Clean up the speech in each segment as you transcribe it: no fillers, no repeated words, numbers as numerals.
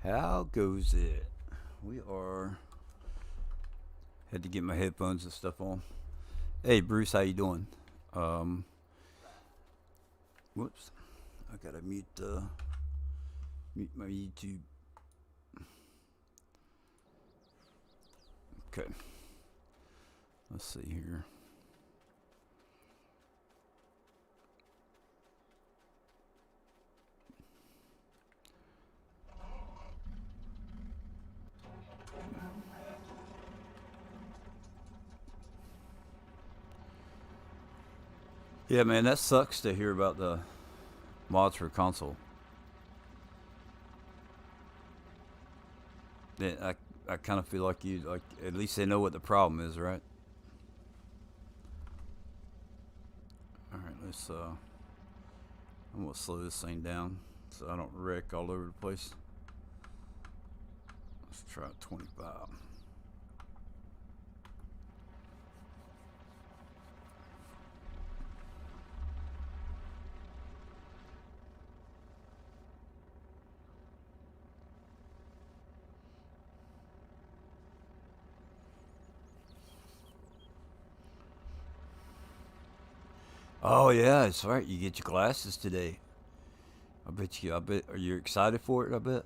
How goes it? We are had to get my headphones and stuff on. Hey Bruce, how you doing? Um, whoops, I gotta mute my YouTube. Okay, let's see here. Yeah, man, that sucks to hear about the mods for console. I kind of feel like you like at least they know what the problem is, right? All right, I'm gonna slow this thing down so I don't wreck all over the place. Let's try 25. Oh yeah, that's right. You get your glasses today. I bet you. I bet. Are you excited for it? I bet.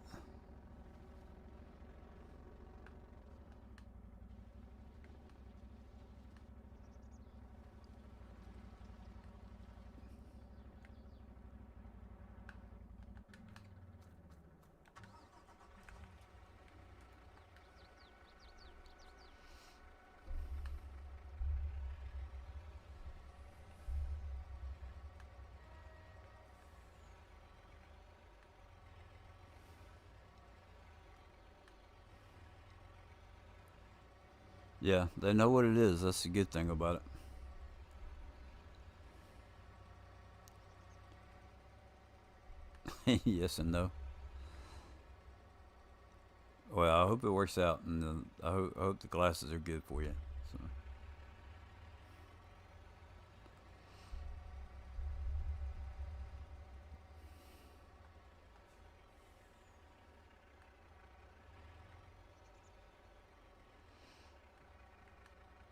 Yeah, they know what it is. That's the good thing about it. Yes and no. Well, I hope it works out, and I hope the glasses are good for you. So,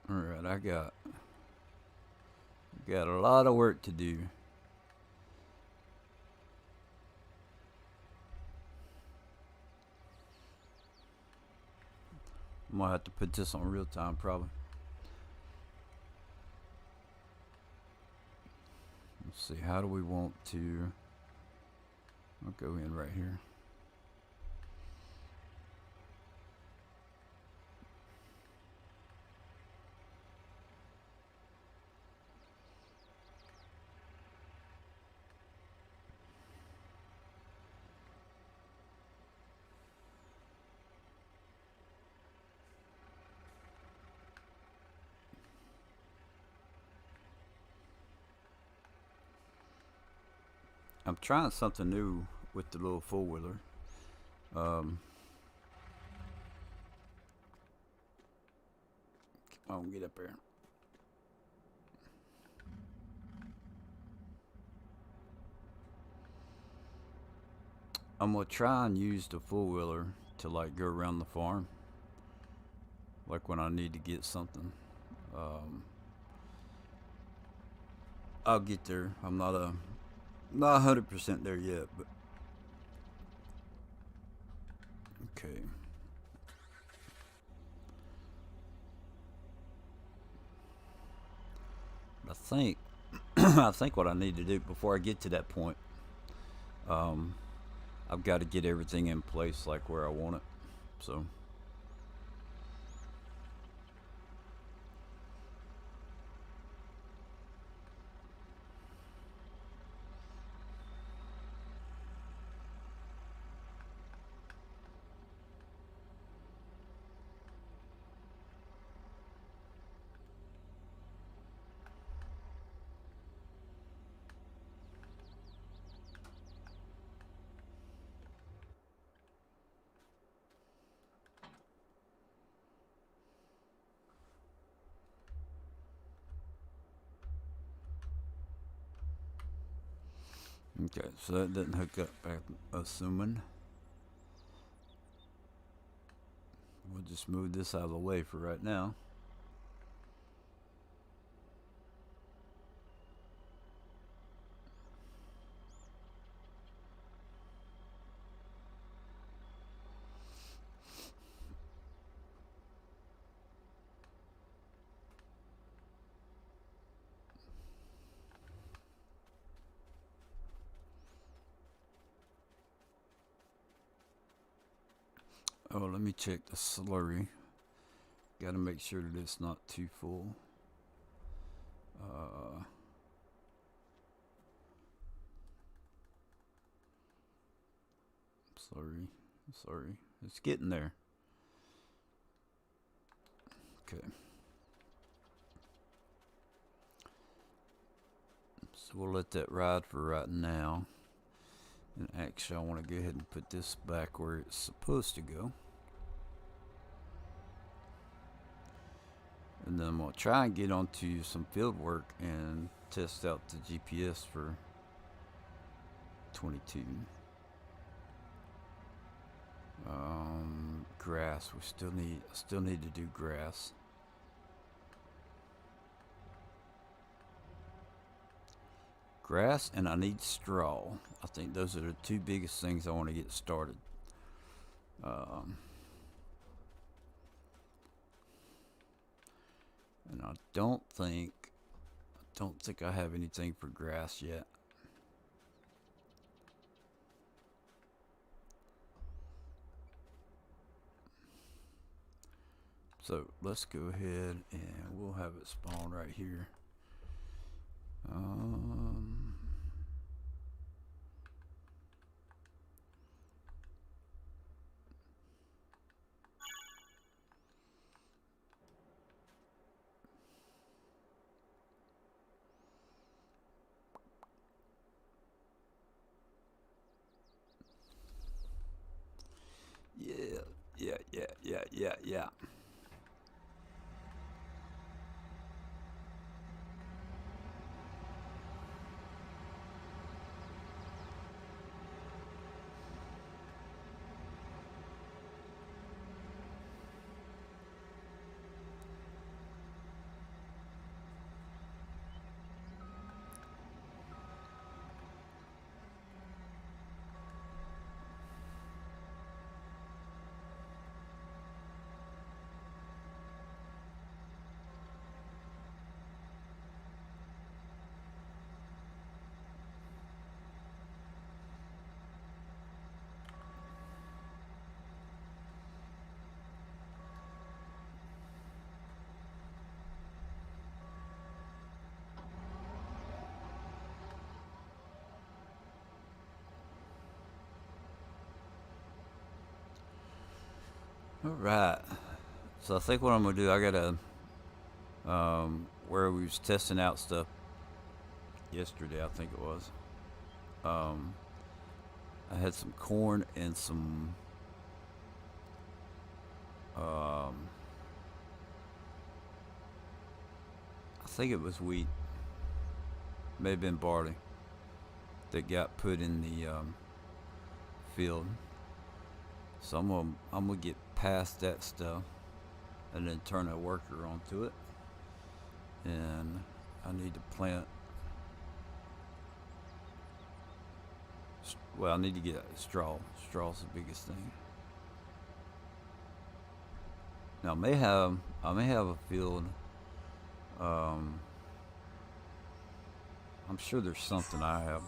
all right, I got a lot of work to do. I'm gonna have to put this on real time, probably. Let's see. How do we want to? I'll go in right here. I'm trying something new with the little four wheeler. Um, Come on, get up there. I'm gonna try and use the four wheeler to like go around the farm, like when I need to get something. Um, I'll get there. I'm not 100% there yet, but okay. I think I think what I need to do before I get to that point, um, I've got to get everything in place like where I want it. So okay, so that didn't hook up. I'm assuming. We'll just move this out of the way for right now. Oh, let me check the slurry. Got to make sure that it's not too full. Sorry. It's getting there. Okay. So we'll let that ride for right now. And actually, I want to go ahead and put this back where it's supposed to go. And then we'll try and get onto some field work and test out the GPS for 22. Grass. We still need to do grass. Grass, and I need straw. I think those are the two biggest things I want to get started. And I don't think I have anything for grass yet. So let's go ahead and we'll have it spawn right here. Yeah. All right. So I think what I'm gonna do, I gotta where we was testing out stuff yesterday, I think it was. I had some corn and some I think it was wheat, may have been barley that got put in the field. So I'm gonna get past that stuff and then turn a worker onto it. And I need to plant. Well, I need to get straw. Straw's the biggest thing. Now I may have a field. I'm sure there's something I have.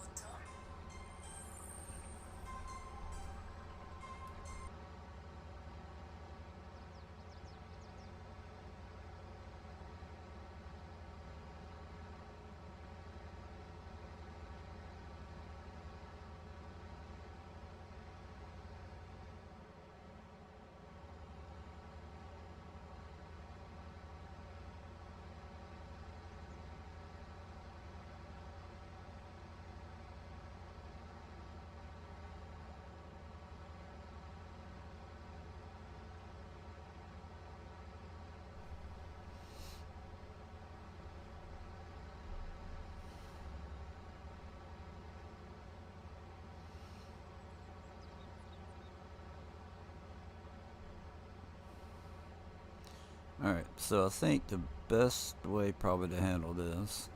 Alright, so I think the best way probably to handle this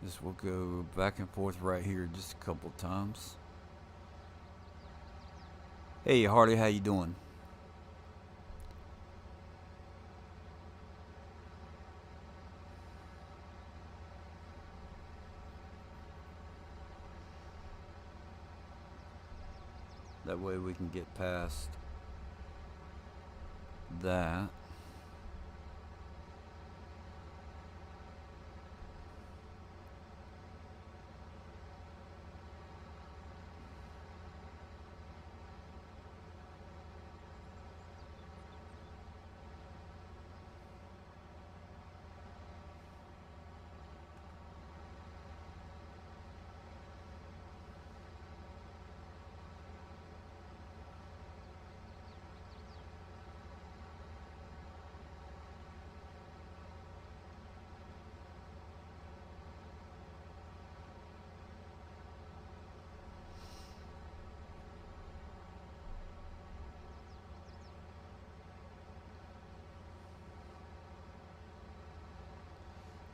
is we'll go back and forth right here just a couple times. Hey Hardy, how you doing? That way we can get past that.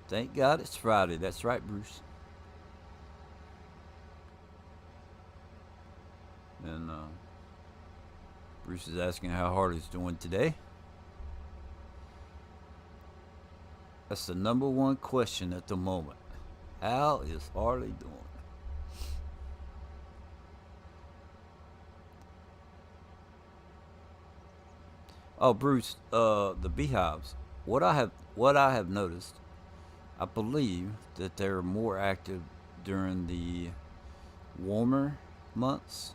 Thank God it's Friday. That's right, Bruce. And Bruce is asking how Hardy's doing today. That's the number one question at the moment. How is Harley doing? Oh, Bruce, the beehives. What I have noticed, I believe that they're more active during the warmer months.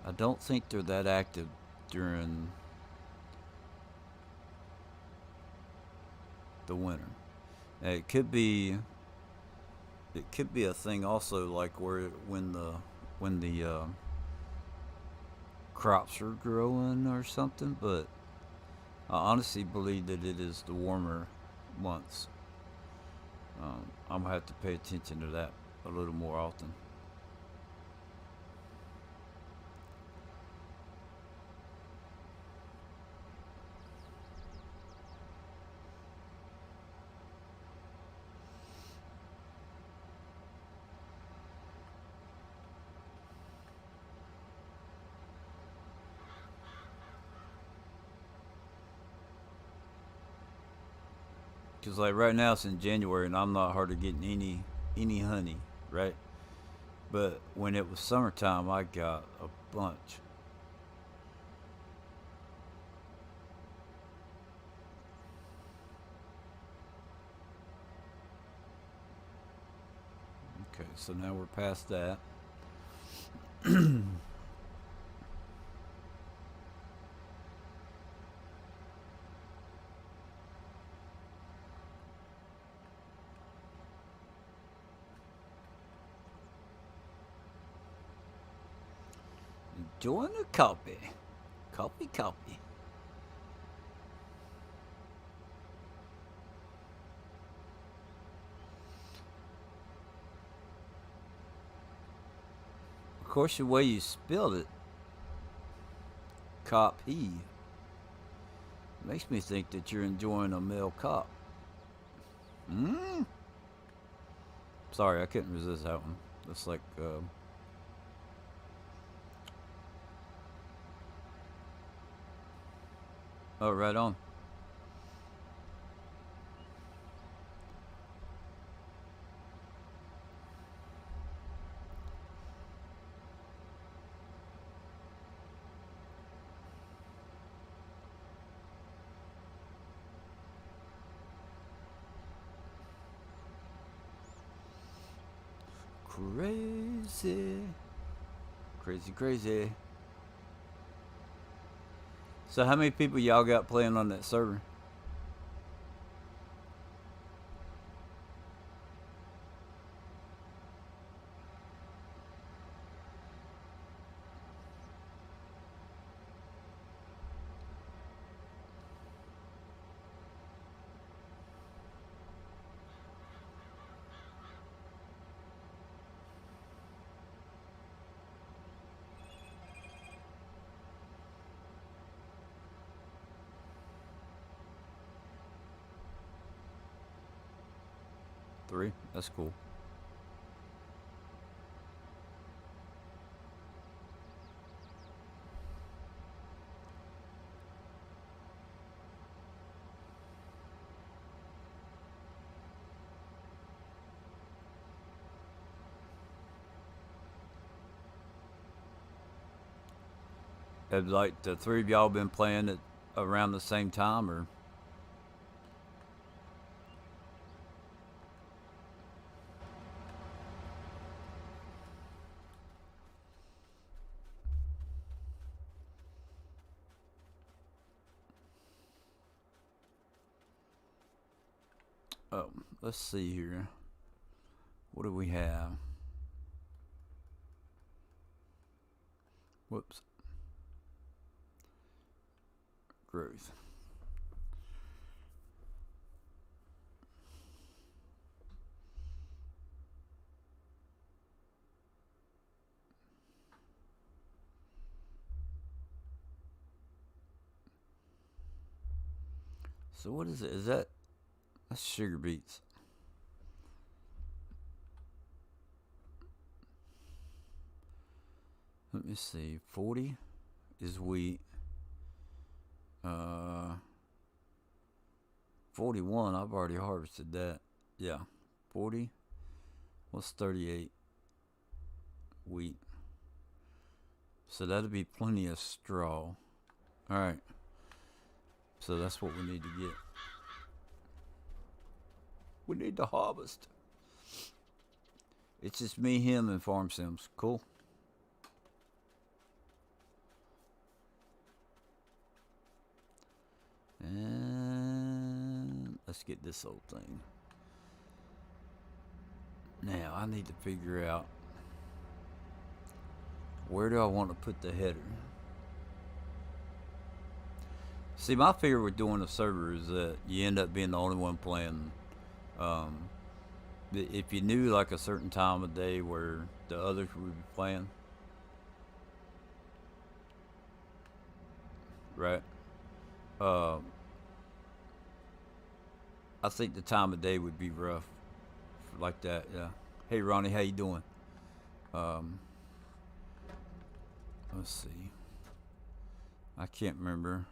I don't think they're that active during the winter. Now, it could be a thing also, like where when the crops are growing or something, but I honestly believe that it is the warmer months. I'm gonna have to pay attention to that a little more often. Cause like right now it's in January and I'm not hardly getting any honey, right? But when it was summertime, I got a bunch. Okay, so now we're past that. Enjoying a coffee, coffee. Of course, the way you spelled it, copy, makes me think that you're enjoying a male cop. Hmm. Sorry, I couldn't resist that one. That's like, oh, right on. Crazy, crazy. So, how many people y'all got playing on that server? 3. That's cool. Have like the 3 of y'all been playing it around the same time, or? Oh, let's see here. What do we have? Whoops. Growth. So what is it? Is that? That's sugar beets. Let me see. 40 is wheat. 41, I've already harvested that. Yeah. 40. What's 38? Wheat. So that'll be plenty of straw. Alright. So that's what we need to get. We need to harvest. It's just me, him, and Farm Sims. Cool. And let's get this old thing. Now I need to figure out, where do I want to put the header? See, my fear with doing a server is that you end up being the only one playing. If you knew like a certain time of day where the others would be playing, right? I think the time of day would be rough, like that. Yeah. Hey, Ronnie, how you doing? Let's see. I can't remember.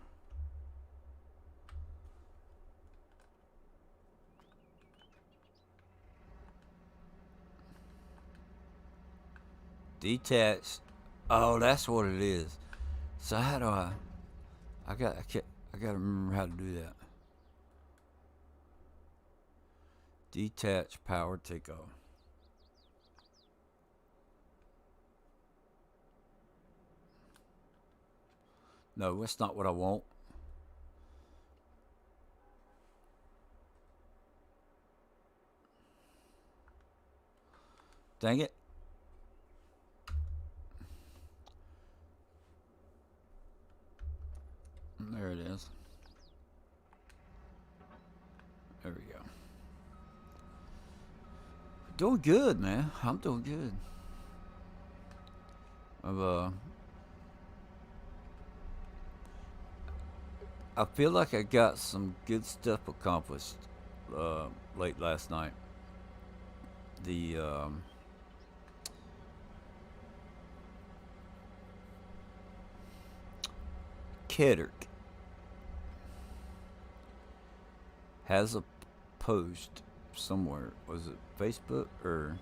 Detached. Oh, that's what it is. So how do I gotta remember how to do that. Detach power takeoff. No, that's not what I want. Dang it. There it is. There we go. Doing good, man. I'm doing good. I feel like I got some good stuff accomplished late last night. The Kedrick has a post somewhere. Was it Facebook or?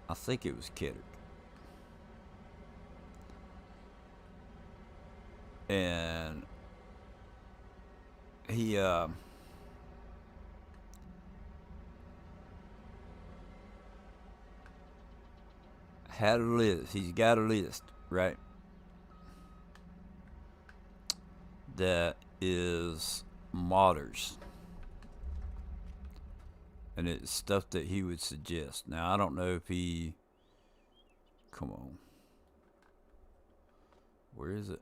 I think it was Kedrick. And he had a list. He's got a list, right? That is modders. And it's stuff that he would suggest. Now, I don't know if he... Come on. Where is it?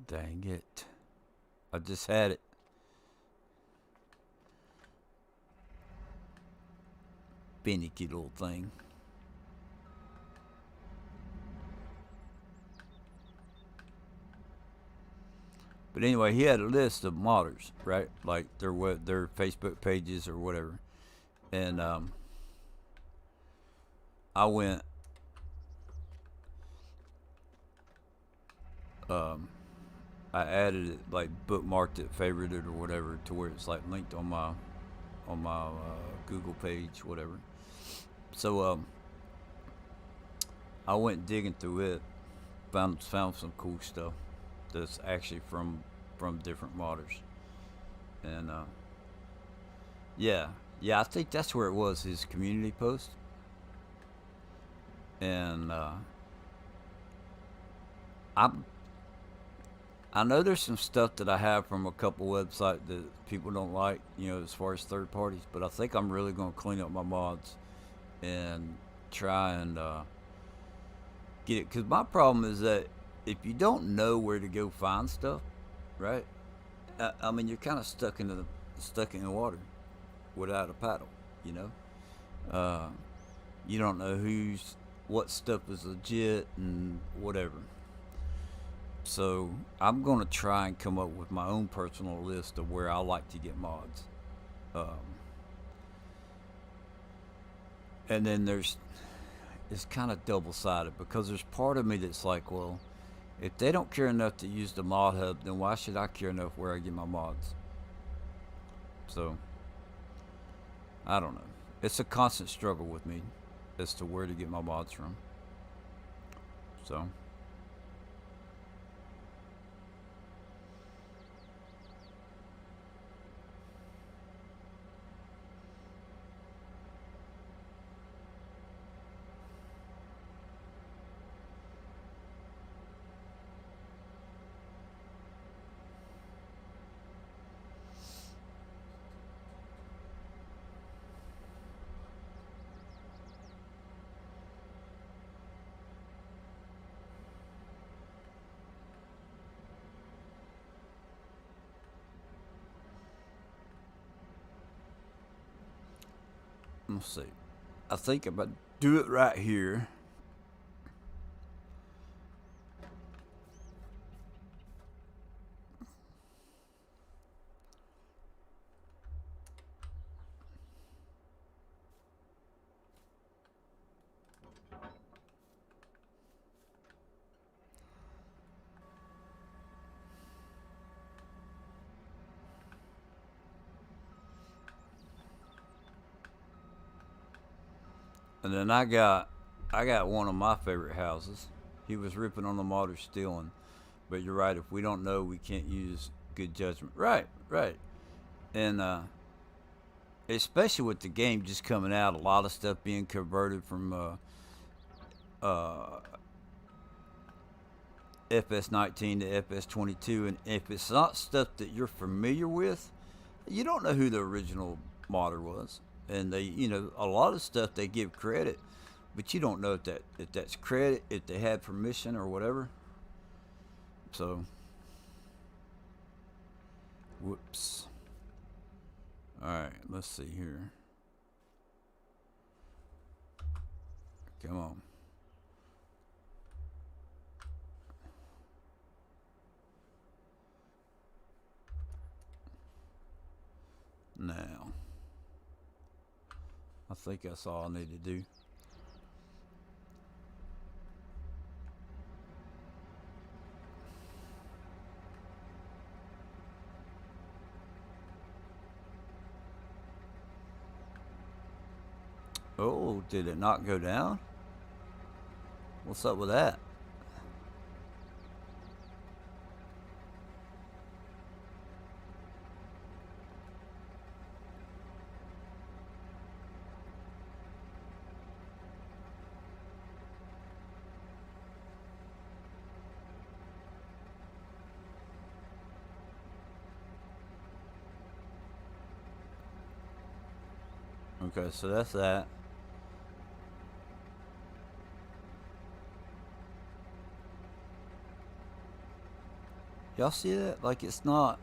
Dang it. I just had it. Finicky little thing. But But anyway, he had a list of modders, right? Like their Facebook pages or whatever. And I went. Um, I added it, like bookmarked it, favorited it, or whatever, to where it's like linked on my Google page, whatever. So I went digging through it, found some cool stuff that's actually from different modders, and yeah, yeah, I think that's where it was, his community post, and I I know there's some stuff that I have from a couple websites that people don't like, as far as third parties, but I think I'm really going to clean up my mods and try and get it. Because my problem is that if you don't know where to go find stuff, right? I mean, you're kind of stuck in the water without a paddle, you know. Uh, you don't know what stuff is legit and whatever. So I'm gonna try and come up with my own personal list of where I like to get mods. Um, and then it's kind of double sided because there's part of me that's like, well, if they don't care enough to use the mod hub, then why should I care enough where I get my mods? So I don't know. It's a constant struggle with me as to where to get my mods from. So let's see. I think if I do it right here, and then I got one of my favorite houses. He was ripping on the modders stealing, but you're right. If we don't know, we can't use good judgment. Right, right, and especially with the game just coming out, a lot of stuff being converted from uh, FS19 to FS22, and if it's not stuff that you're familiar with, you don't know who the original modder was. And they, a lot of stuff they give credit, but you don't know if that's credit, if they had permission or whatever. So, whoops. All right, let's see here. Come on. Now, I think that's all I need to do. Oh, did it not go down? What's up with that? Okay, so that's that. Y'all see that? Like it's not.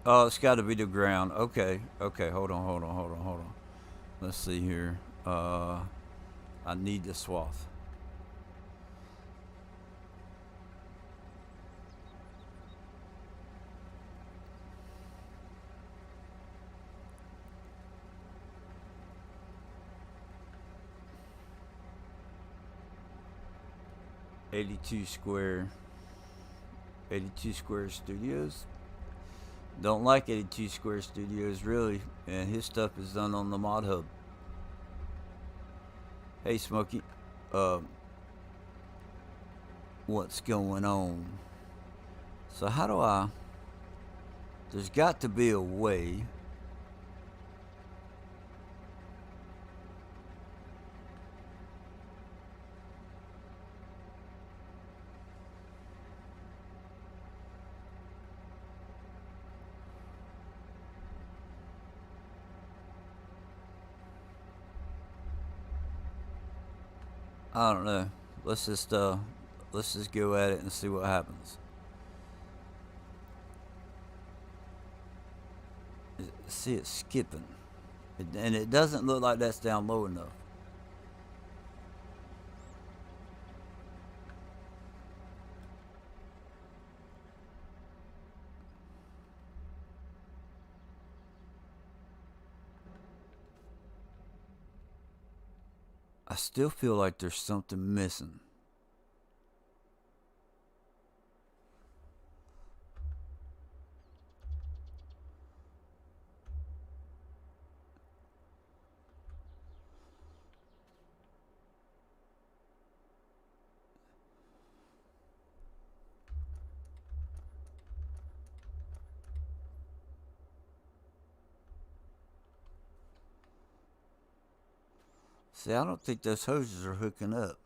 Oh, it's got to be the ground. Okay, okay. Hold on, hold on, hold on, hold on. Let's see here. I need the swath. '82 Square. 82 Square Studios. Don't like 82 Square Studios really, and his stuff is done on the Mod Hub. Hey Smokey, uh, what's going on? So how do I? There's got to be a way. I don't know. Let's just go at it and see what happens. See it skipping, and it doesn't look like that's down low enough. I still feel like there's something missing. See, I don't think those hoses are hooking up.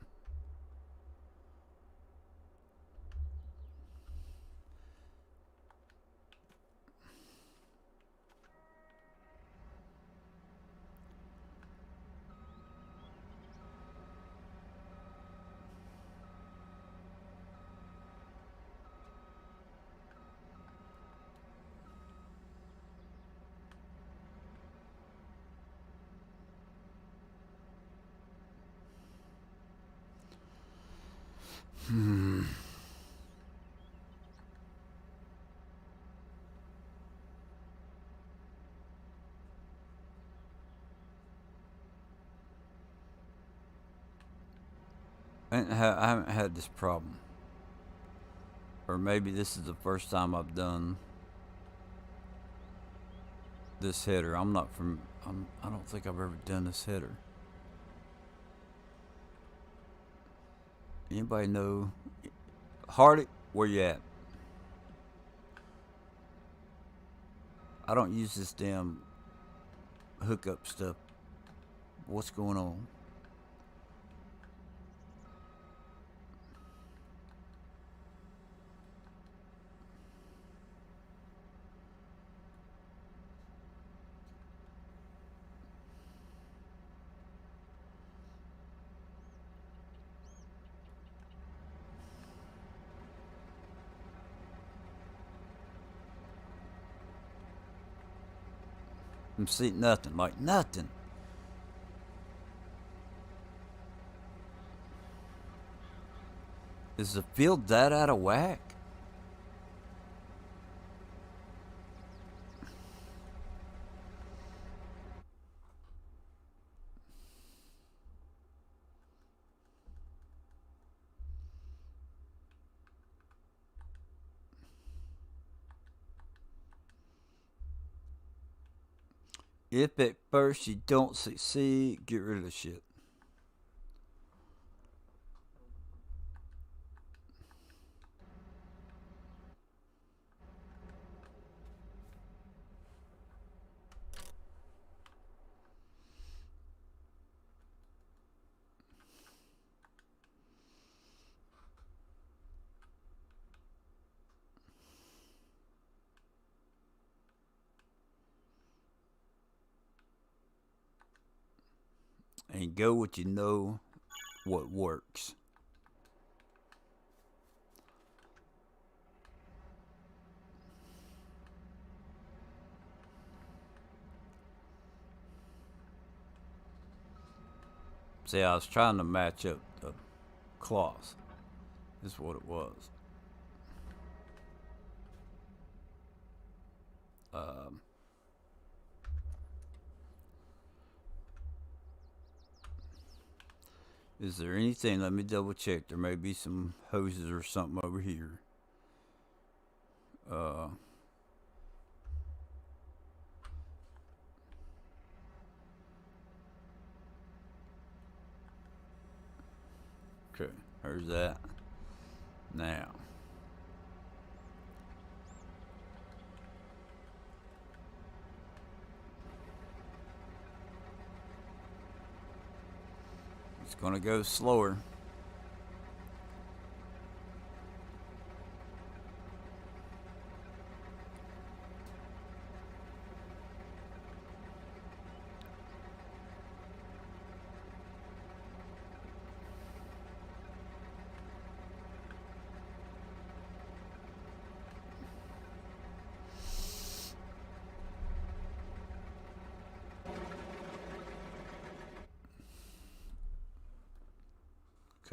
I haven't had this problem, or maybe this is the first time I've done this header. I'm not from. I don't think I've ever done this header. Anybody know? Hardy, where you at? I don't use this damn hookup stuff. What's going on? I'm seeing nothing, like nothing. Is the field that out of whack? If at first you don't succeed, get rid of the shit. And go what you know what works. See, I was trying to match up the cloths. Is what it was. Is there anything? Let me double check. There may be some hoses or something over here. Okay, there's that. Now, it's gonna go slower.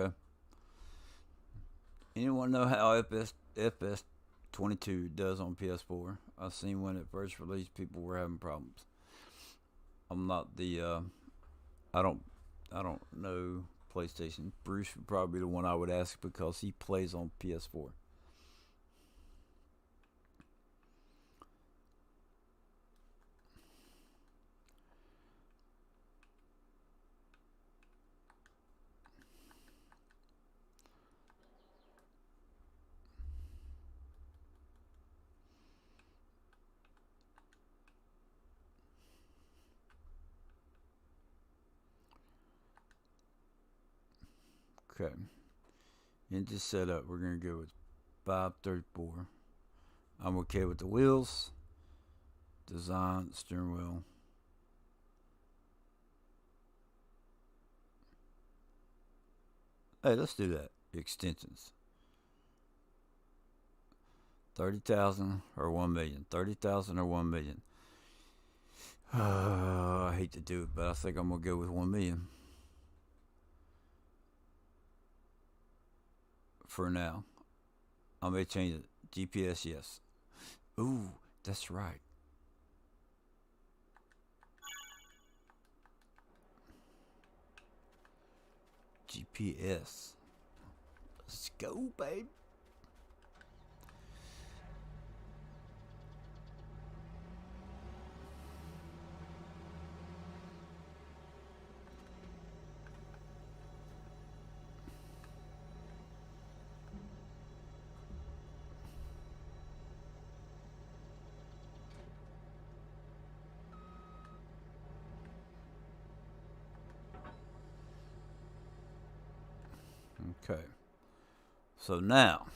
Okay. Anyone know how FS22 does on PS4? I've seen when it first released, people were having problems. I'm not the I don't know PlayStation. Bruce would probably be the one I would ask because he plays on PS4. Okay. Engine setup, we're gonna go with 534. I'm okay with the wheels, design, steering wheel. Hey, let's do that. Extensions. 30,000 or 1 million. 30,000 or 1 million. I hate to do it, but I think I'm gonna go with 1 million. For now. I may change it. GPS, yes. Ooh, that's right. GPS. Let's go, babe. Okay. So now,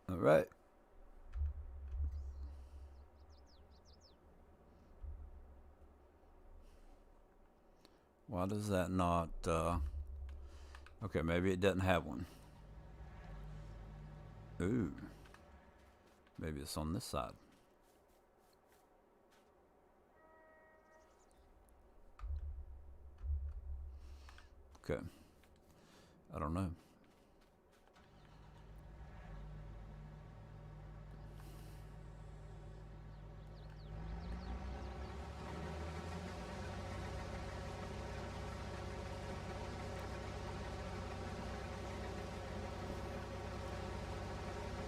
all right. Why does that not? Okay, maybe it doesn't have one. Ooh. Maybe it's on this side. Okay. I don't know.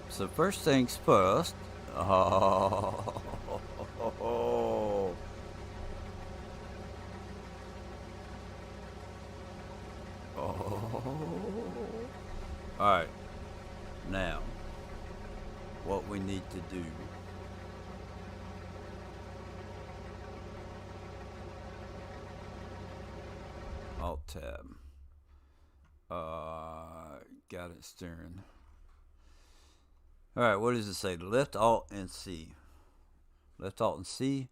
So first things first. Oh. All right. Now, what we need to do. Alt tab. Got it steering. All right, what does it say? Left Alt and C. Left Alt and C.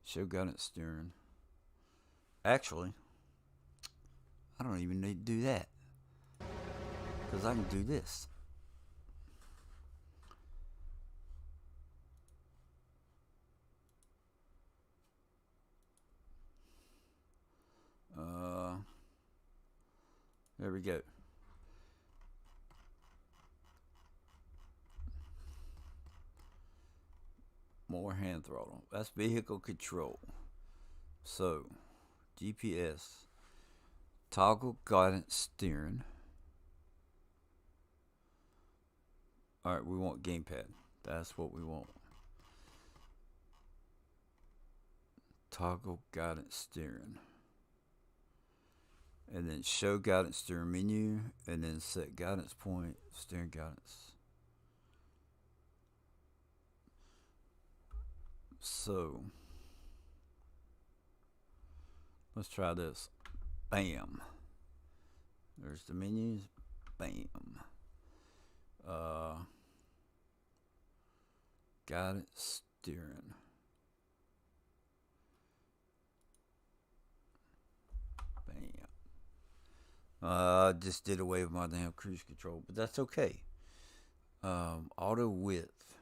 Show guidance steering. Actually, I don't even need to do that because I can do this. There we go. More hand throttle. That's vehicle control. So, GPS. Toggle guidance steering. Alright, we want gamepad. That's what we want. Toggle guidance steering. And then show guidance steering menu. And then set guidance point, steering guidance. So, let's try this. Bam. There's the menus. Bam. Guidance steering. Bam. Just did away with my damn cruise control, but that's okay. Auto width.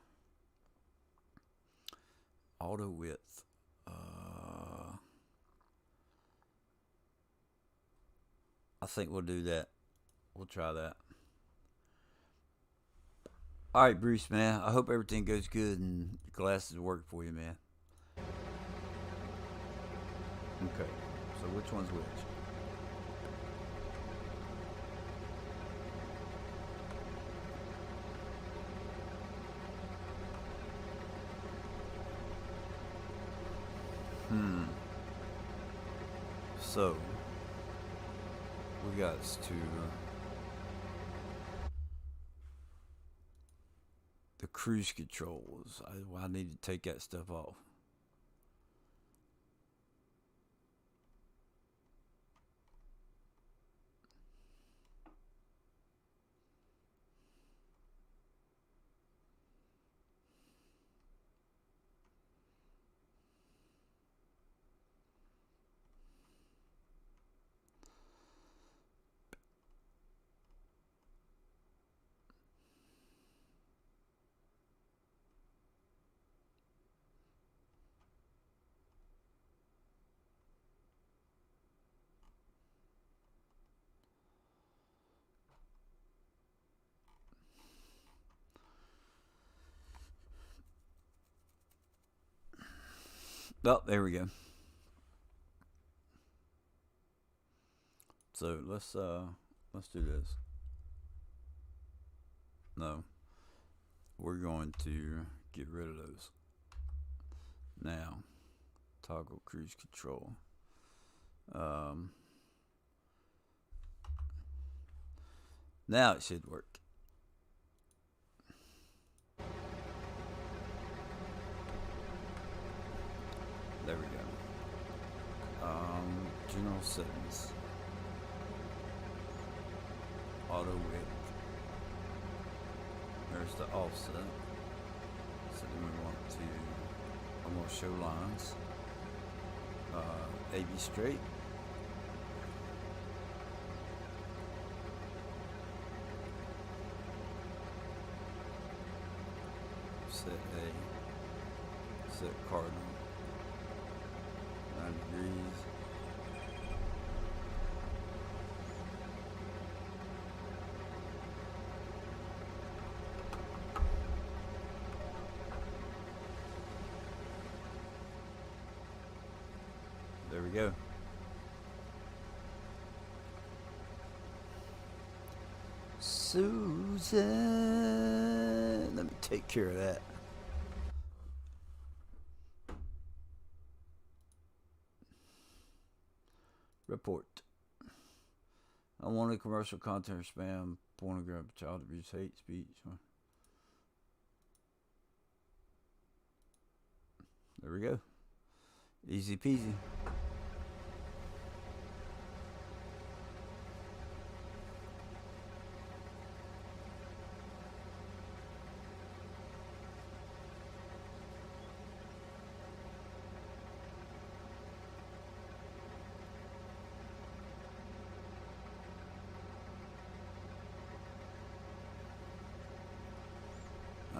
Auto width. I think we'll do that. We'll try that. Alright, Bruce, man. I hope everything goes good and the glasses work for you, man. Okay. So which one's which? So we got to the cruise controls. I need to take that stuff off. Oh, there we go. So let's do this. No, we're going to get rid of those. Now, toggle cruise control. Now it should work. There we go. General settings. Auto width. There's the offset. So then we want to, I'm going to show lines. AB straight. Set A. Set cardinal. 9 degrees. There we go. Susan, let me take care of that. Report. Unwanted commercial content or spam, pornography, child abuse, hate speech. There we go. Easy peasy.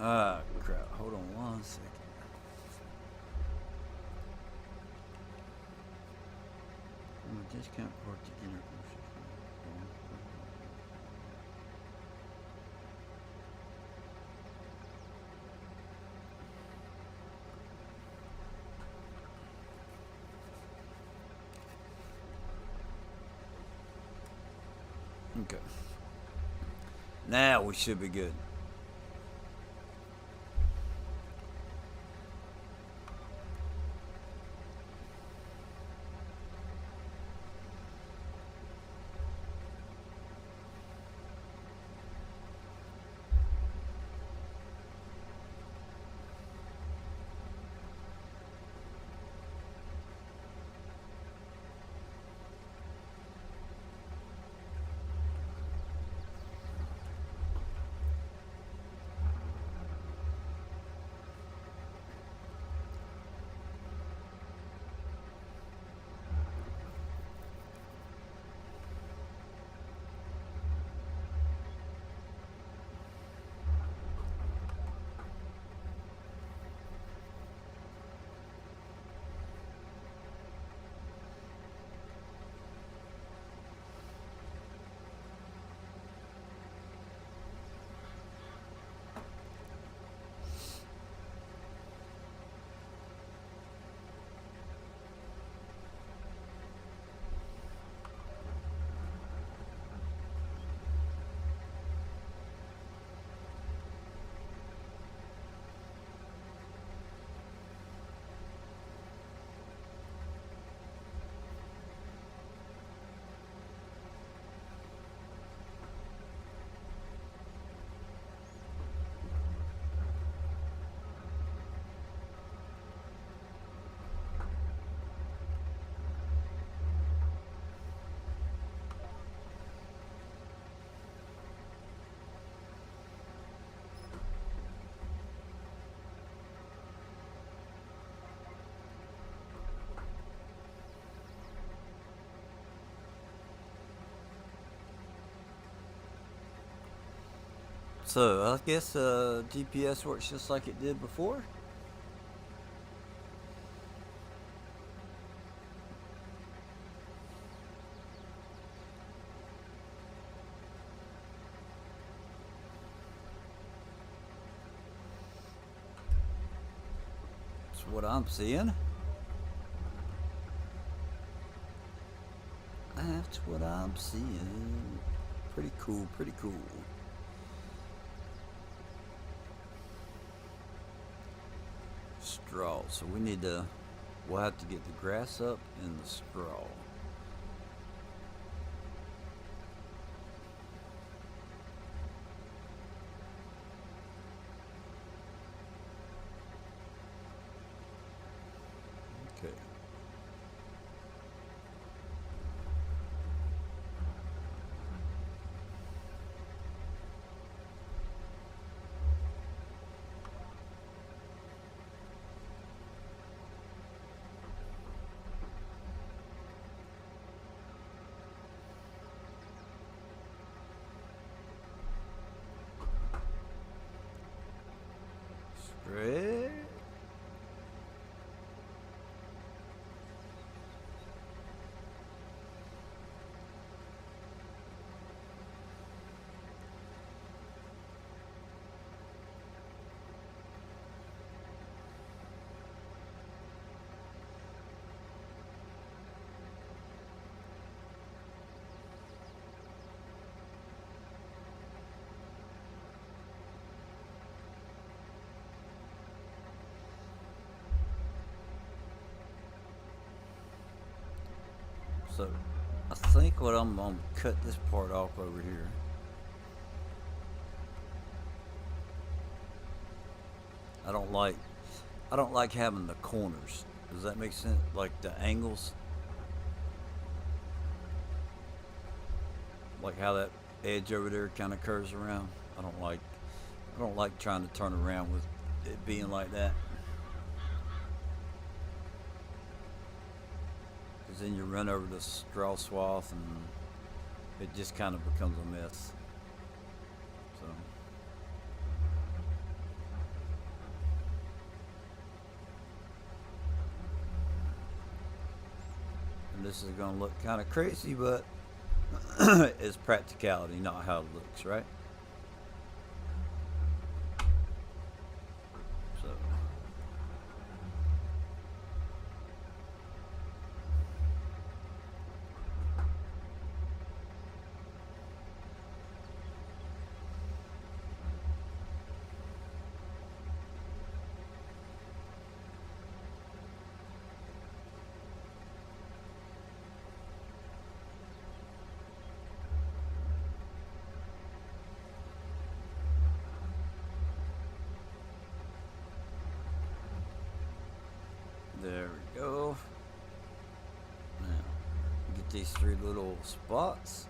Ah, crap. Hold on 1 second. Discount card to enter. Okay. Now we should be good. So I guess GPS works just like it did before. That's what I'm seeing. That's what I'm seeing. Pretty cool, pretty cool. Straw. So we need to, we'll have to get the grass up and the straw. Okay. Straight. So I think what I'm gonna cut this part off over here. I don't like I don't like having the corners. Does that make sense? Like the angles, like how that edge over there kind of curves around. I don't like trying to turn around with it being like that. Because then you run over the straw swath and it just kind of becomes a mess. So. And this is going to look kind of crazy, but it's practicality, not how it looks, right? So. There we go. Now, get these 3 little spots.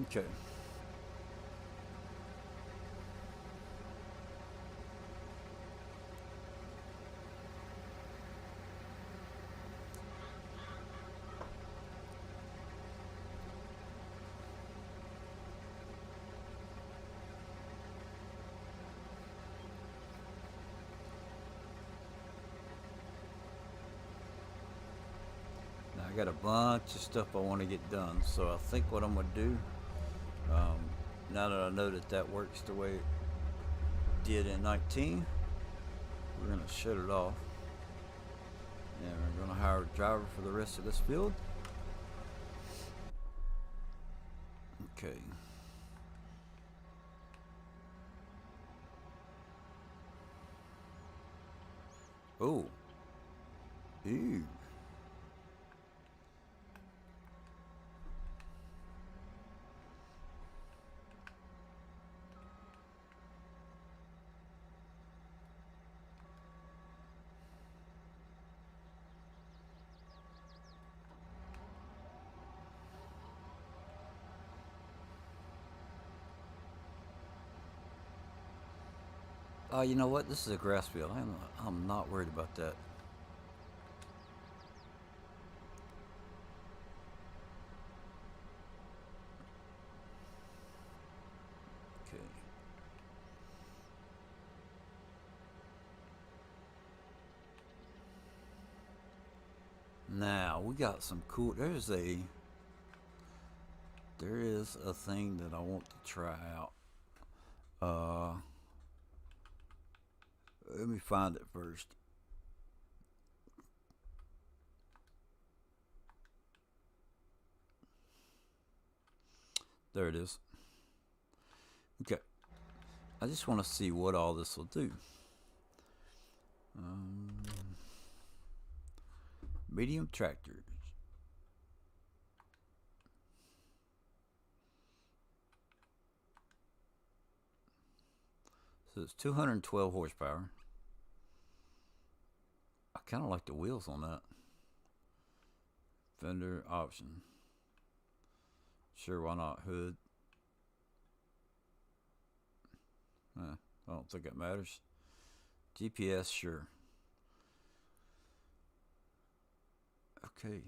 Okay. Now I got a bunch of stuff I want to get done, so I think what I'm going to do, now that I know that that works the way it did in 19, we're going to shut it off. And we're going to hire a driver for the rest of this field. Okay. Oh. Ew. You know what? This is a grass field. I'm not worried about that. Okay. Now we got some cool. There is a thing that I want to try out. Let me find it first. There it is. Okay. I just want to see what all this will do. Medium tractors. So it's 212 horsepower. I kind of like the wheels on that. Fender option. Sure, why not? Hood. I don't think it matters. GPS, sure. Okay.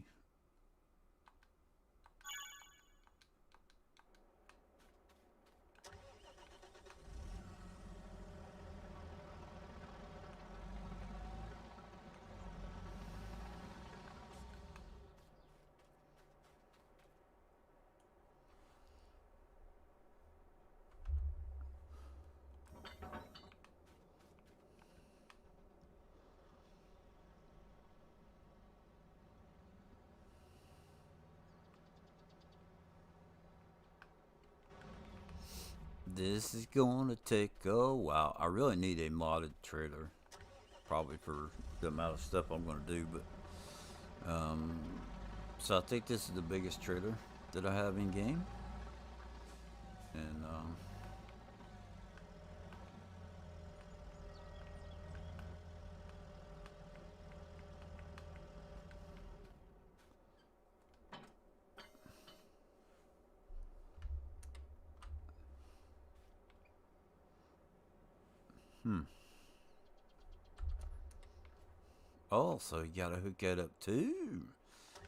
This is gonna take a while. I really need a modded trailer, probably for the amount of stuff I'm gonna do. But so I think this is the biggest trailer that I have in game, and oh, so you gotta hook that up too.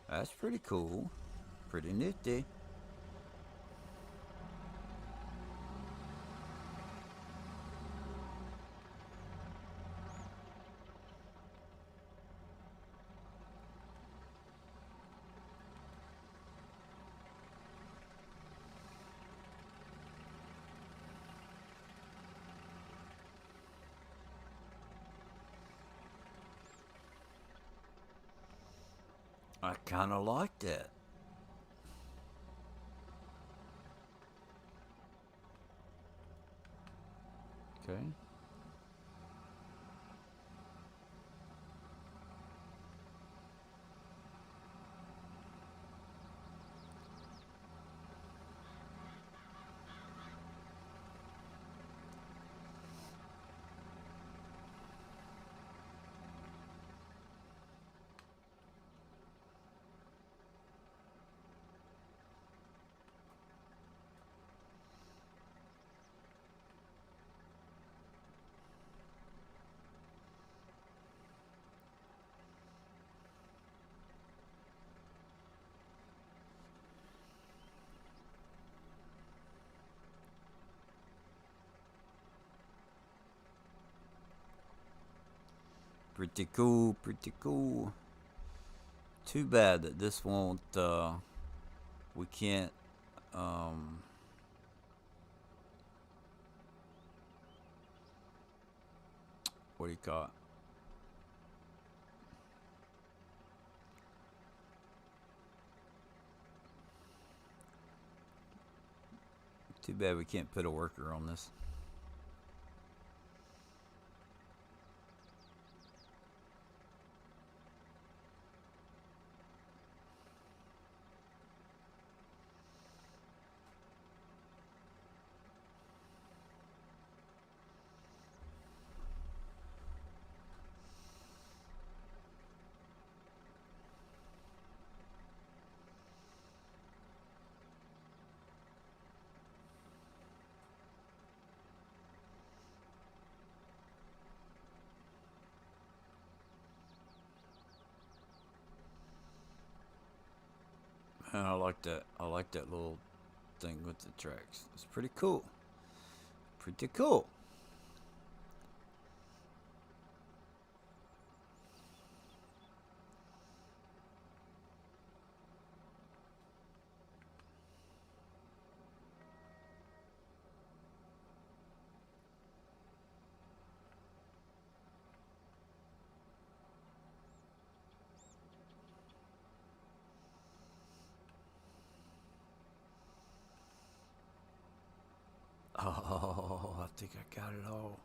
That's pretty cool, pretty nifty. I kind of like that. Okay. Pretty cool, pretty cool. Too bad that this won't, we can't, what do you call it? Too bad we can't put a worker on this. And I like that. I like that little thing with the tracks. It's pretty cool. Pretty cool. Oh, I think I got it all.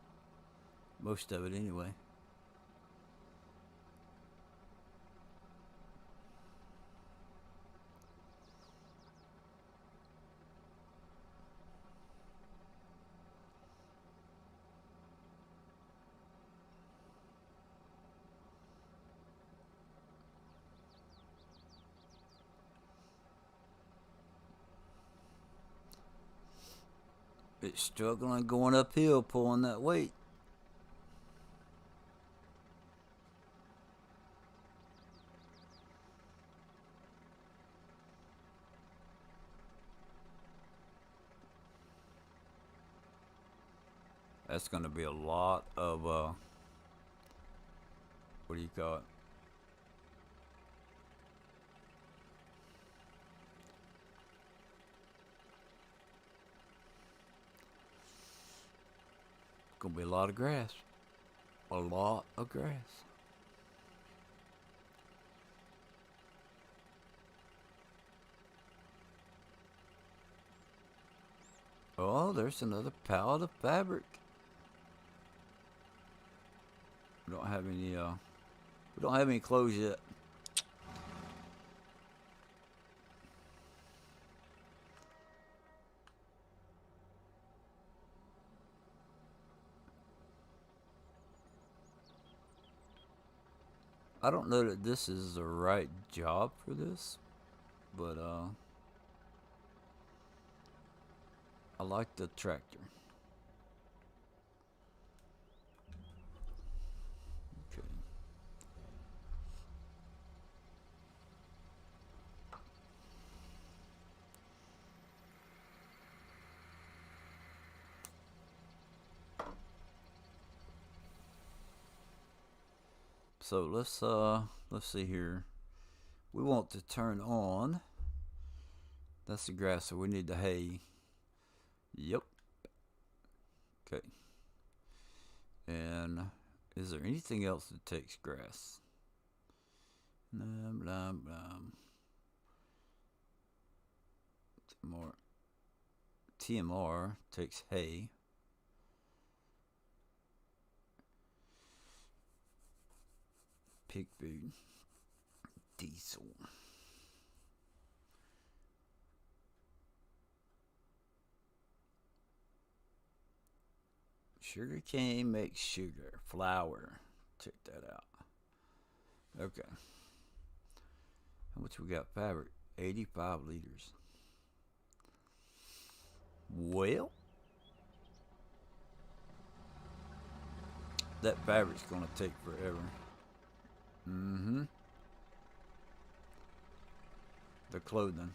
Most of it, anyway. It's struggling going uphill, pulling that weight. That's going to be a lot of, what do you call it? Going to be a lot of grass. A lot of grass. Oh, there's another pallet of fabric. We don't have any, we don't have any clothes yet. I don't know that this is the right job for this, but I like the tractor. Okay. So let's see here. We want to turn on. That's the grass, so we need the hay. Yep. Okay. And is there anything else that takes grass? Blah, blah, blah. TMR takes hay. Pig food. Diesel. Sugar cane makes sugar. Flour. Check that out. Okay. How much we got fabric? 85 liters. Well, that fabric's gonna take forever. Mm-hmm. The clothing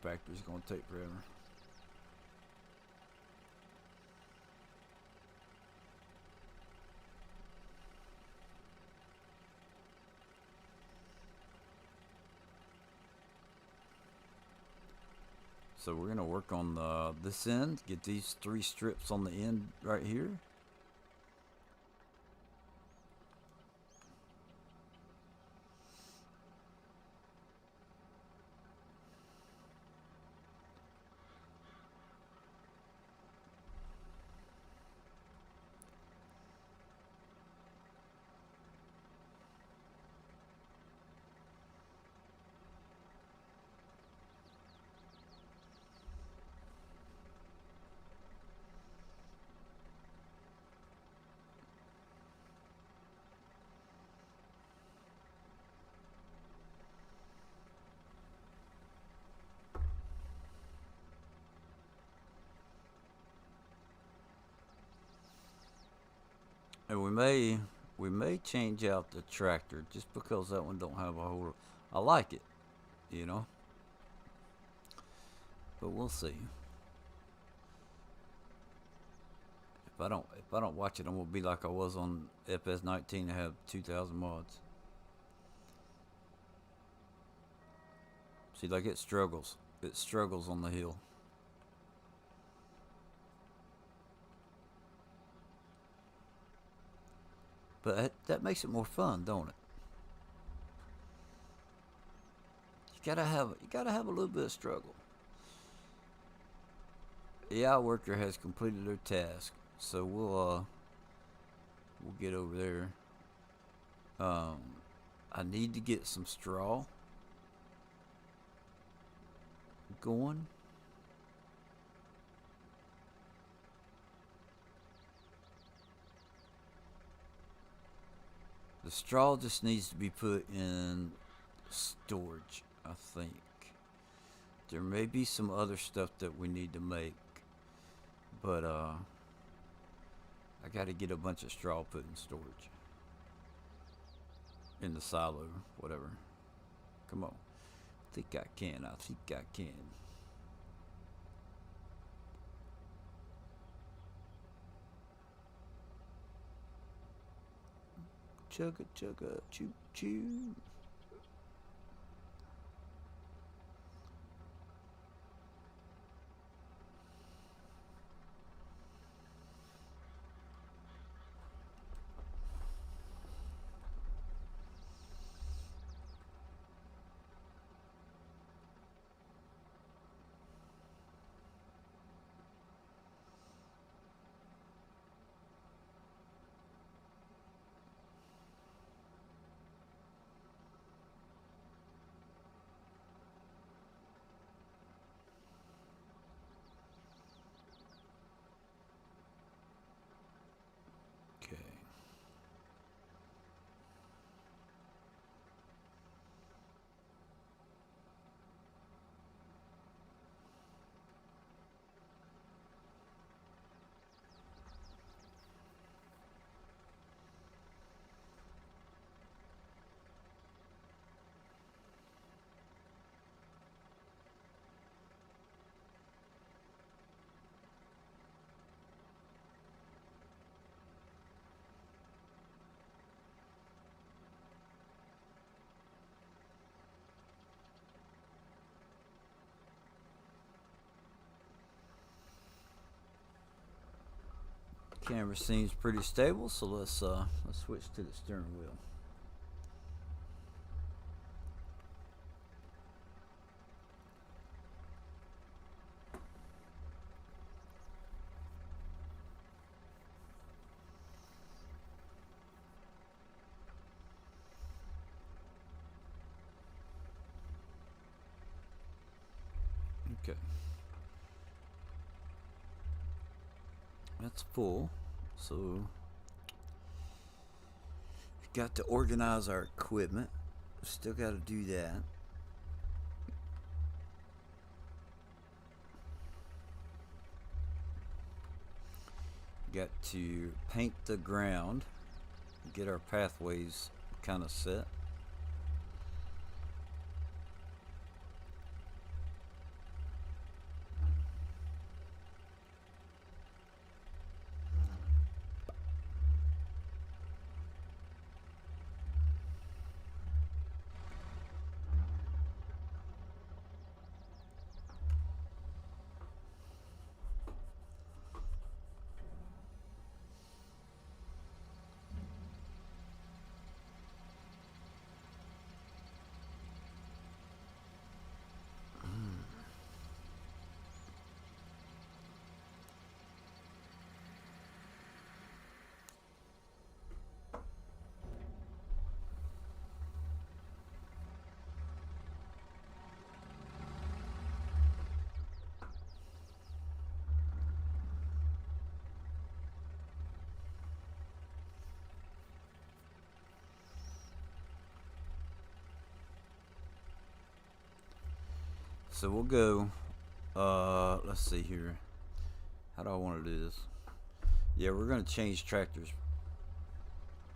factory's gonna take forever. So we're gonna work on this end, get these 3 strips on the end right here. And we may change out the tractor just because that one don't have a whole. I like it, you know, but we'll see. If I don't watch it, I'm gonna be like I was on FS19 to have 2,000 mods. See, like it struggles. It struggles on the hill. But that makes it more fun, don't it? You gotta have a little bit of struggle. The AI worker has completed their task, so we'll get over there. I need to get some straw going. The straw just needs to be put in storage, I think. There may be some other stuff that we need to make, but I got to get a bunch of straw put in storage. In the silo, whatever. Come on. I think I can. Chugga chugga choo choo. Okay. Camera seems pretty stable, so let's switch to the steering wheel. Okay. That's full. So got to organize our equipment. Still got to do that. Got to paint the ground, get our pathways kind of set. So we'll go, let's see here. How do I want to do this? Yeah, we're going to change tractors.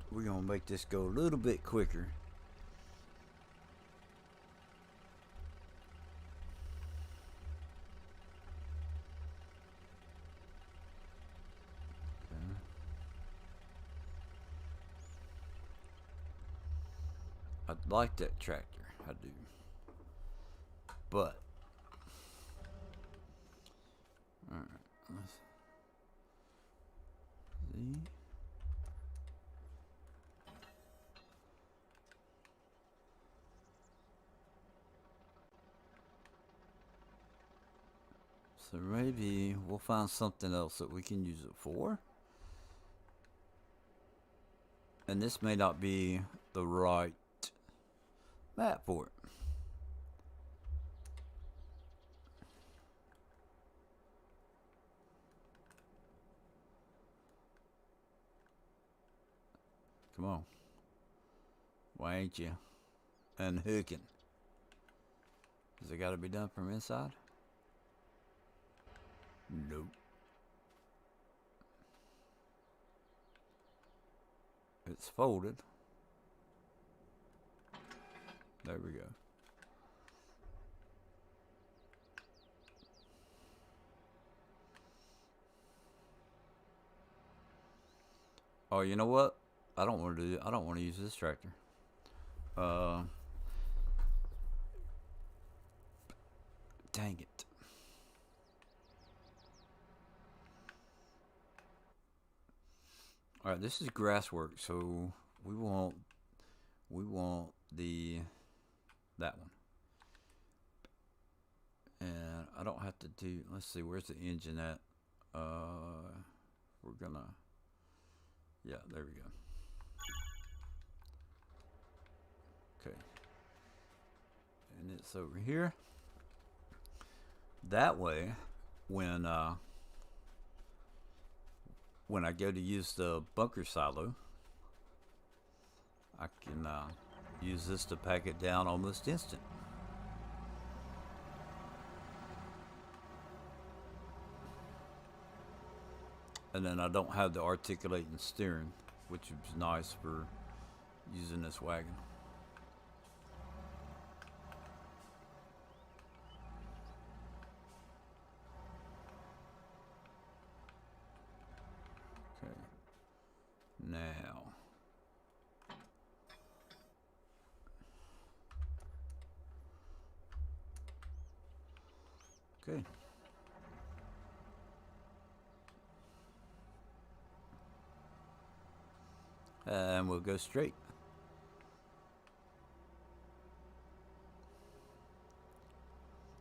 We're going to make this go a little bit quicker. Okay. I'd like that tractor, I do. But, alright, let's see. So maybe we'll find something else that we can use it for. And this may not be the right map for it. Come on. Why ain't you unhooking? Does it got to be done from inside? Nope. It's folded. There we go. Oh, you know what? I don't want to do. I don't want to use this tractor. Dang it. All right, this is grass work, so we want the that one. And I don't have to do. Let's see, where's the engine at? We're gonna. Yeah, there we go. Okay. And it's over here. That way, when I go to use the bunker silo, I can use this to pack it down almost instant. And then I don't have the articulating steering, which is nice for using this wagon. Okay. Now. Okay. And we'll go straight.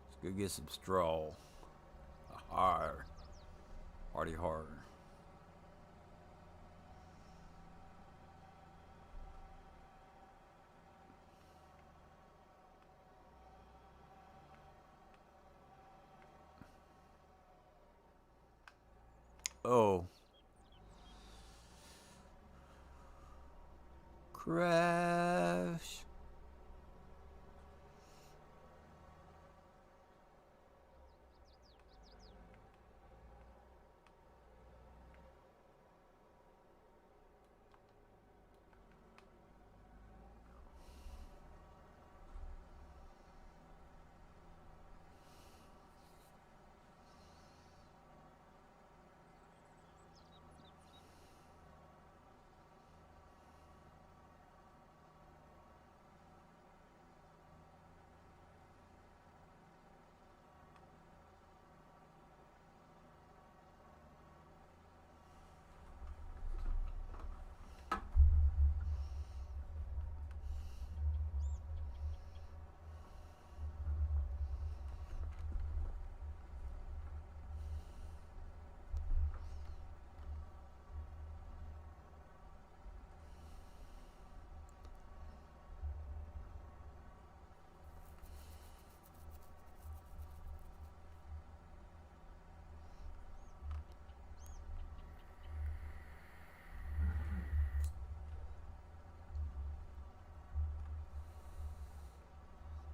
Let's go get some straw. Har. Hardy har. Oh. Crash.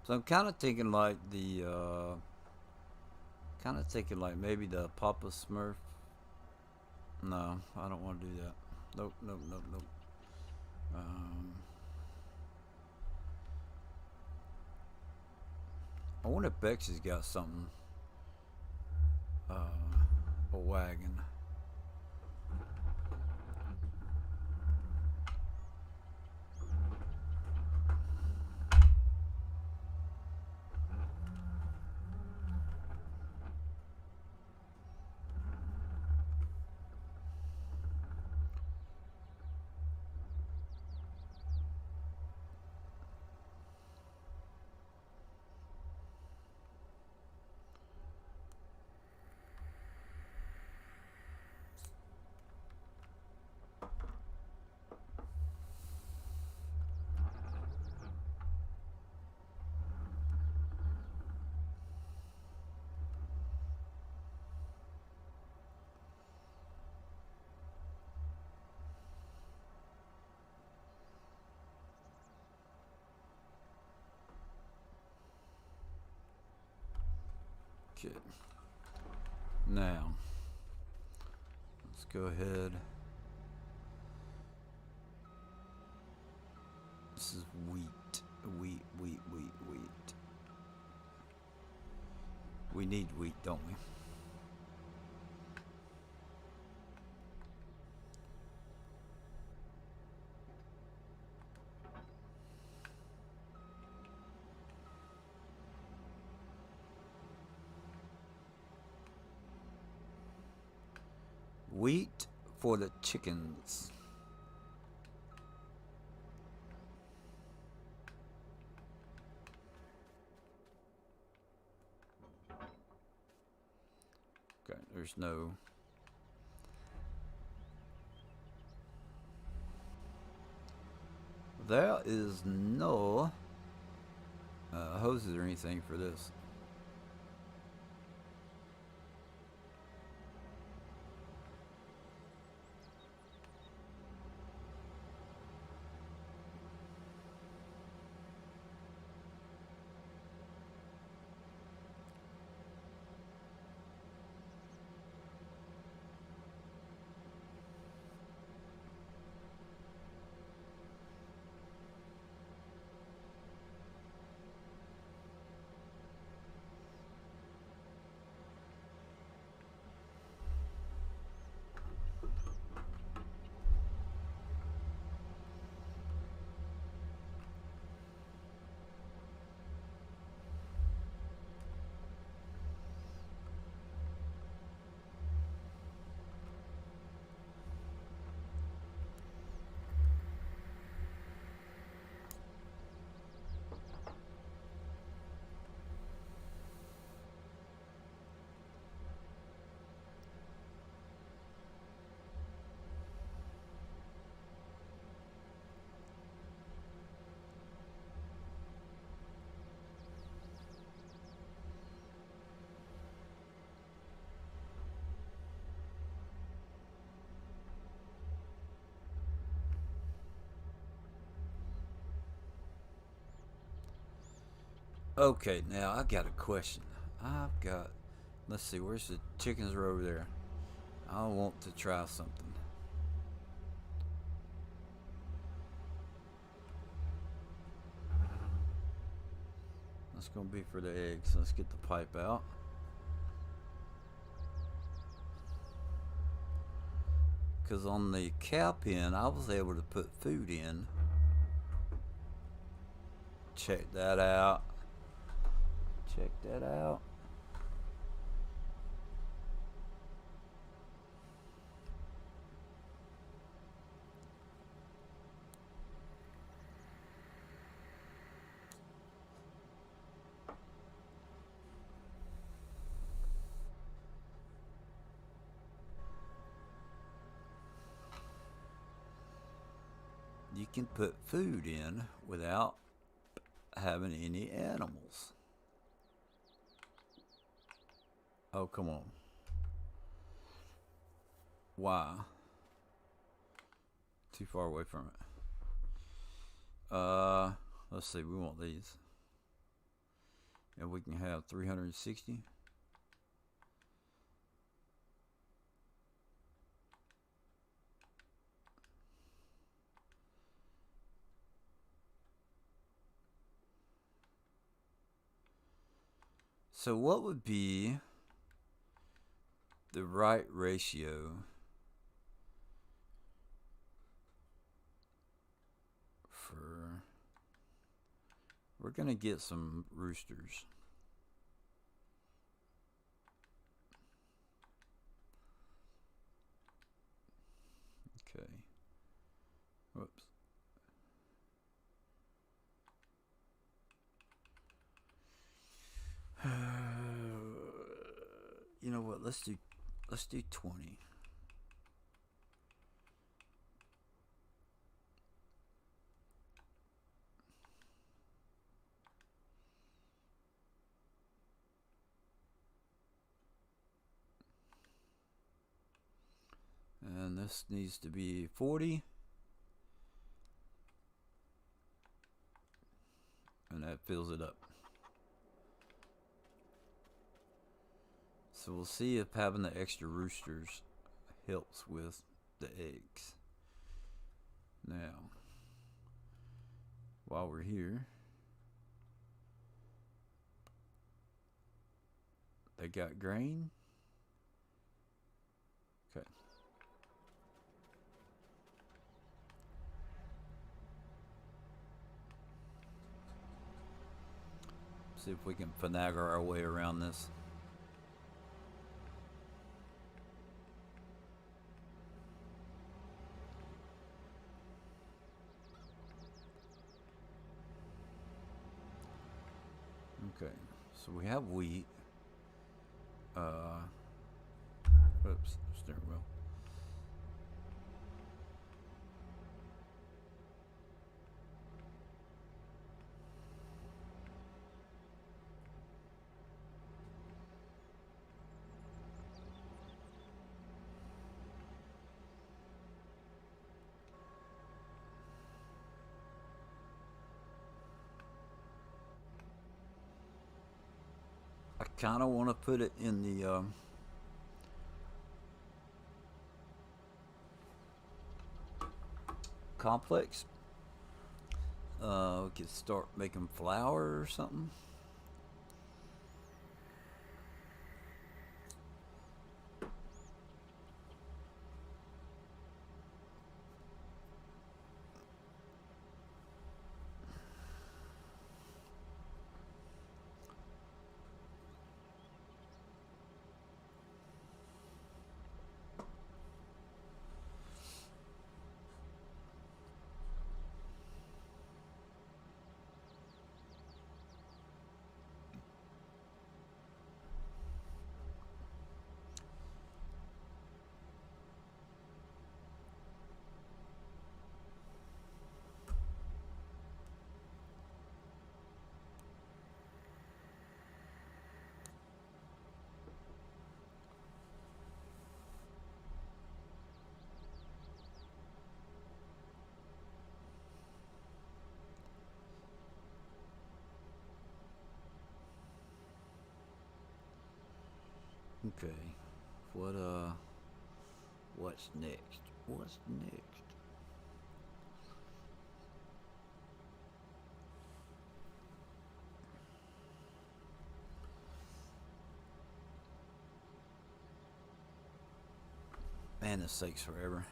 So I'm kind of thinking like maybe the Papa Smurf. No, I don't want to do that. Nope, nope, nope, nope. I wonder if Bex has got something. A wagon. Okay. Now, let's go ahead. This is wheat. Wheat. We need wheat, don't we? Wheat for the chickens. Okay, there's no. There is no hoses or anything for this. Okay, now I got a question. I've got. Let's see, where's the chickens are over there. I want to try something. That's gonna be for the eggs. Let's get the pipe out. Because on the cow pen, I was able to put food in. Check that out. Check that out. You can put food in without having any animals. Oh, come on. Why? Too far away from it. Let's see. We want these. And we can have 360. So what would be the right ratio for... We're going to get some roosters. Okay. Whoops. You know what? Let's do 20. And this needs to be 40. And that fills it up. So we'll see if having the extra roosters helps with the eggs. Now, while we're here, they got grain. Okay. See if we can finagle our way around this. Okay, so we have wheat. Oops, steering wheel. I kind of want to put it in the complex. We could start making flour or something. Okay. What's next? What's next? Man, this takes forever.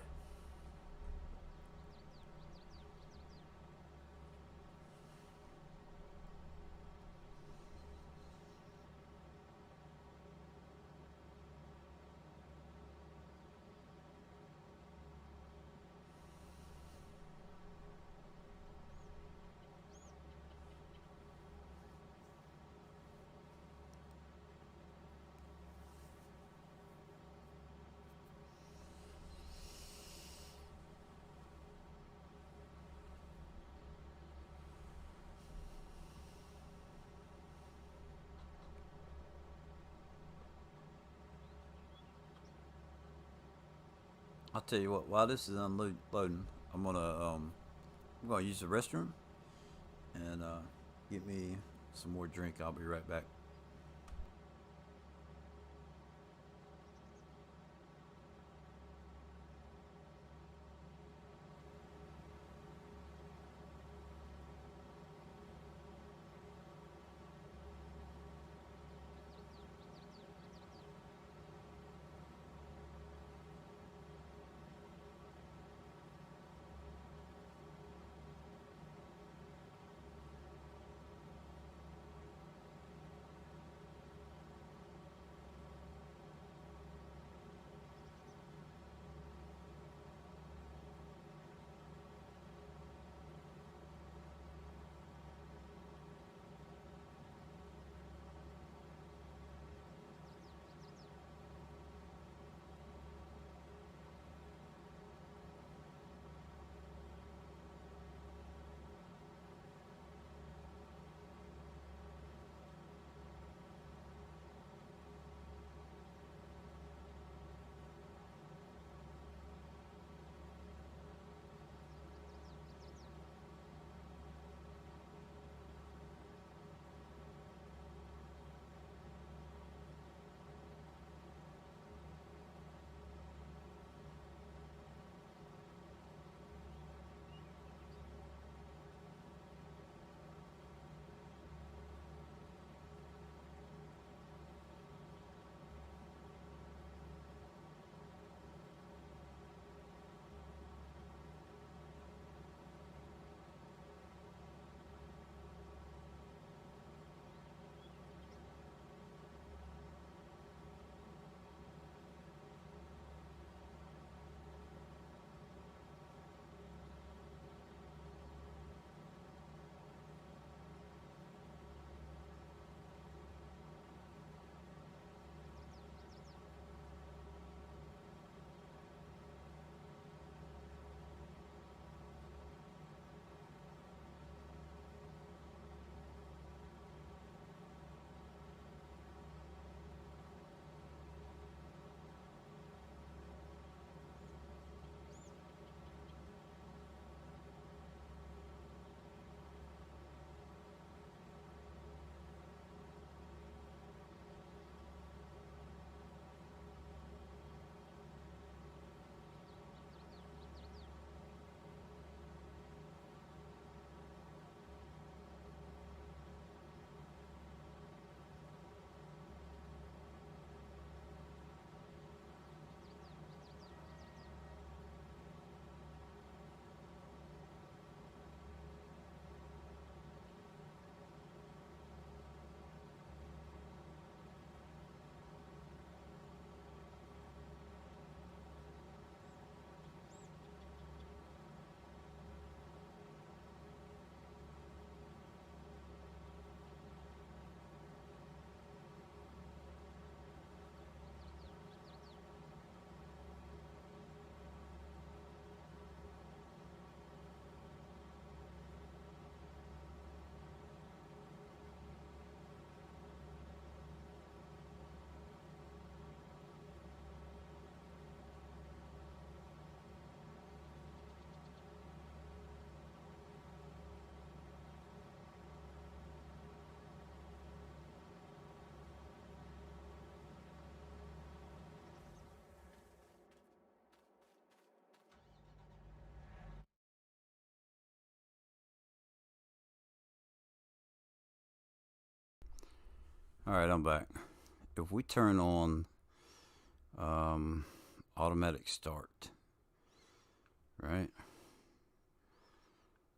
I'll tell you what. While this is unloading, I'm gonna use the restroom and get me some more drink. I'll be right back. All right, I'm back. If we turn on um, automatic start, right?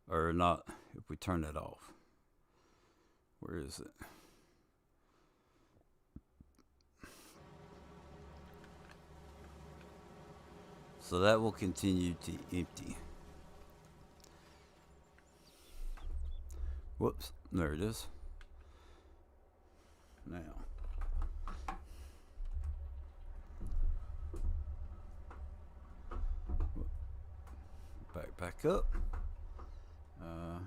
Or not, if we turn that off, where is it? So that will continue to empty. Whoops, there it is. Now, back up. Uh,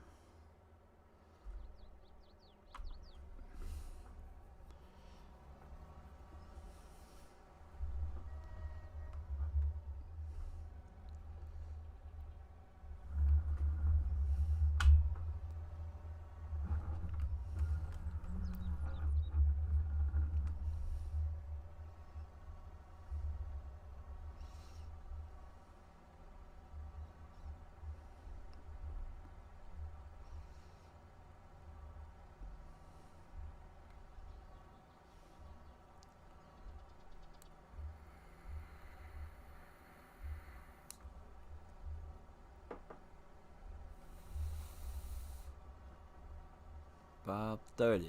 $5:30.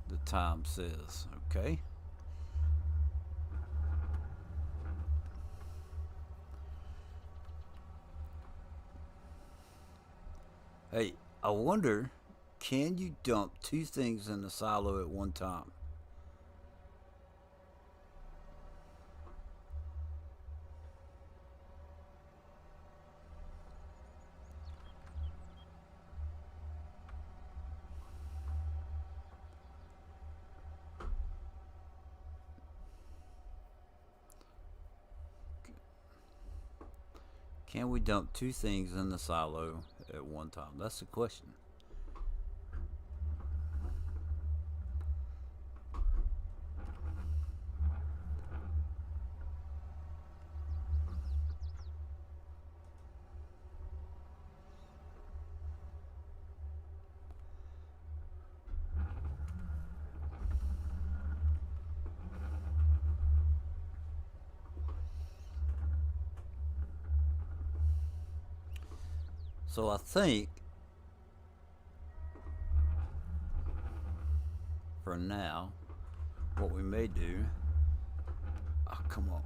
The time says, okay. Hey, I wonder, can you dump two things in the silo at one time? Can we dump two things in the silo at one time? That's the question. So I think for now, what we may do. Oh, come on.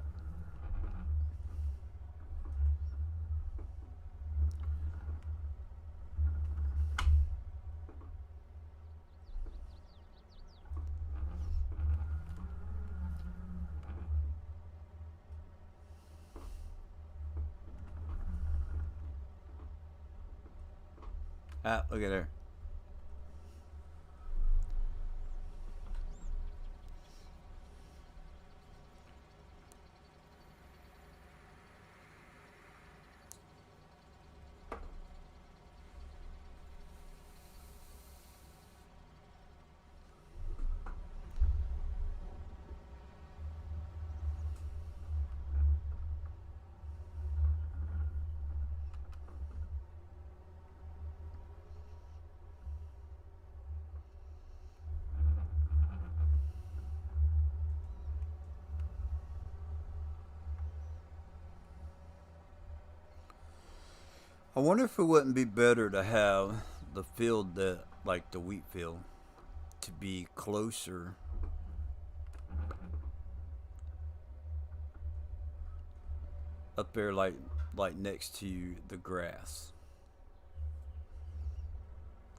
Ah, look at there. I wonder if it wouldn't be better to have the field that, like the wheat field, to be closer up there, like next to the grass,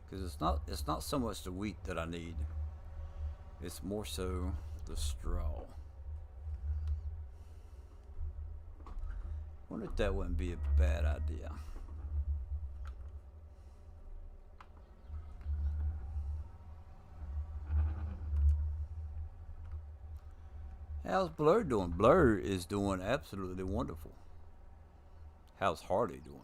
because it's not so much the wheat that I need. It's more so the straw. I wonder if that wouldn't be a bad idea. How's Blur doing? Blur is doing absolutely wonderful. How's Hardy doing?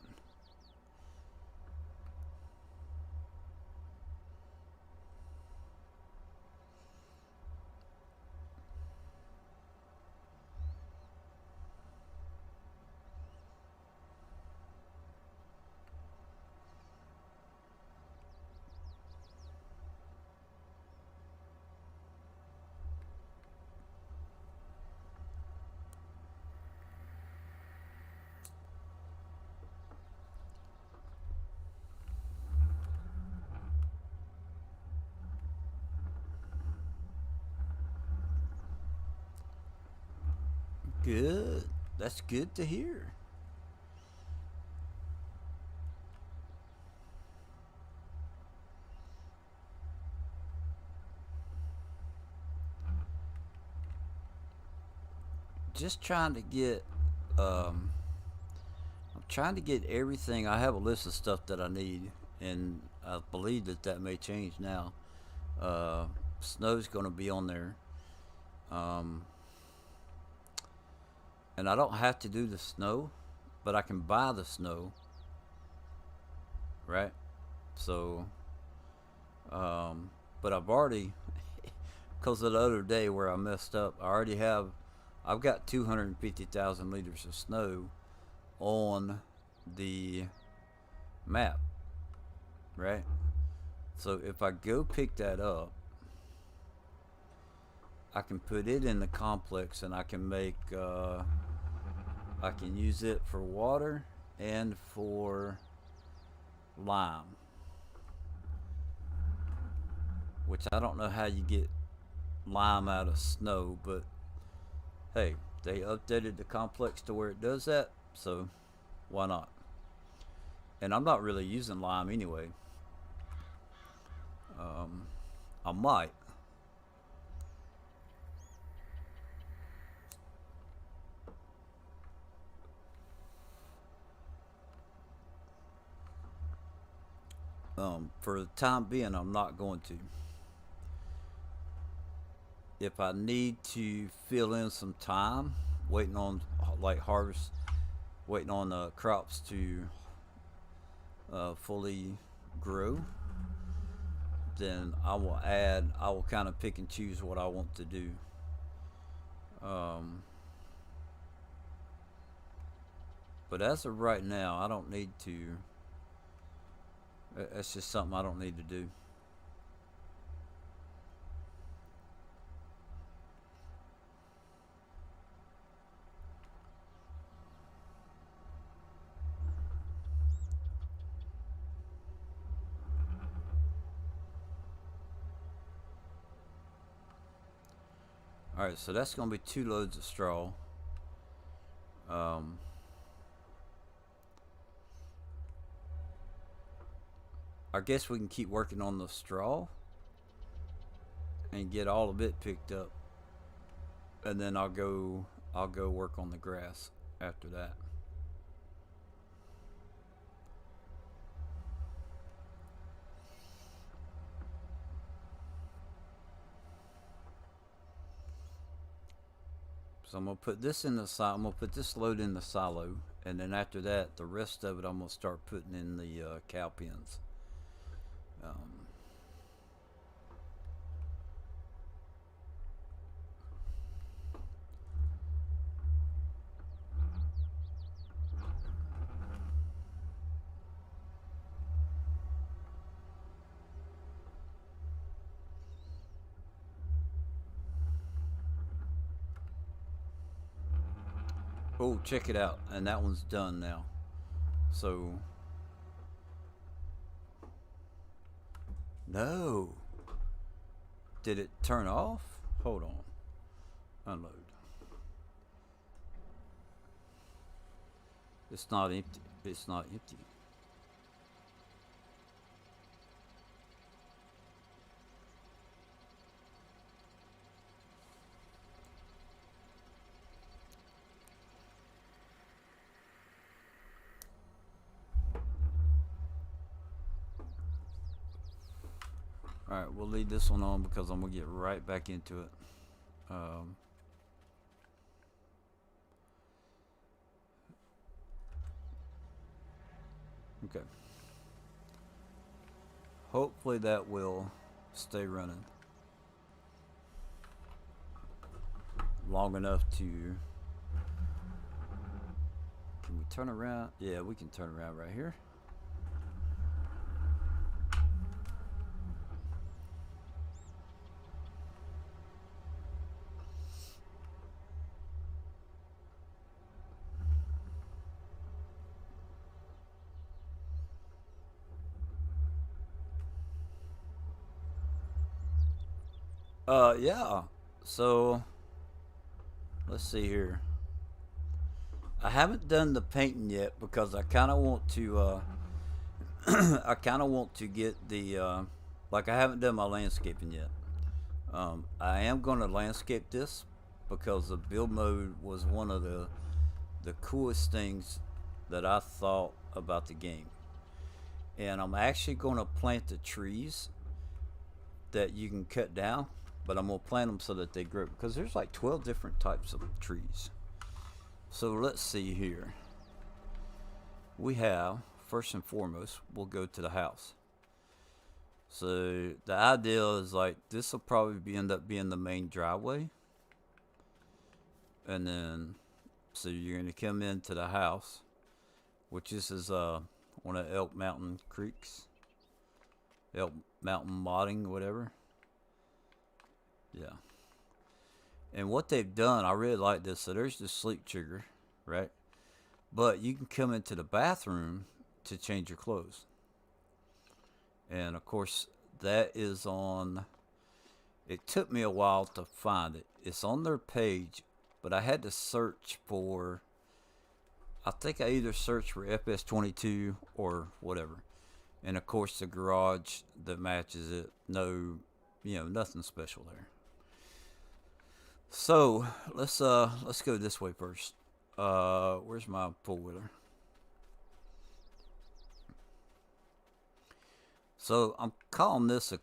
Good. That's good to hear. Just trying to get um I'm trying to get everything. I have a list of stuff that I need, and I believe that that may change now. Uh, Snow's going to be on there, um, and I don't have to do the snow, but I can buy the snow, right? So, but I've already, because of the other day where I messed up, I've got 250,000 liters of snow on the map, right? So if I go pick that up, I can put it in the complex, and I can I can use it for water and for lime, which I don't know how you get lime out of snow, but hey, they updated the complex to where it does that, so why not? And I'm not really using lime anyway. Um, I might. For the time being, I'm not going to. If I need to fill in some time waiting on like harvest, waiting on the crops to fully grow, then I will add. I will kind of pick and choose what I want to do. Um, but as of right now, I don't need to. That's just something I don't need to do. All right, so that's going to be 2 loads of straw. Um, I guess we can keep working on the straw and get all of it picked up, and then I'll go work on the grass after that. So I'm gonna put this in the silo. I'm gonna put this load in the silo, and then after that, the rest of it I'm gonna start putting in the cow pens. Um, oh, check it out, and that one's done now. So no, did it turn off? Hold on, unload. It's not empty. It's not empty. All right, we'll leave this one on because I'm gonna get right back into it. Um, okay. Hopefully that will stay running long enough to. Can we turn around? Yeah, we can turn around right here. Yeah. So let's see here. I haven't done the painting yet because I kind of want to. I kind of want to get the. Like I haven't done my landscaping yet. I am going to landscape this because the build mode was one of the coolest things that I thought about the game. And I'm actually going to plant the trees that you can cut down, but I'm going to plant them so that they grow because there's like 12 different types of trees. So let's see here. We have, first and foremost, we'll go to the house. So the idea is like this will probably end up being the main driveway. And then, so you're going to come into the house, which this is one of Elk Mountain Creeks. Elk Mountain Modding, whatever. Yeah. And what they've done, I really like this. So there's the sleep trigger, right? But you can come into the bathroom to change your clothes. And of course, that is on. It took me a while to find it. It's on their page, but I had to search for. I think I either searched for FS22 or whatever. And of course, the garage that matches it. No, nothing special there. So let's go this way first. Where's my four wheeler? So I'm calling this the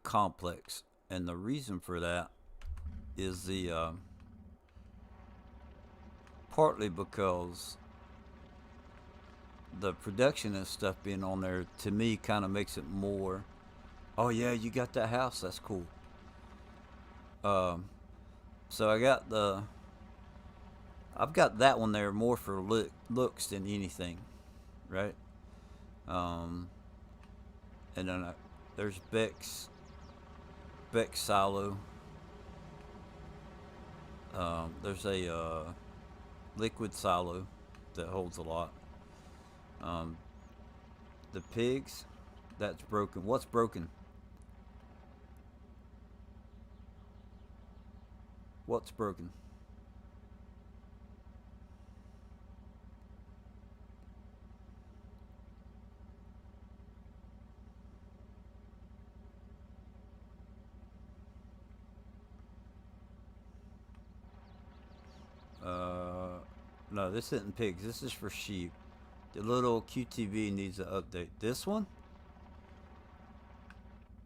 complex, and the reason for that is the partly because the production and stuff being on there to me kind of makes it more. Oh yeah, you got that house. That's cool. So I've got that one there more for looks than anything, right? And then there's Beck's silo. There's a liquid silo that holds a lot. The pigs, that's broken. What's broken? What's broken? No, this isn't pigs. This is for sheep. The little QTV needs an update. This one?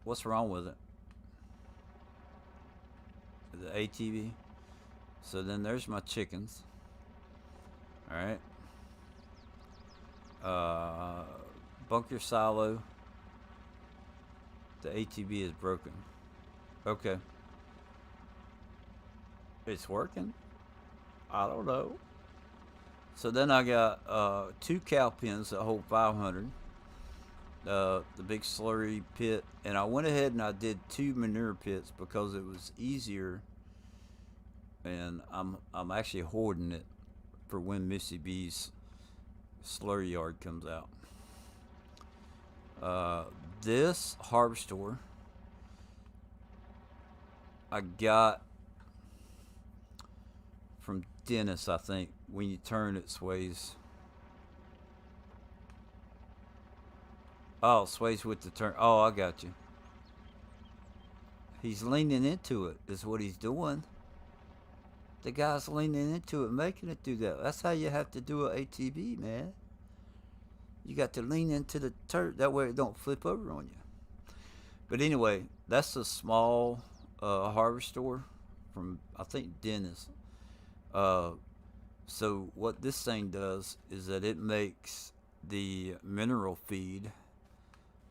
What's wrong with it? The ATV? So then there's my chickens. Alright. Bunker silo. The ATV is broken. Okay. It's working. I don't know. So then I got 2 cow pens that hold 500. The big slurry pit, and I went ahead and I did 2 manure pits because it was easier. And I'm actually hoarding it for when Missy B's slurry yard comes out. This harvester I got from Dennis, I think. When you turn, it sways. Oh, sways with the turn. Oh, I got you. He's leaning into it, is what he's doing. The guy's leaning into it, making it do that. That's how you have to do an ATV, man. You got to lean into the turn. That way it don't flip over on you. But anyway, that's a small harvester from, I think, Dennis. So what this thing does is that it makes the mineral feed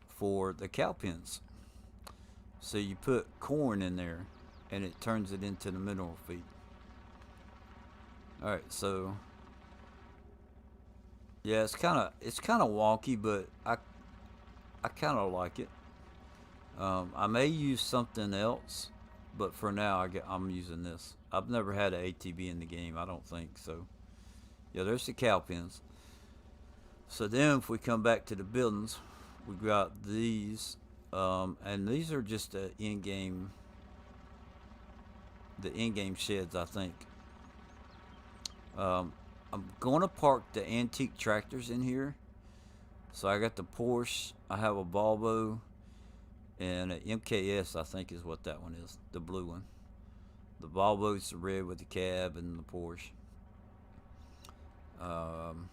for the cow pens. So you put corn in there and it turns it into the mineral feed. All right, so yeah, it's kind of wonky, but I kind of like it. I may use something else, but for now I'm using this. I've never had an ATV in the game, I don't think so. Yeah, there's the cow pens. So then if we come back to the buildings, we've got these, and these are just the in-game sheds, I think. I'm going to park the antique tractors in here. So I got the Porsche. I have a Volvo and an MKS. I think is what that one is, the blue one. The Volvo's the red with the cab and the Porsche. Um,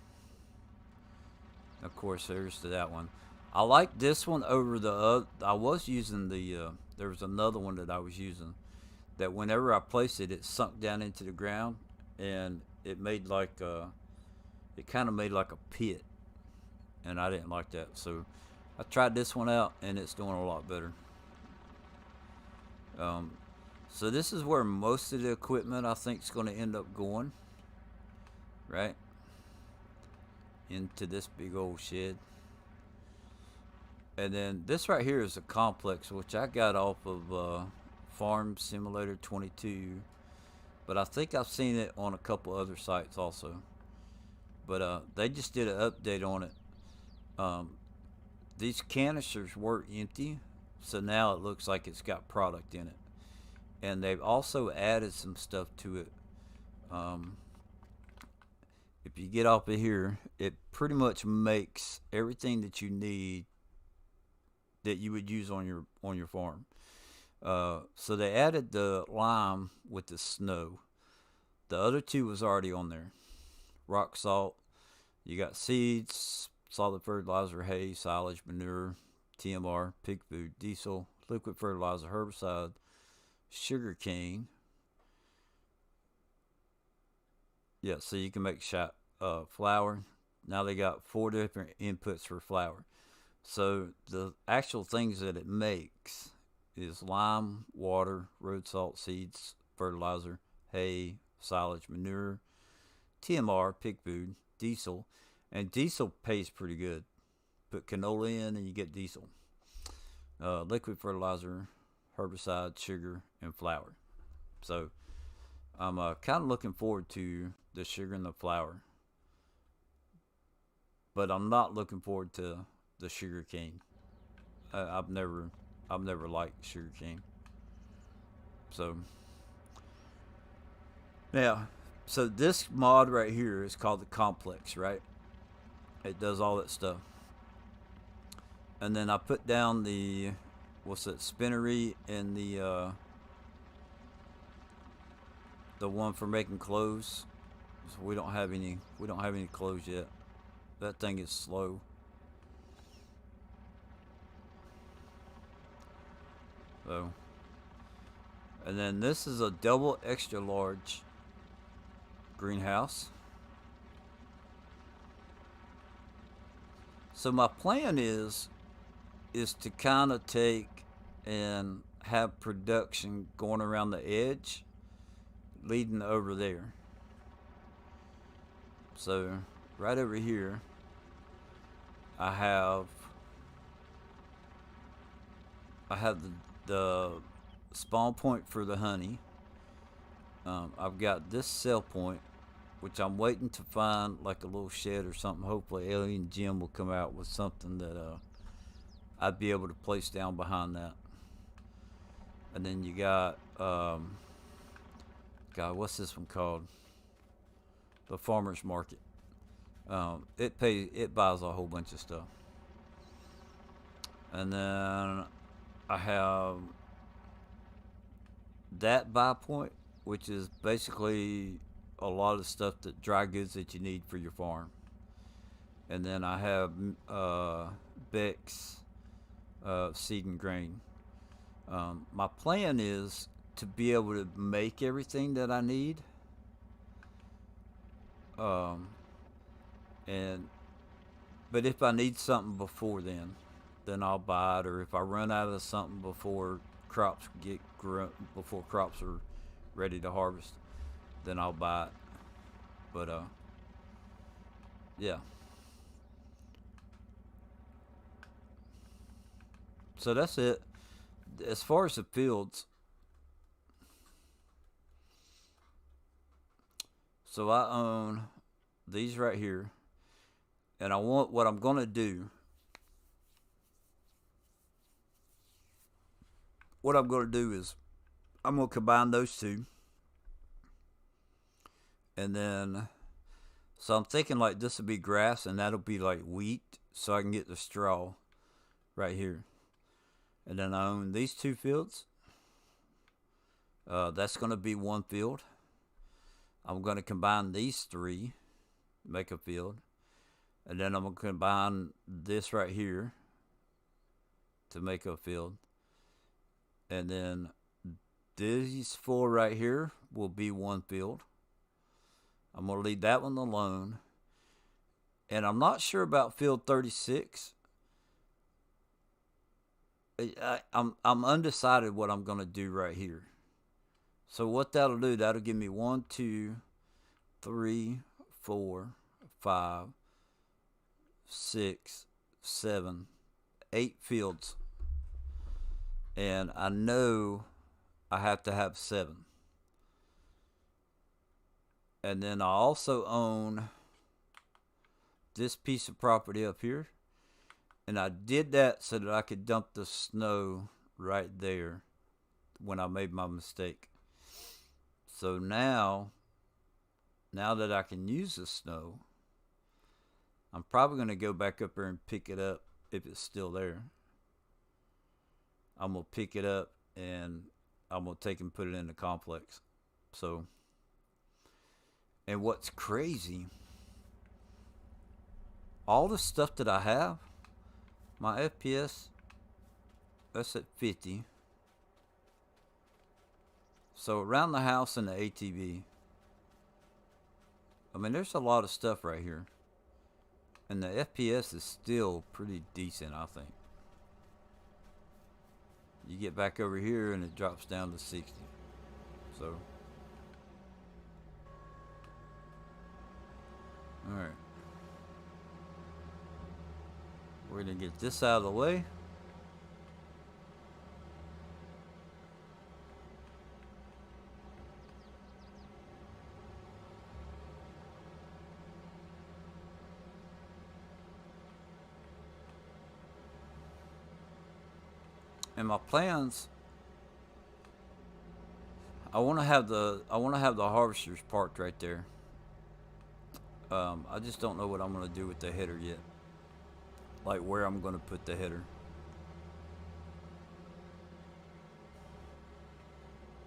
of course, there's that one. I like this one over the other. I was using the. There was another one that I was using that whenever I placed it, it sunk down into the ground, and it made like it kind of made like a pit, and I didn't like that. So I tried this one out, and it's doing a lot better. Um, so this is where most of the equipment I think is going to end up going, right? Into this big old shed. And then this right here is a complex, which I got off of Farm Simulator 22. But I think I've seen it on a couple other sites also. But they just did an update on it. Um, these canisters were empty, so now it looks like it's got product in it. And they've also added some stuff to it. Um, if you get off of here, it pretty much makes everything that you need that you would use on your farm. So they added the lime with the snow. The other two was already on there. Rock salt. You got seeds, solid fertilizer, hay, silage, manure, TMR, pig food, diesel, liquid fertilizer, herbicide, sugar cane. Yeah, so you can make flour. Now they got 4 different inputs for flour. So the actual things that it makes is lime, water, road salt, seeds, fertilizer, hay, silage, manure, TMR, pig food, diesel, and diesel pays pretty good. Put canola in and you get diesel. Liquid fertilizer, herbicide, sugar, and flour. So I'm kind of looking forward to the sugar and the flour, but I'm not looking forward to the sugar cane. I've never liked sugar cane. So yeah, so this mod right here is called the complex, right? It does all that stuff, and then I put down the what's that spinnery and the one for making clothes. So we don't have any. We don't have any clothes yet. That thing is slow. So, and then this is a double extra large greenhouse. So my plan is to kind of take and have production going around the edge leading over there. So right over here I have the spawn point for the honey. I've got this sell point, which I'm waiting to find like a little shed or something. Hopefully, Alien Jim will come out with something that I'd be able to place down behind that. And then you got God, what's this one called? The farmers market. It buys a whole bunch of stuff. And then I have that buy point, which is basically a lot of stuff that dry goods that you need for your farm. And then I have Beck's seed and grain. My plan is to be able to make everything that I need. Um, and but if I need something before then I'll buy it. Or if I run out of something before crops are ready to harvest, then I'll buy it. But yeah. So that's it. As far as the fields, so I own these right here, and I want what I'm gonna do. What I'm gonna do is I'm gonna combine those two, and then So I'm thinking like this will be grass and that'll be like wheat, so I can get the straw right here. And then I own these 2 fields. That's going to be 1 field. I'm going to combine these 3, make a field. And then I'm going to combine this right here to make a field. And then these 4 right here will be 1 field. I'm going to leave that one alone. And I'm not sure about field 36. I'm undecided what I'm going to do right here. So what that'll do, that'll give me 1, 2, 3, 4, 5, 6, 7, 8 fields. And I know I have to have 7. And then I also own this piece of property up here. And I did that so that I could dump the snow right there when I made my mistake. So now that I can use the snow, I'm probably going to go back up there and pick it up if it's still there. I'm going to pick it up and I'm going to take and put it in the complex. So, and what's crazy, all the stuff that I have, my FPS, that's at 50. So around the house and the ATV, I mean, there's a lot of stuff right here. And the FPS is still pretty decent, I think. You get back over here and it drops down to 60. So, alright. We're going to get this out of the way. And my plans, I want to have the harvesters parked right there. I just don't know what I'm going to do with the header yet. Like where I'm going to put the header.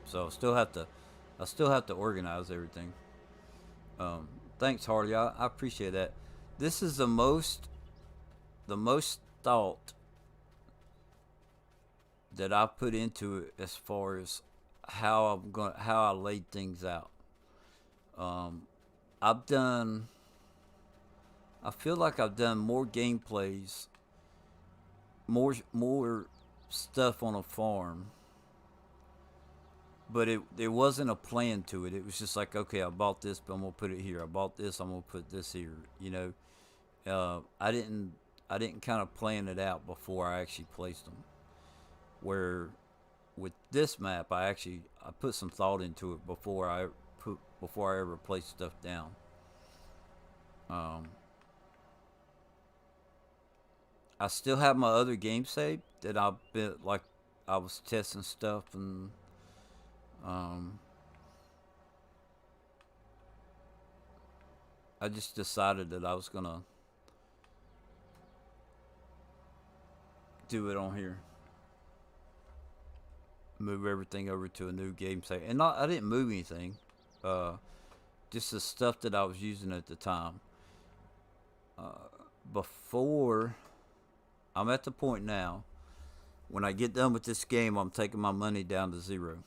So I still have to organize everything. Thanks, Hardy. I appreciate that. This is the most thought that I put into it as far as how I laid things out. I feel like I've done more gameplays, more stuff on a farm, but it wasn't a plan to it. It was just like, okay, I bought this, but I'm gonna put it here. I bought this, I'm gonna put this here. You know, I didn't kind of plan it out before I actually placed them. Where with this map, I put some thought into it before I ever placed stuff down. I still have my other game saved that I've been like I was testing stuff and I just decided that I was gonna do it on here. Move everything over to a new game save. And I didn't move anything. Just the stuff that I was using at the time. Before, I'm at the point now, when I get done with this game, I'm taking my money down to 0.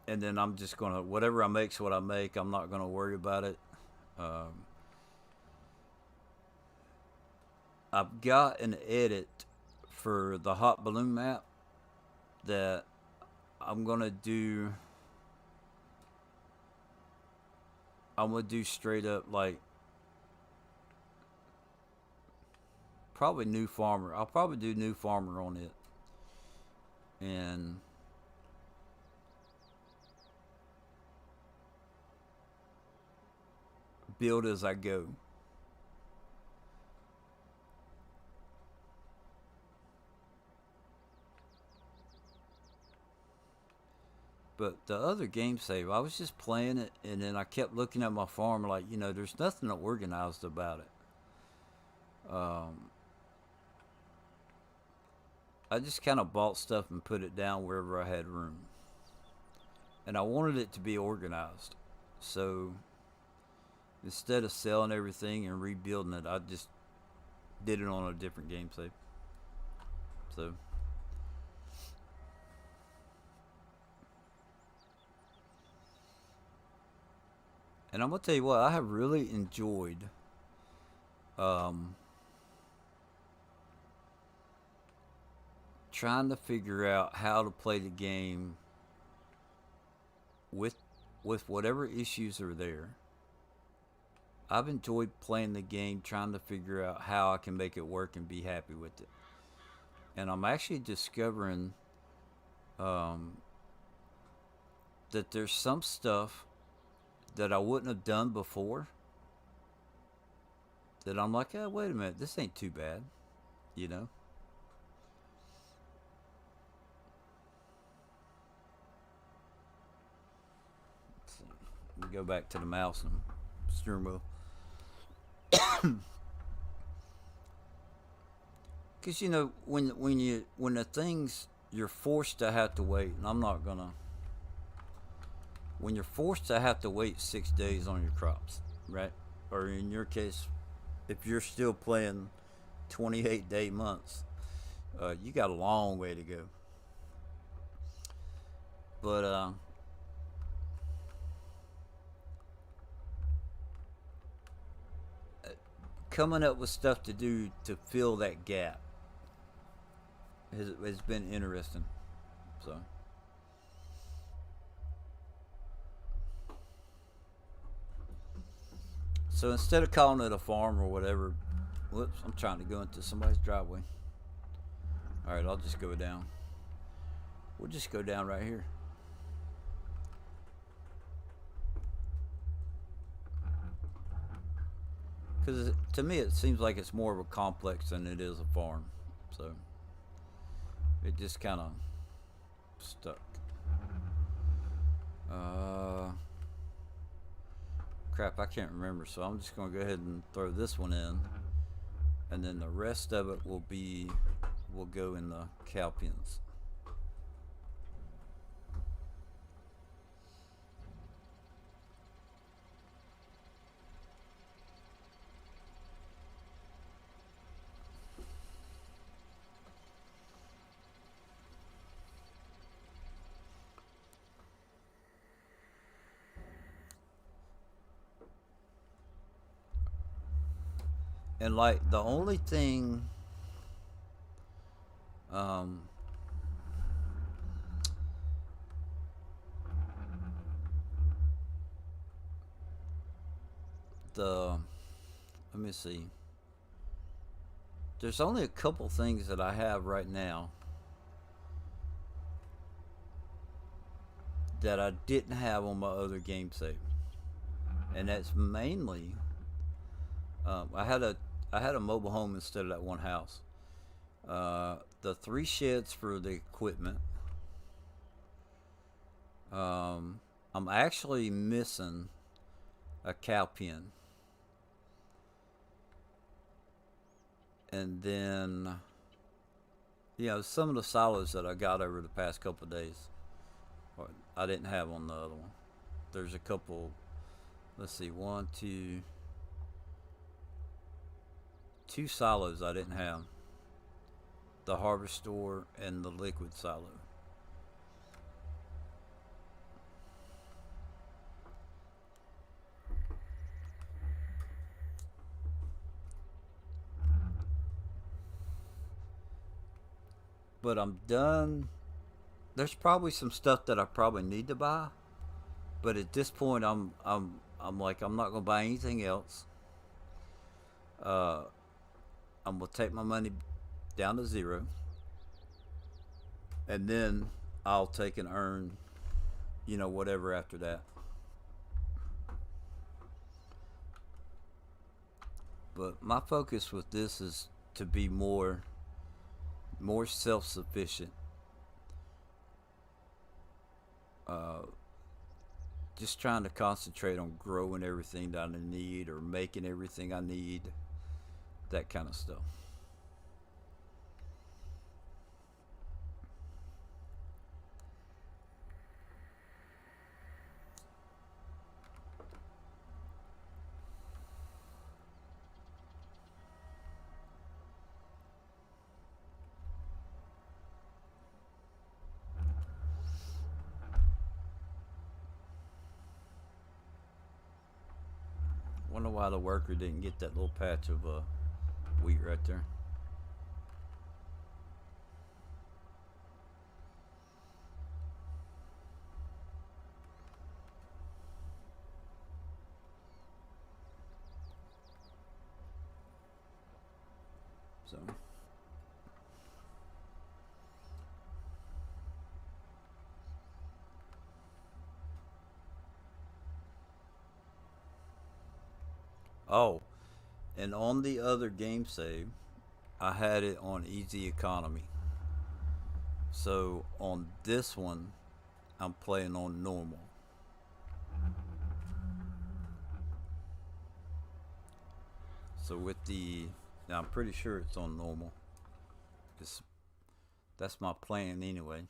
And then I'm just gonna, whatever I make's what I make. I'm not gonna worry about it. I've got an edit for the hot balloon map that I'm gonna do. I'm gonna do straight up like probably new farmer. I'll probably do new farmer on it, and build as I go. But the other game save, I was just playing it, and then I kept looking at my farm like, there's nothing organized about it. I just kind of bought stuff and put it down wherever I had room, and I wanted it to be organized. So instead of selling everything and rebuilding it, I just did it on a different game save. So. And I'm gonna tell you what, I have really enjoyed um, trying to figure out how to play the game with whatever issues are there. I've enjoyed playing the game, trying to figure out how I can make it work and be happy with it. And I'm actually discovering um, that there's some stuff that I wouldn't have done before that I'm like, oh, wait a minute, this ain't too bad, you know? So, we go back to the mouse and steering wheel. Because when the things you're forced to have to wait, and I'm not gonna. When you're forced to have to wait 6 days on your crops, right? Or in your case, if you're still playing 28-day months, you got a long way to go. But coming up with stuff to do to fill that gap has been interesting. So. So instead of calling it a farm or whatever, whoops, I'm trying to go into somebody's driveway. All right, I'll just go down. We'll just go down right here. Because to me, it seems like it's more of a complex than it is a farm. So it just kind of stuck. Crap, I can't remember, so I'm just going to go ahead and throw this one in, and then the rest of it will go in the cow pens. And like the only thing um, the let me see. There's only a couple things that I have right now that I didn't have on my other game save, and that's mainly I had a mobile home instead of that one house. The 3 sheds for the equipment. I'm actually missing a cow pen. And then, some of the silos that I got over the past couple of days, I didn't have on the other one. There's a couple, let's see, two silos I didn't have. The harvest store and the liquid silo. But I'm done. There's probably some stuff that I probably need to buy, but at this point I'm like, I'm not gonna buy anything else. I'm gonna take my money down to zero, and then I'll take and earn, whatever after that. But my focus with this is to be more self-sufficient. just trying to concentrate on growing everything that I need or making everything I need, that kind of stuff. Wonder why the worker didn't get that little patch of wheat right there. So oh, and on the other game save, I had it on easy economy. So on this one, I'm playing on normal. So with the, now I'm pretty sure it's on normal. It's, that's my plan anyway.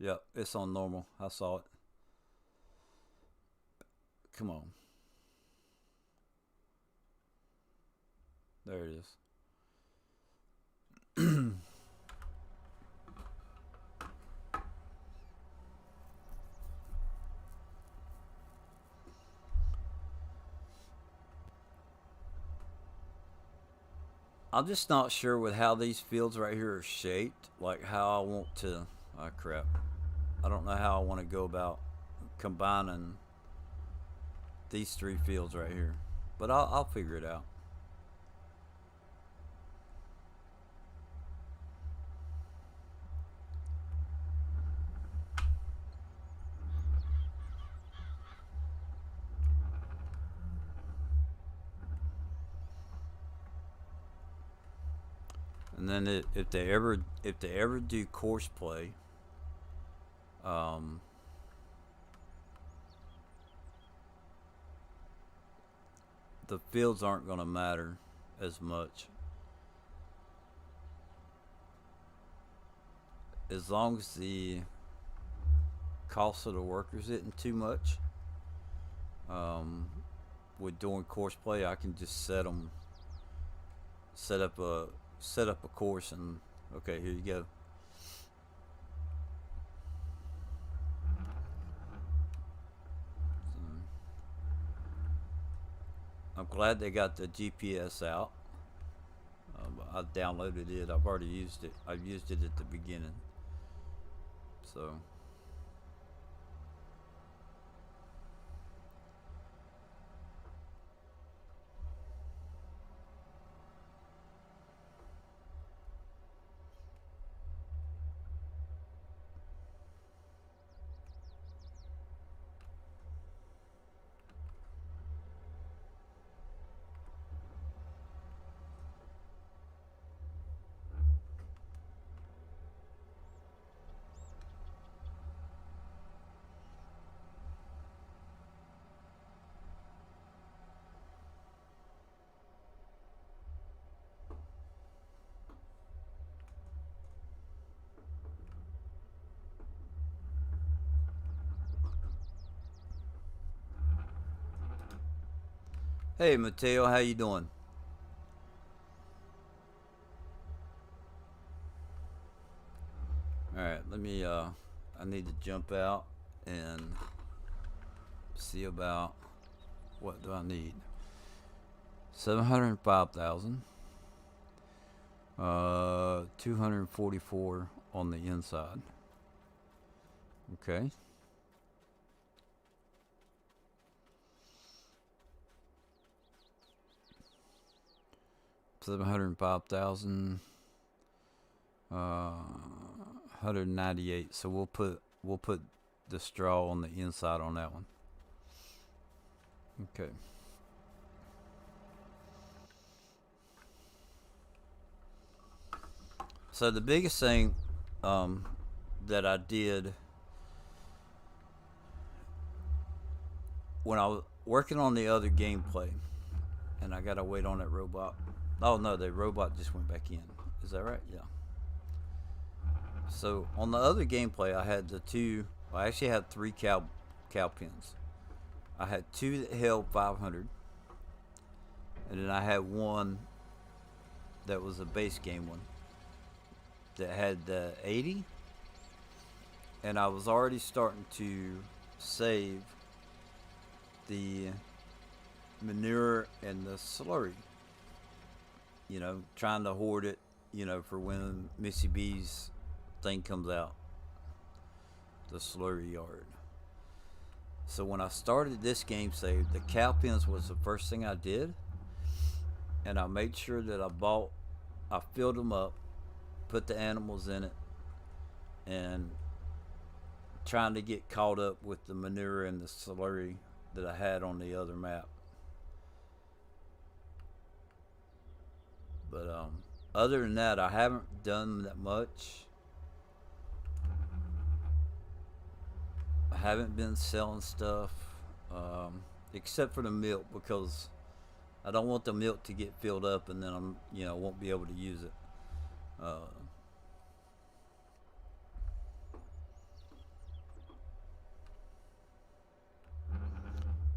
Yep, it's on normal. I saw it. Come on. There it is. I'm just not sure with how these fields right here are shaped, like how I want to. Oh crap! I don't know how I want to go about combining these three fields right here, but I'll figure it out. And then if they ever do course play, um, the fields aren't going to matter as much as long as the cost of the workers isn't too much. Um, with doing course play, I can just set up a set up a course, and okay, here you go. So, I'm glad they got the GPS out. I downloaded it. I've already used it. I've used it at the beginning. So hey Mateo, how you doing? All right, let me. I need to jump out and see about what do I need. 705,000. 244 on the inside. Okay. 705,000. 198. So we'll put the straw on the inside on that one. Okay. So the biggest thing that I did when I was working on the other gameplay, and I gotta wait on that robot. Oh no, the robot just went back in. Is that right? Yeah. So on the other gameplay, I had the two. I actually had three cow pins. I had two that held 500, and then I had one that was a base game one that had the 80, and I was already starting to save the manure and the slurry. You know, trying to hoard it, you know, for when Missy B's thing comes out, the slurry yard. So when I started this game save, the cow pens was the first thing I did, and I made sure that I filled them up, put the animals in it, and trying to get caught up with the manure and the slurry that I had on the other map. But other than that, I haven't done that much. I haven't been selling stuff, except for the milk, because I don't want the milk to get filled up and then won't be able to use it.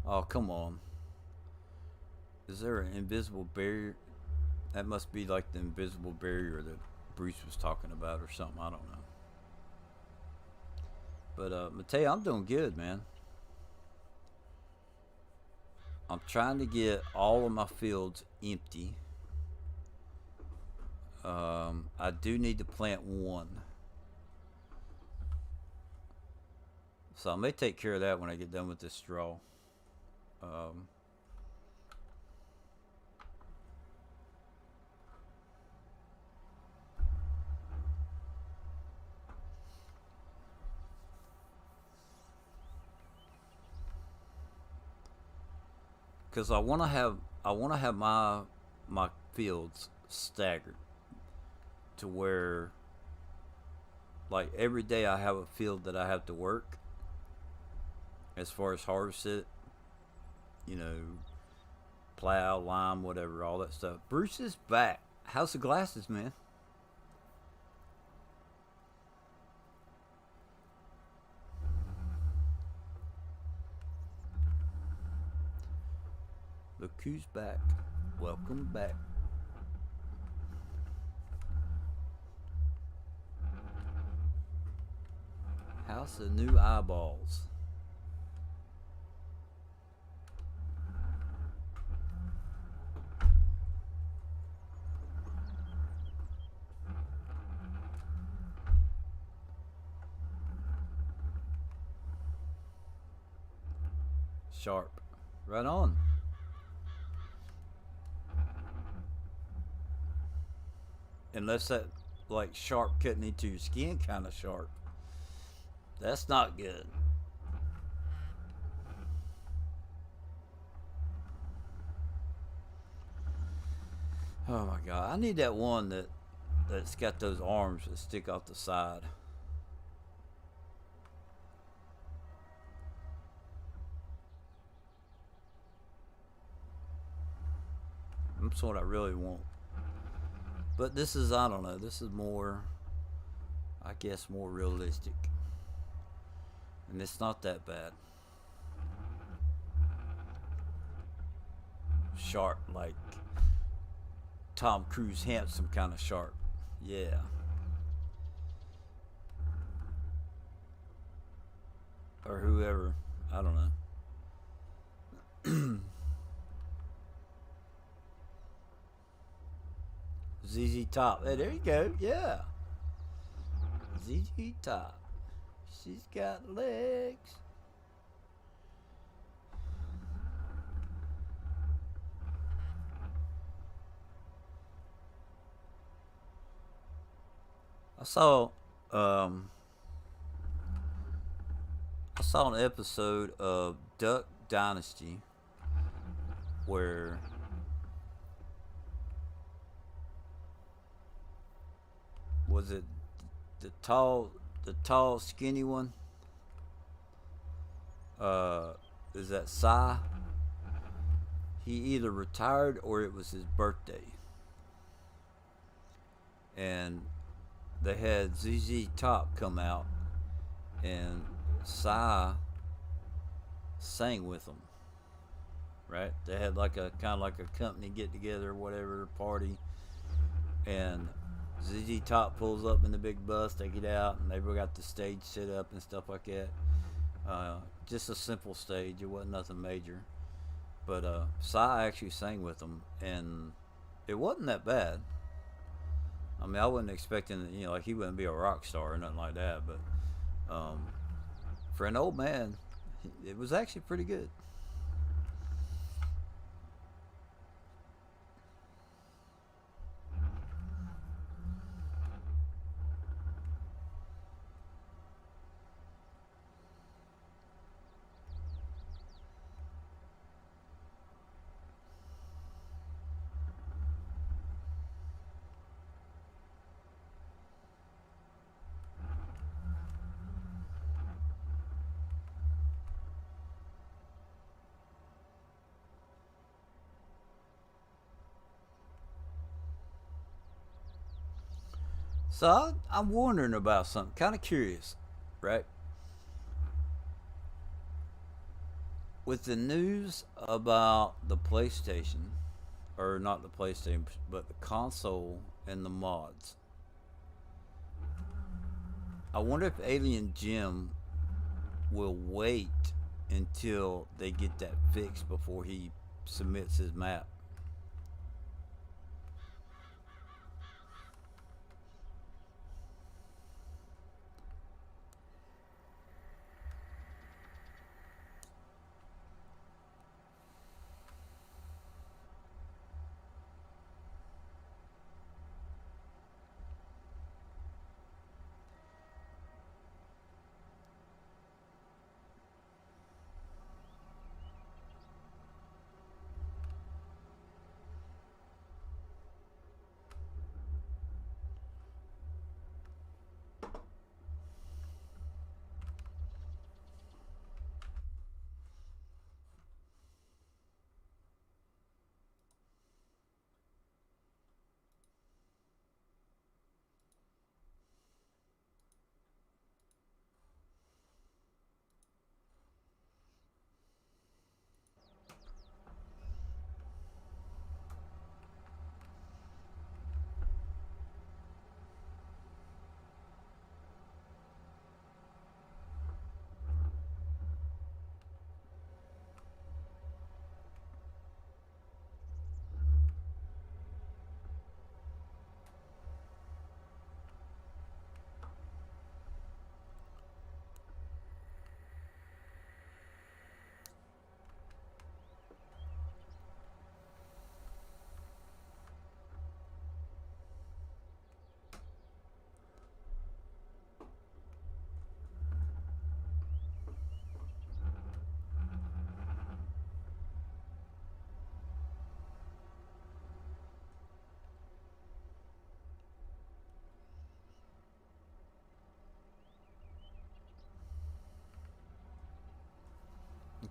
Oh, come on. Is there an invisible barrier? That must be like the invisible barrier that Bruce was talking about or something. I don't know. But Mateo, I'm doing good, man. I'm trying to get all of my fields empty. I do need to plant one. So I may take care of that when I get done with this straw. Because I want to have my fields staggered to where, like, every day I have a field that I have to work as far as harvest it, you know, plow, lime, whatever, all that stuff. Bruce is back. How's the glasses, man? Look who's back. Welcome back. House of New Eyeballs. Sharp. Right on. Unless that, like, sharp cutting into your skin kind of sharp. That's not good. Oh my god, I need that one that's got those arms that stick off the side. That's what I really want. But this is, I don't know, this is more, I guess, more realistic. And it's not that bad. Sharp, like Tom Cruise handsome kind of sharp. Yeah. Or whoever. I don't know. ZZ Top. Hey, there you go. Yeah. ZZ Top. She's got legs. I saw an episode of Duck Dynasty where was it the tall, skinny one? Is that Psy? He either retired or it was his birthday, and they had ZZ Top come out, and Psy sang with them. Right? They had like a kind of like a company get together, whatever party, and ZZ Top pulls up in the big bus. They get out, and they've got the stage set up and stuff like that. Just a simple stage. It wasn't nothing major, but Psy actually sang with them, and it wasn't that bad. I mean, I wasn't expecting, like he wouldn't be a rock star or nothing like that, but for an old man, it was actually pretty good. So I'm wondering about something, kind of curious, right? With the news about the PlayStation, or not the PlayStation, but the console and the mods, I wonder if Alien Jim will wait until they get that fixed before he submits his map.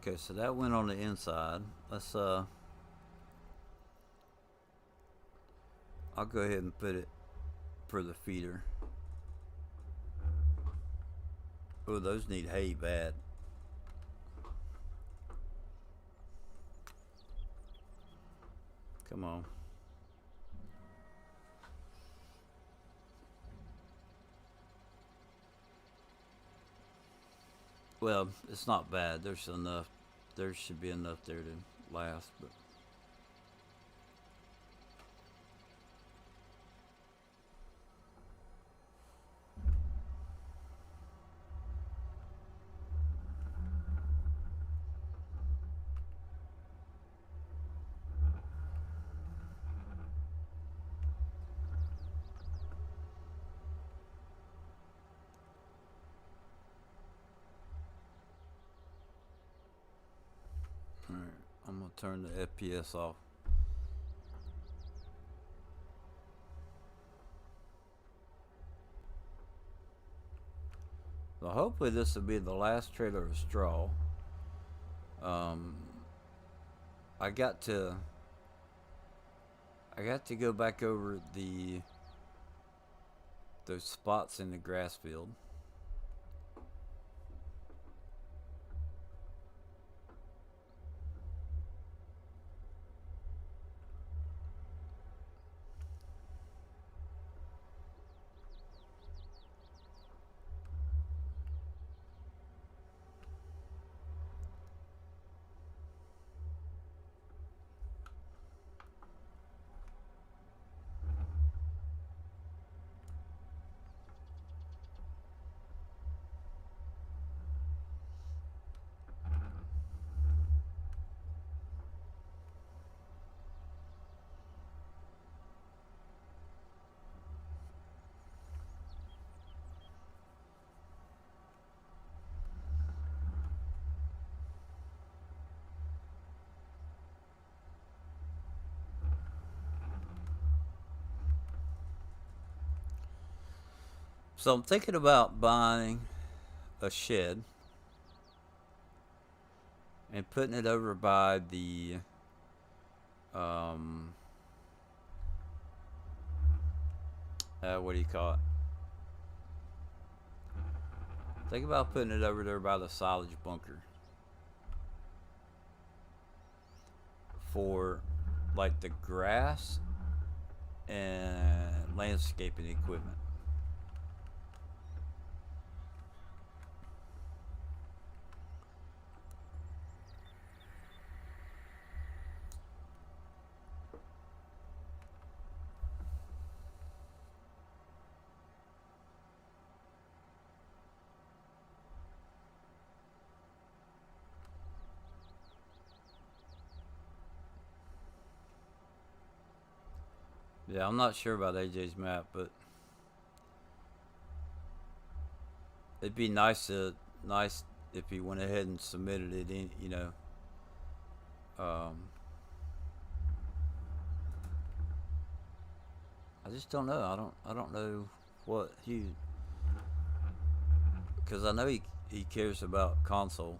Okay, so that went on the inside. I'll go ahead and put it for the feeder. Oh, those need hay bad. Come on. Well, it's not bad. There's enough. There should be enough there to last. But all right, I'm gonna turn the FPS off. So hopefully this will be the last trailer of straw. Um, I got to go back over those spots in the grass field. So I'm thinking about buying a shed and putting it over by the um what do you call it? Think about putting it over there by the silage bunker for like the grass and landscaping equipment. Yeah, I'm not sure about AJ's map, but it'd be nice if he went ahead and submitted it in, um, I just don't know. I don't know what he, because I know he cares about console.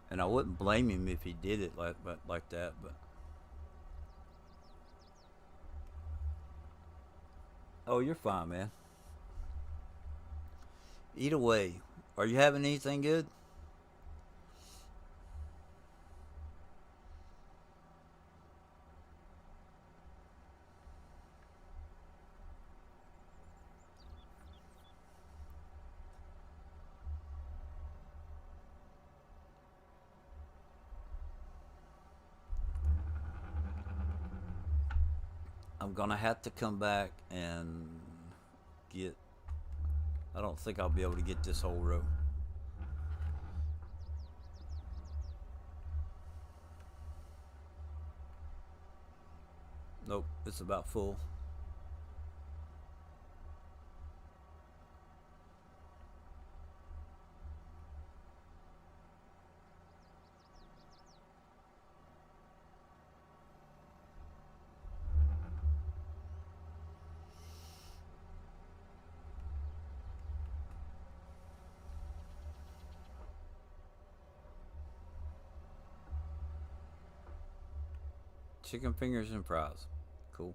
And I wouldn't blame him if he did it like that, but oh, you're fine, man. Eat away. Are you having anything good? I'm gonna have to come back and get. I don't think I'll be able to get this whole row. Nope, it's about full. Chicken fingers and fries. Cool.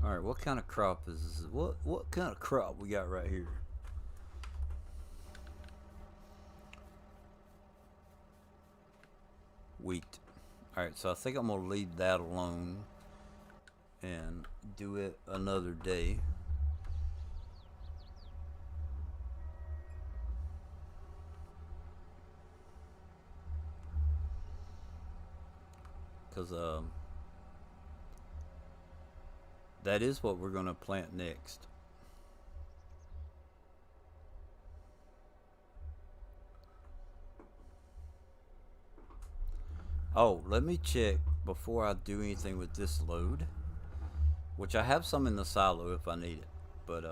All right, what kind of crop is this? What kind of crop we got right here? Wheat. All right, so I think I'm gonna leave that alone and do it another day. Because that is what we're going to plant next. Oh, let me check before I do anything with this load, which I have some in the silo if I need it, but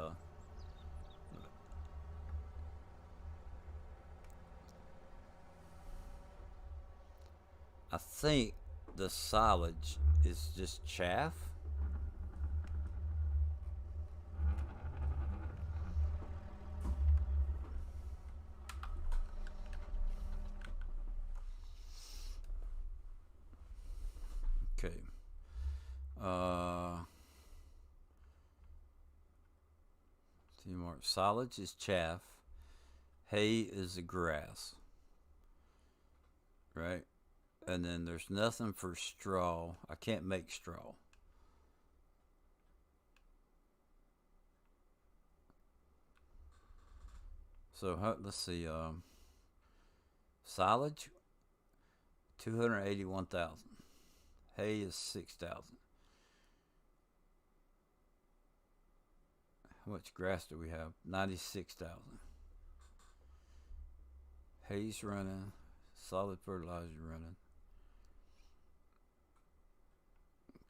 I think the silage is just chaff. Okay. Uh, silage is chaff. Hay is the grass, right? And then there's nothing for straw. I can't make straw. So let's see. Silage 281,000. Hay is 6,000. How much grass do we have? 96,000. Hay's running. Solid fertilizer running.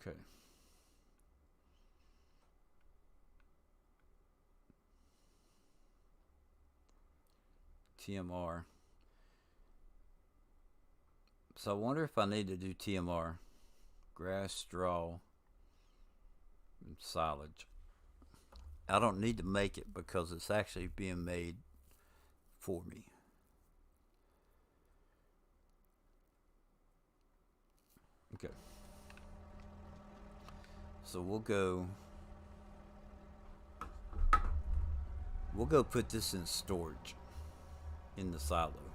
Okay. TMR. So I wonder if I need to do TMR. Grass, straw, and silage. I don't need to make it because it's actually being made for me. Okay. So we'll go put this in storage in the silo.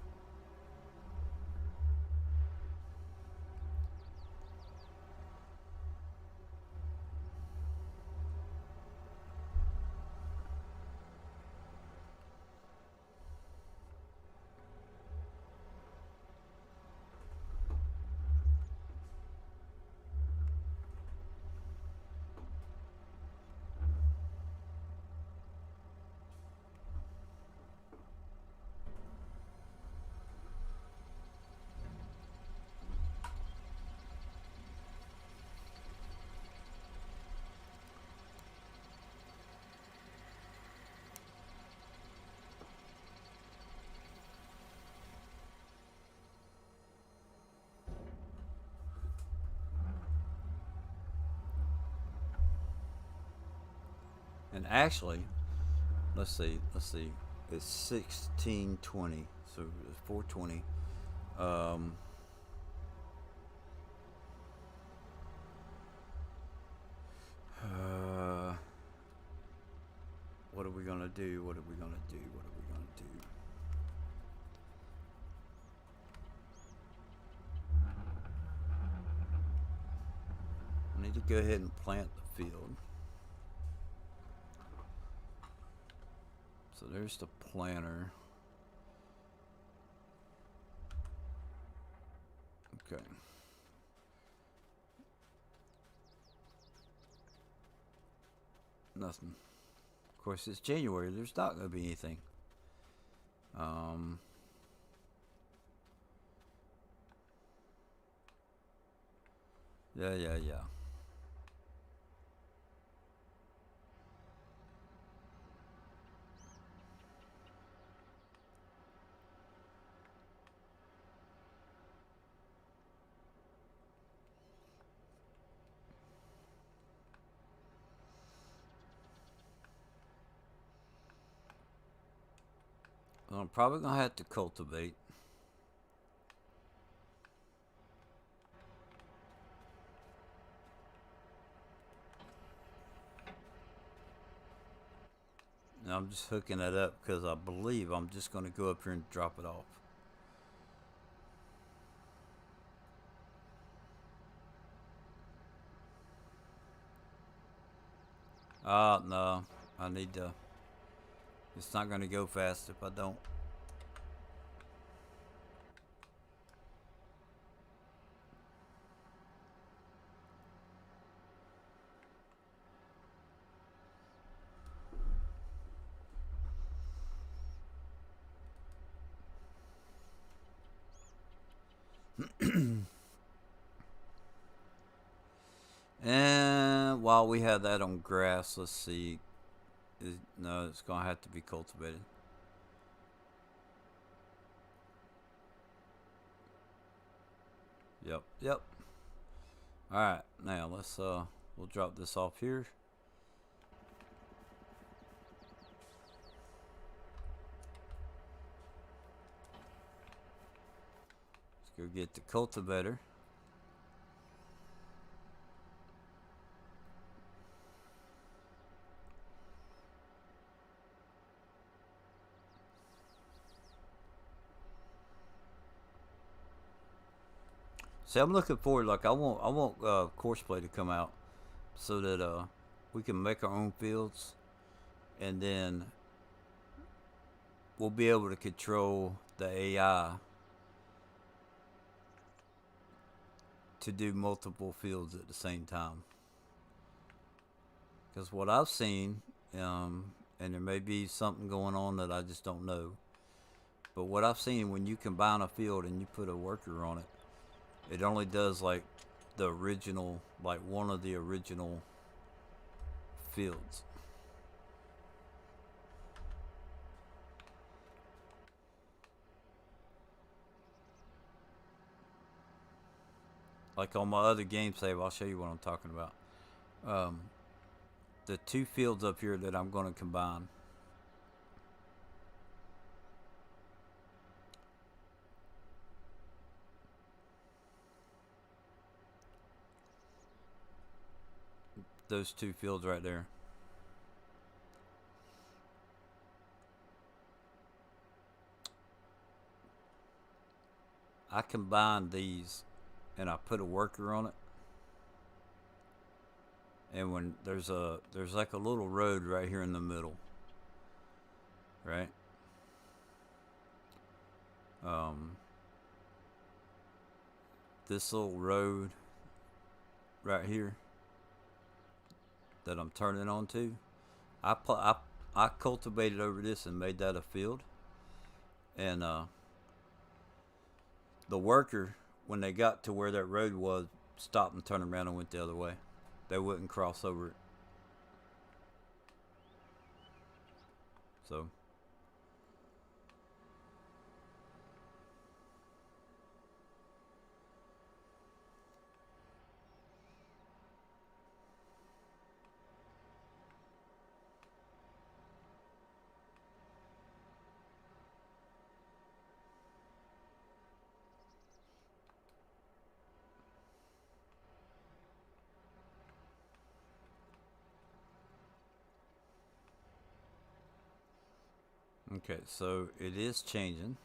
And actually, let's see. It's 1620, so it's 420. Um, uh, what are we gonna do? What are we gonna do? What are we gonna do? I need to go ahead and plant the field. So there's the planter. Okay. Nothing. Of course, it's January. There's not going to be anything. Um, yeah. Well, I'm probably going to have to cultivate. And I'm just hooking it up because I believe I'm just going to go up here and drop it off. No. I need to. It's not going to go fast if I don't. And while we have that on grass, let's see. No, it's going to have to be cultivated. Yep. Yep. All right. Now let's we'll drop this off here. Let's go get the cultivator. See, I'm looking forward. Like I want Courseplay to come out so that we can make our own fields, and then we'll be able to control the AI to do multiple fields at the same time. Because what I've seen, and there may be something going on that I just don't know, but what I've seen when you combine a field and you put a worker on it, it only does like the original, like one of the original fields. Like on my other game save, I'll show you what I'm talking about. Um, the two fields up here that I'm going to combine. Those two fields right there. I combined these and I put a worker on it. And when there's like a little road right here in the middle, right? This little road right here that I'm turning onto, I cultivated over this and made that a field. And the worker, when they got to where that road was, stopped and turned around and went the other way. They wouldn't cross over it. So okay, so it is changing.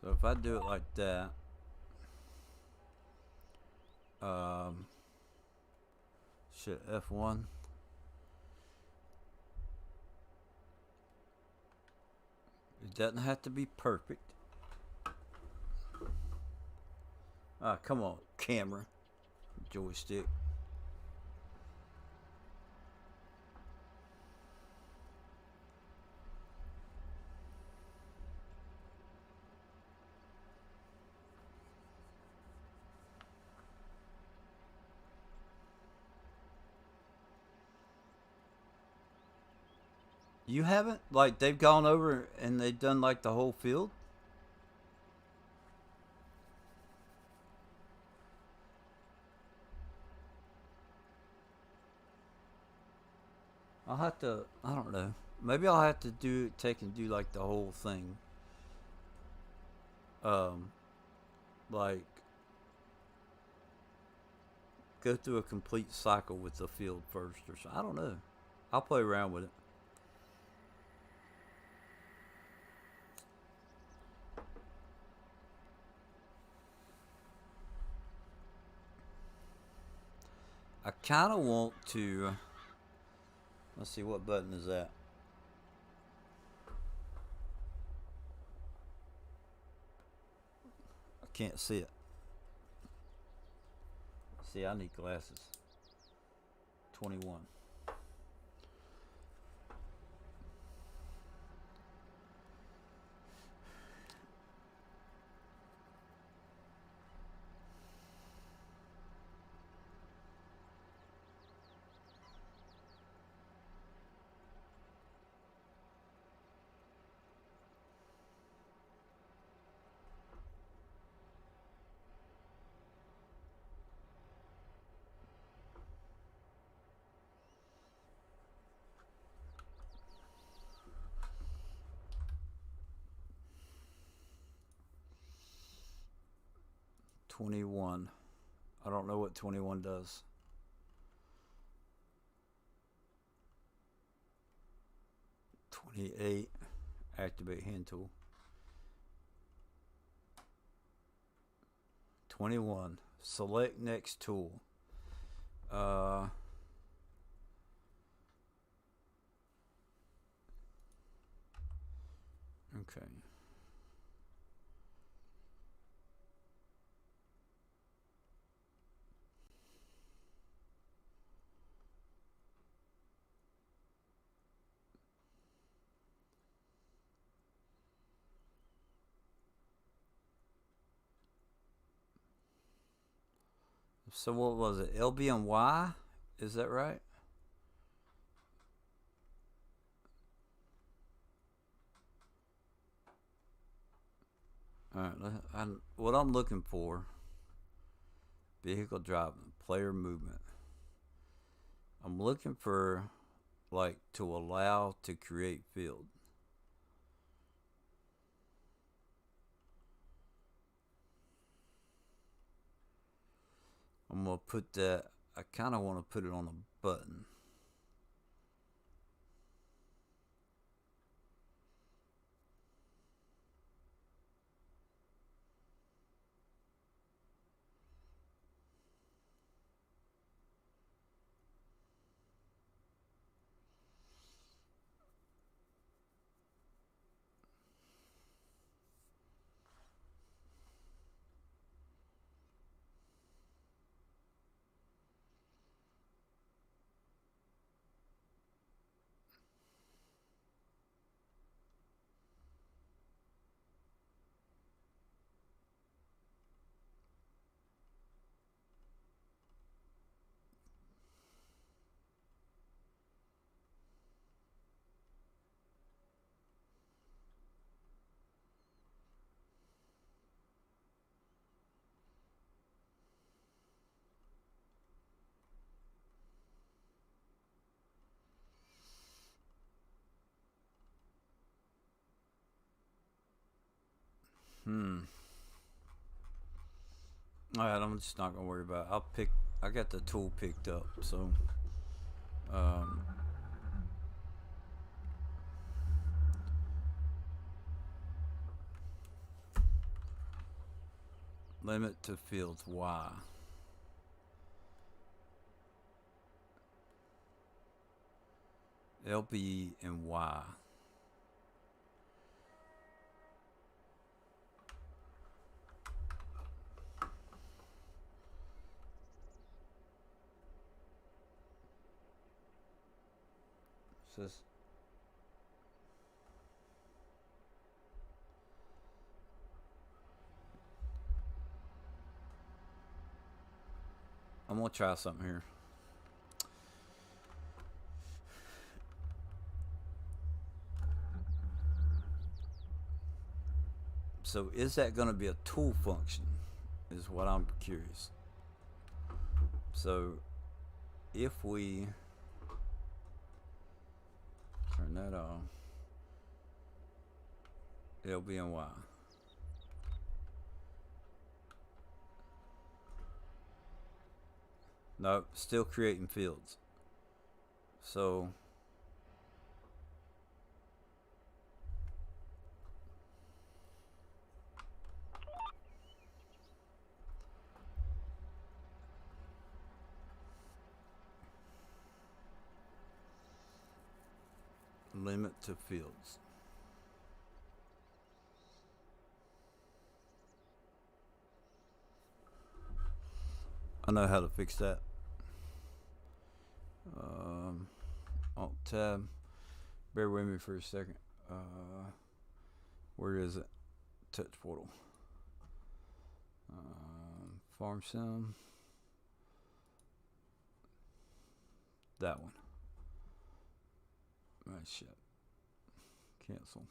So if I do it like that, shit, F1. It doesn't have to be perfect. Ah, come on, camera, joystick. You haven't? Like, they've gone over and they've done like the whole field? I'll have to, I don't know. Maybe I'll have to take and do like the whole thing. Um, like, go through a complete cycle with the field first or something. I don't know. I'll play around with it. I kind of want to. Let's see, what button is that? I can't see it. See, I need glasses. 21. 21. I don't know what 21 does. '28. Activate hand tool. 21. Select next tool. Okay. So what was it? LB and Y? Is that right? Alright, what I'm looking for, vehicle driving, player movement. I'm looking for, like, to allow to create field. I'm going to put that, I kind of want to put it on a button. Alright, I'm just not gonna worry about it. I got the tool picked up, so limit to fields Y. LB and Y. Says I'm gonna try something here. So is that gonna be a tool function? Is what I'm curious. So if we turn that on, LB and Y. Nope, still creating fields. So limit to fields. I know how to fix that. Alt tab. Bear with me for a second. Where is it? Touch portal. Farm sim. That one. Right, shit. Cancel.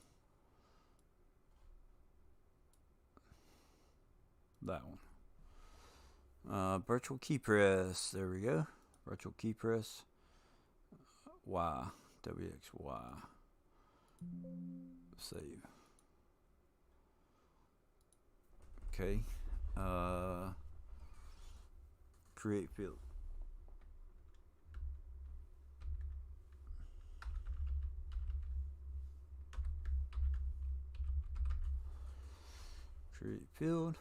That one. Virtual key press. There we go. Virtual key press. Y. WXY. Save. Okay. Create field. Create field.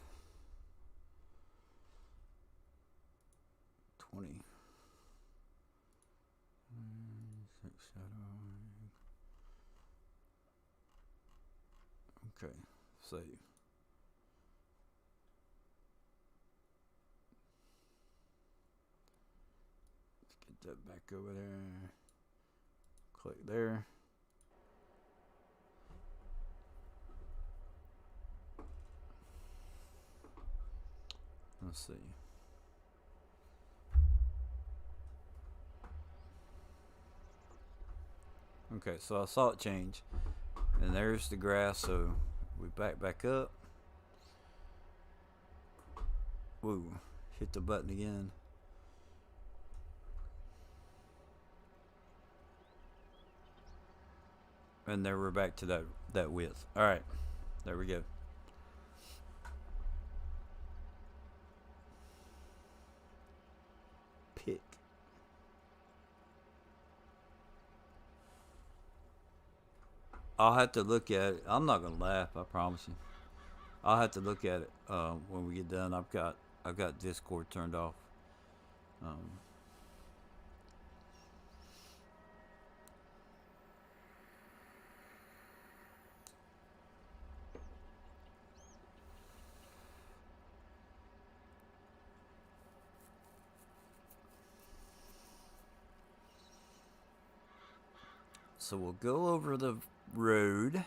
20. Okay, save. Let's get that back over there. Click there. Let's see. Okay, so I saw it change. And there's the grass, so we back up. Woo, hit the button again. And there we're back to that width. Alright, there we go. Pick. I'll have to look at it. I'm not gonna laugh, I promise you. I'll have to look at it when we get done. I've got Discord turned off. So we'll go over the road.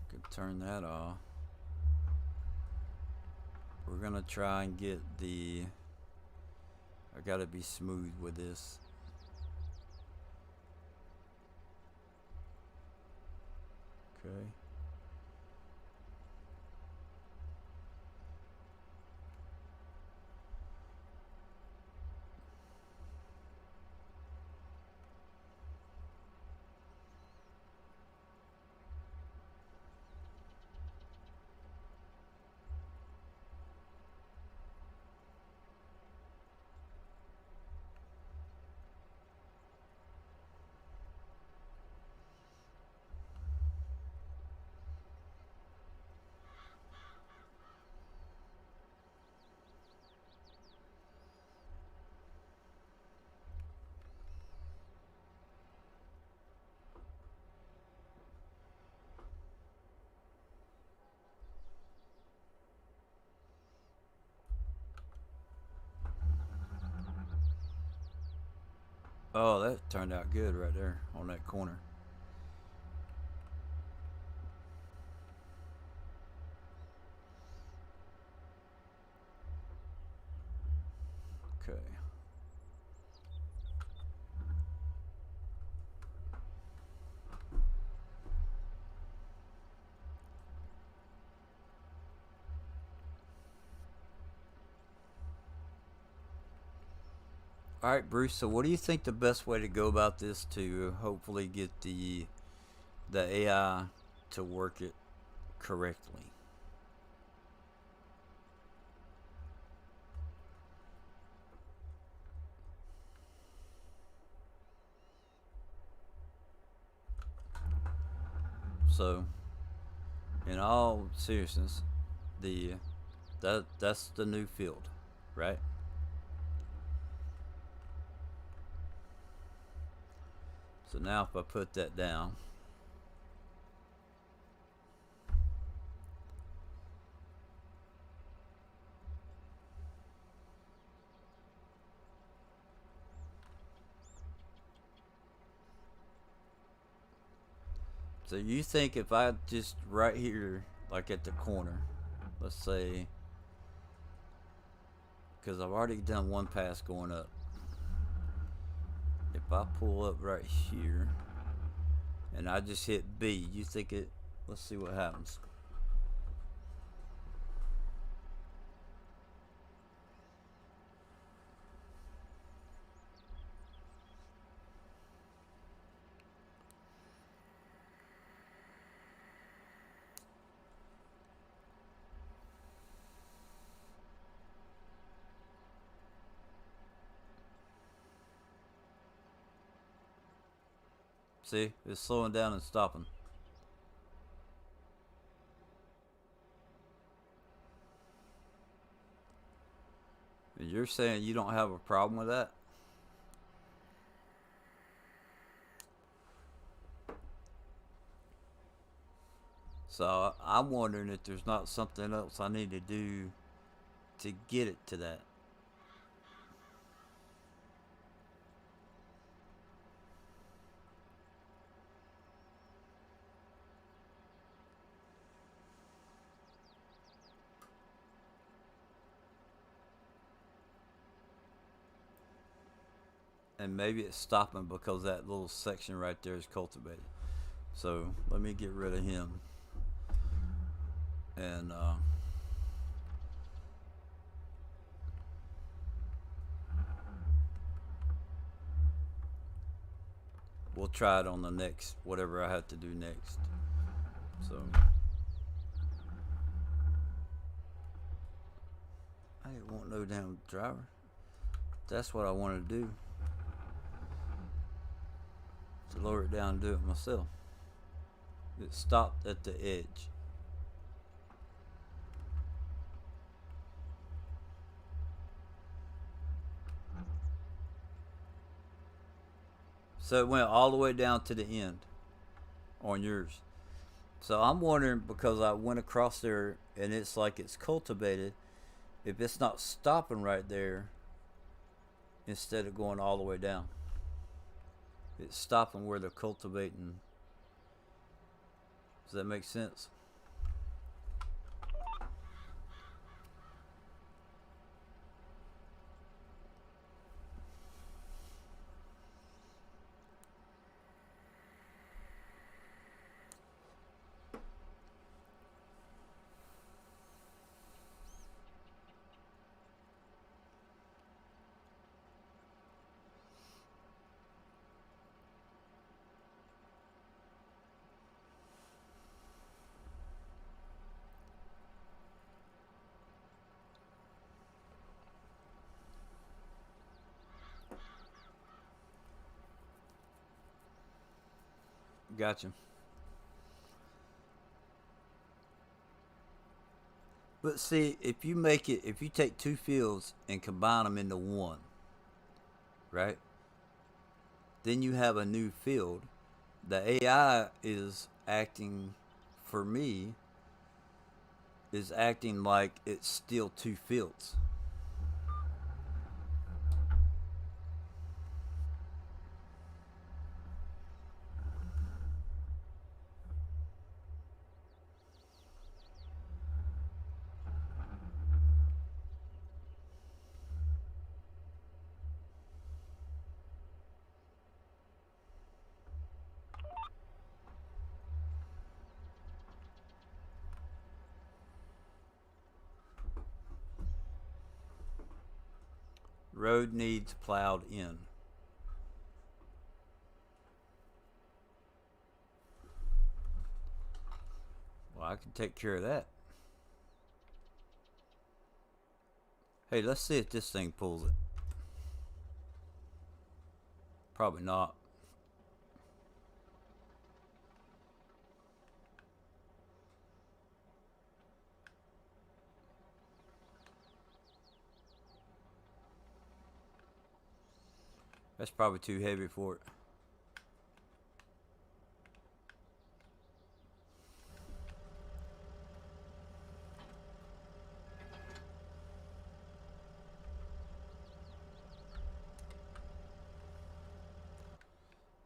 Could turn that off. We're gonna try and get the. I gotta be smooth with this. Okay. Oh, that turned out good right there on that corner. Okay. All right, Bruce. So, what do you think the best way to go about this to hopefully get the AI to work it correctly? So, in all seriousness, the that's the new field, right? So now if I put that down, so you think if I just right here, like at the corner, let's say, because I've already done one pass going up. If I pull up right here and I just hit B, you think it, let's see what happens. See, it's slowing down and stopping. And you're saying you don't have a problem with that? So I'm wondering if there's not something else I need to do to get it to that. And maybe it's stopping because that little section right there is cultivated. So let me get rid of him. And we'll try it on the next, whatever I have to do next. So I didn't want no damn driver. That's what I wanted to do. To lower it down and do it myself. It stopped at the edge. So it went all the way down to the end on yours. So I'm wondering, because I went across there and it's like it's cultivated, if it's not stopping right there instead of going all the way down. It's stopping where they're cultivating. Does that make sense? Gotcha. But see, if you take two fields and combine them into one, right? Then you have a new field. The AI is acting, for me, is acting like it's still two fields. Road needs plowed in. Well, I can take care of that. Hey, let's see if this thing pulls it. Probably not. That's probably too heavy for it.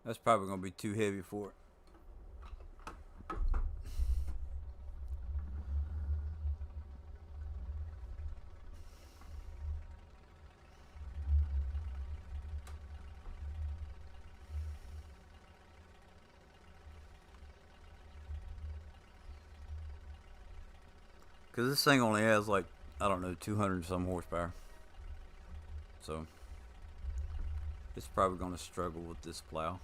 That's probably going to be too heavy for it. Because this thing only has like, I don't know, 200 some horsepower. So it's probably going to struggle with this plow.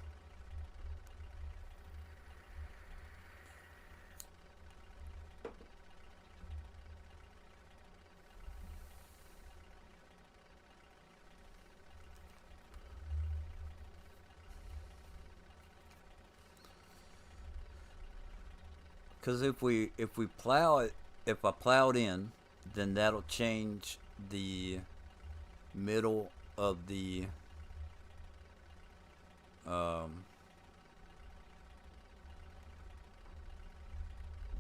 Because if we plow it, if I plow it in, then that'll change the middle of the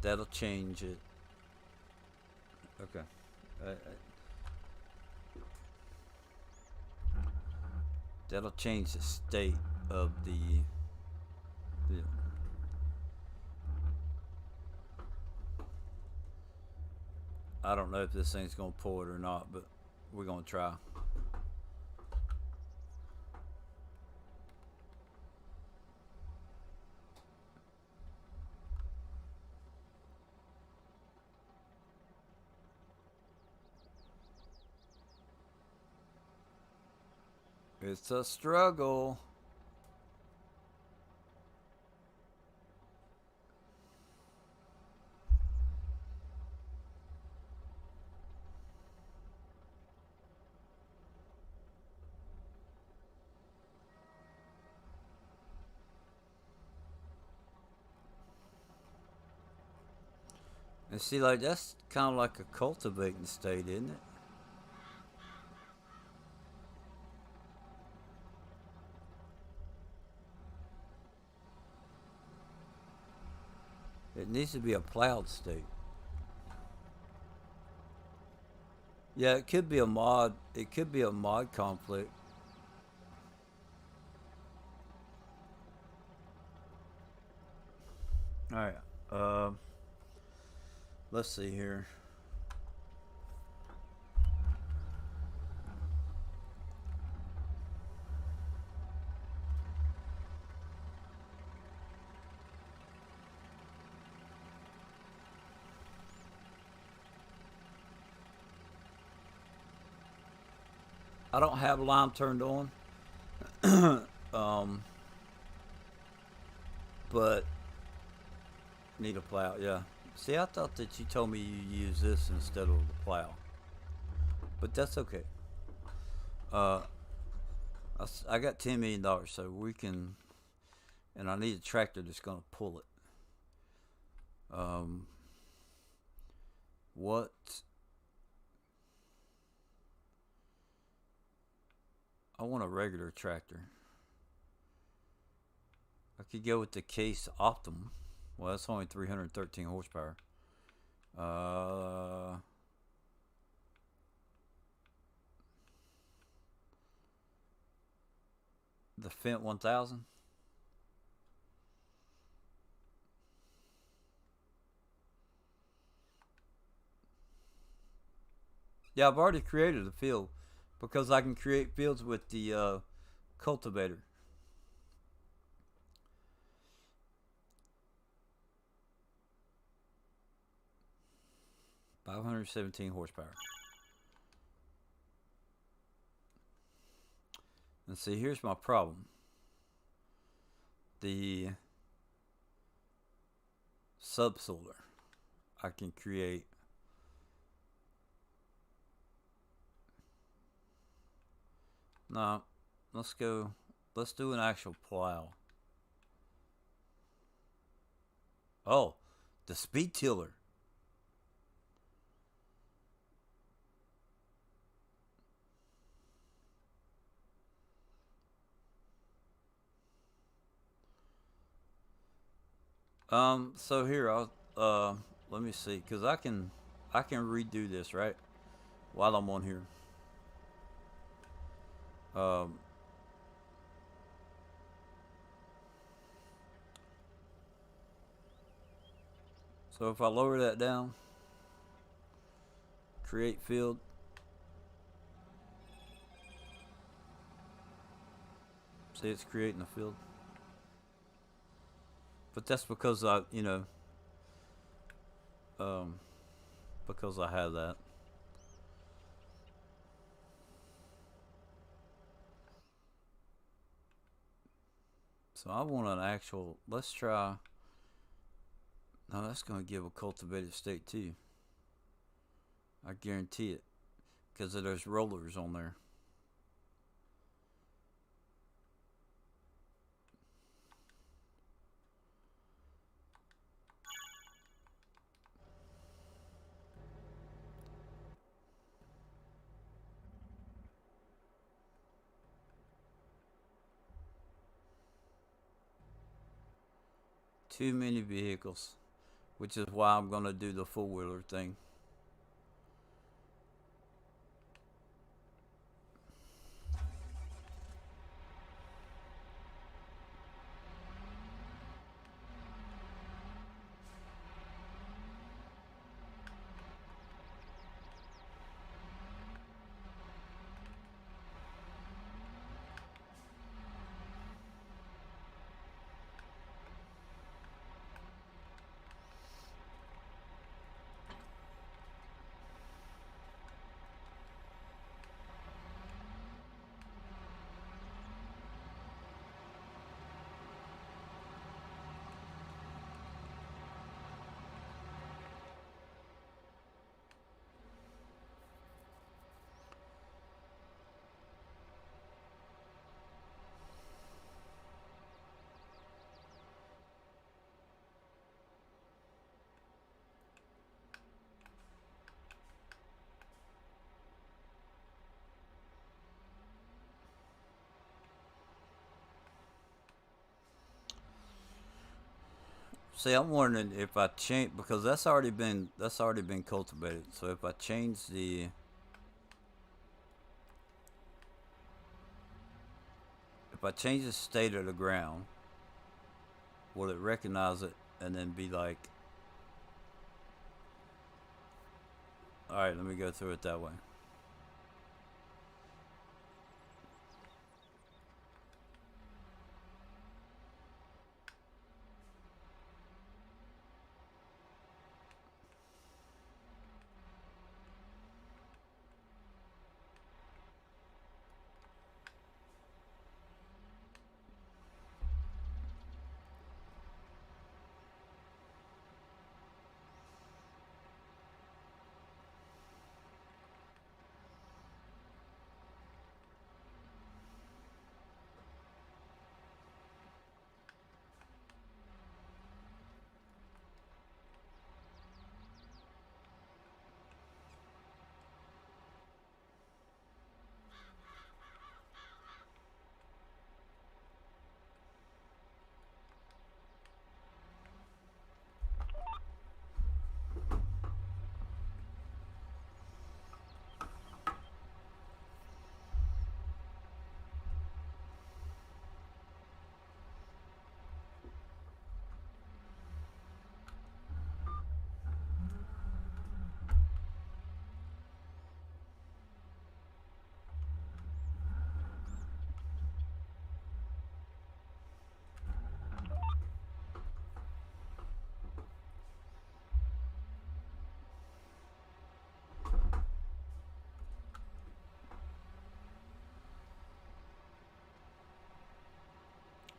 that'll change it. Okay. That'll change the state of the I don't know if this thing's gonna pull it or not, but we're gonna try. It's a struggle. And see, like, that's kind of like a cultivating state, isn't it? It needs to be a plowed state. Yeah, it could be a mod. It could be a mod conflict. All right. Let's see here. I don't have lime turned on, um, but need a plow. Yeah. See, I thought that you told me you use this instead of the plow, but that's okay. Uh, I got $10 million, so we can, and I need a tractor that's gonna pull it. Um, what? I want a regular tractor. I could go with the Case Optimum. Well, that's only 313 horsepower. Uh, the Fent 1000. Yeah, I've already created a field because I can create fields with the cultivator. 517 horsepower. And see, here's my problem. The subsoiler, I can create. No, let's go. Let's do an actual plow. Oh, the speed tiller. So here I'll let me see, cause I can redo this right while I'm on here. Um, so if I lower that down, create field. See, it's creating a field. But that's because um, because I have that. So I want an actual. Let's try. No, that's going to give a cultivated state too. I guarantee it, because there's rollers on there. Too many vehicles, which is why I'm gonna do the four-wheeler thing. See, I'm wondering if I change, because that's already been cultivated. So if I change the state of the ground, will it recognize it and then be like, all right, let me go through it that way.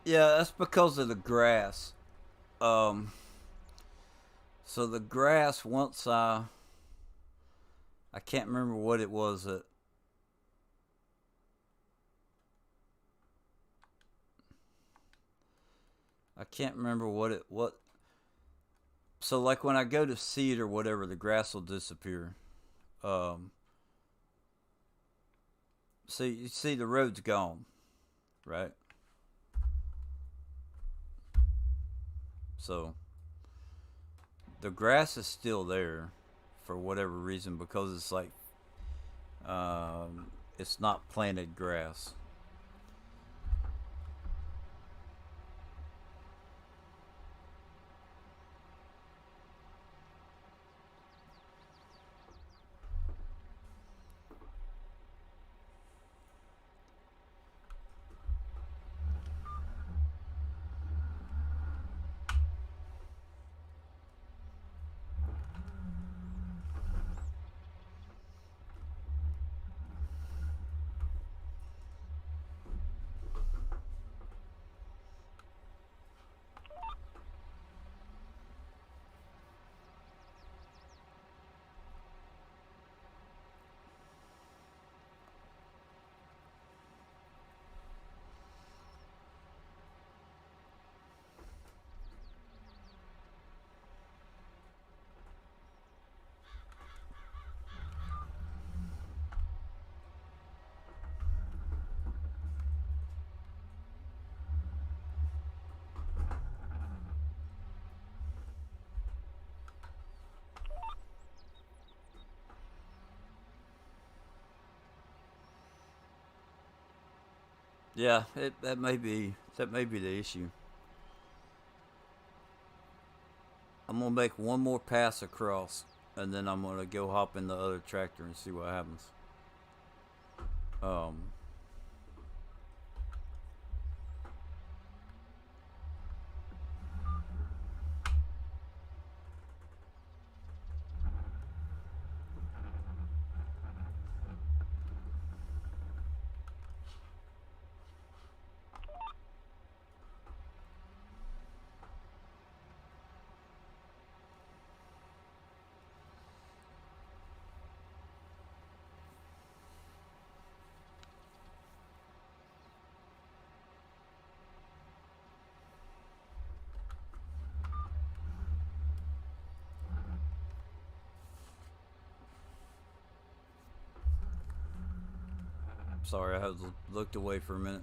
Yeah, that's because of the grass. Um, so the grass, once I can't remember what it was that I can't remember what. So like when I go to seed or whatever, the grass will disappear. Um, so you see the road's gone, right? So the grass is still there for whatever reason because it's like it's not planted grass. Yeah, that may be the issue. I'm gonna make one more pass across, and then I'm gonna go hop in the other tractor and see what happens. Um, sorry, I had looked away for a minute.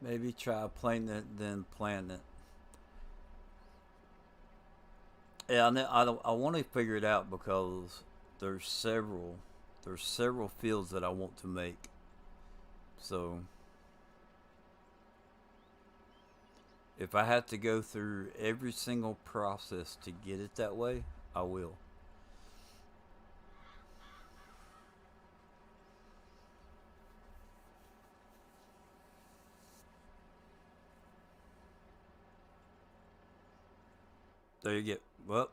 Maybe try planting it, then planting it. Yeah, I want to figure it out because there's several there's several fields that I want to make. So if I have to go through every single process to get it that way, I will. There you get. Well,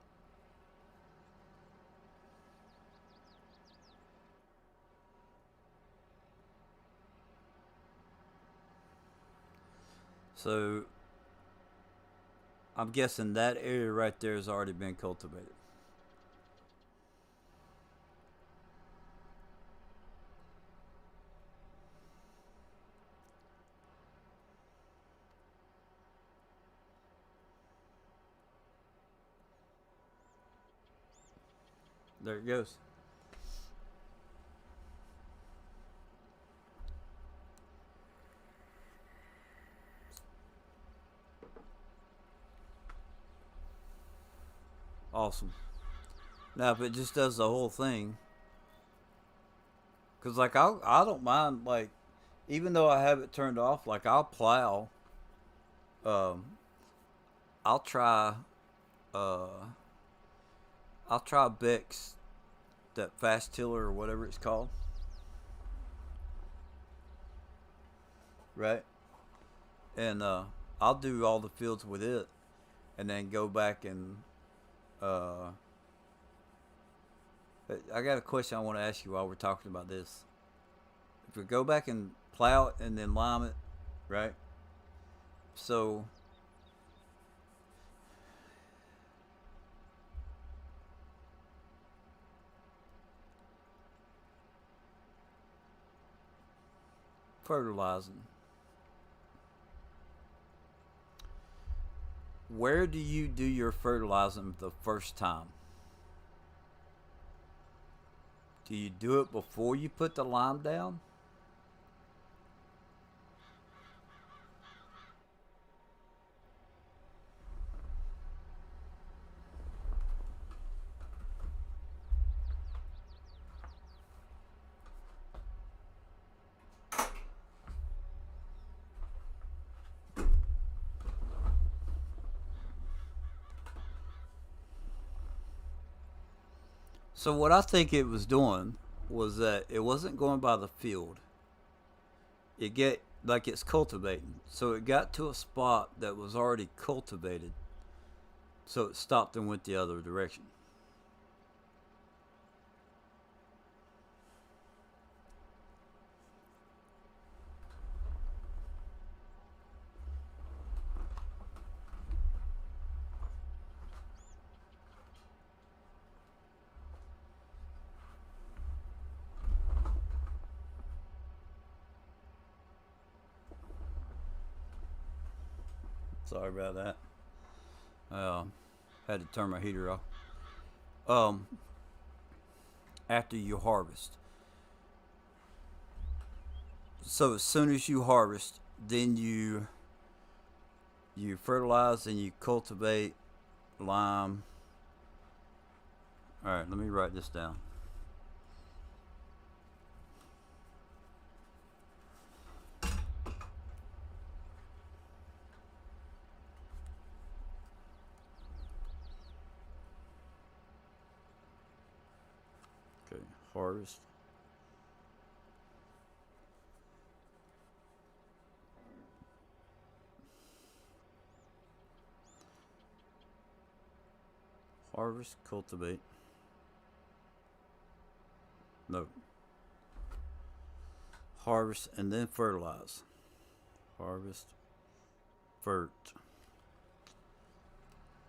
so I'm guessing that area right there has already been cultivated. There it goes. Awesome. Now, if it just does the whole thing, because like I don't mind like even though I have it turned off, like I'll plow. Um, I'll try. Uh, I'll try Beck's that fast tiller or whatever it's called, right? And I'll do all the fields with it, and then go back and uh, I got a question I want to ask you while we're talking about this. If we go back and plow it and then lime it, right? So fertilizing, where do you do your fertilizing the first time? Do you do it before you put the lime down? So what I think it was doing was that it wasn't going by the field. It get like it's cultivating. So it got to a spot that was already cultivated. So it stopped and went the other direction. Sorry about that. Had to turn my heater off. Um, After you harvest. So as soon as you harvest, then you fertilize and you cultivate lime. All right, let me write this down. Okay, harvest. Harvest, cultivate. No. Harvest and then fertilize. Harvest, fert,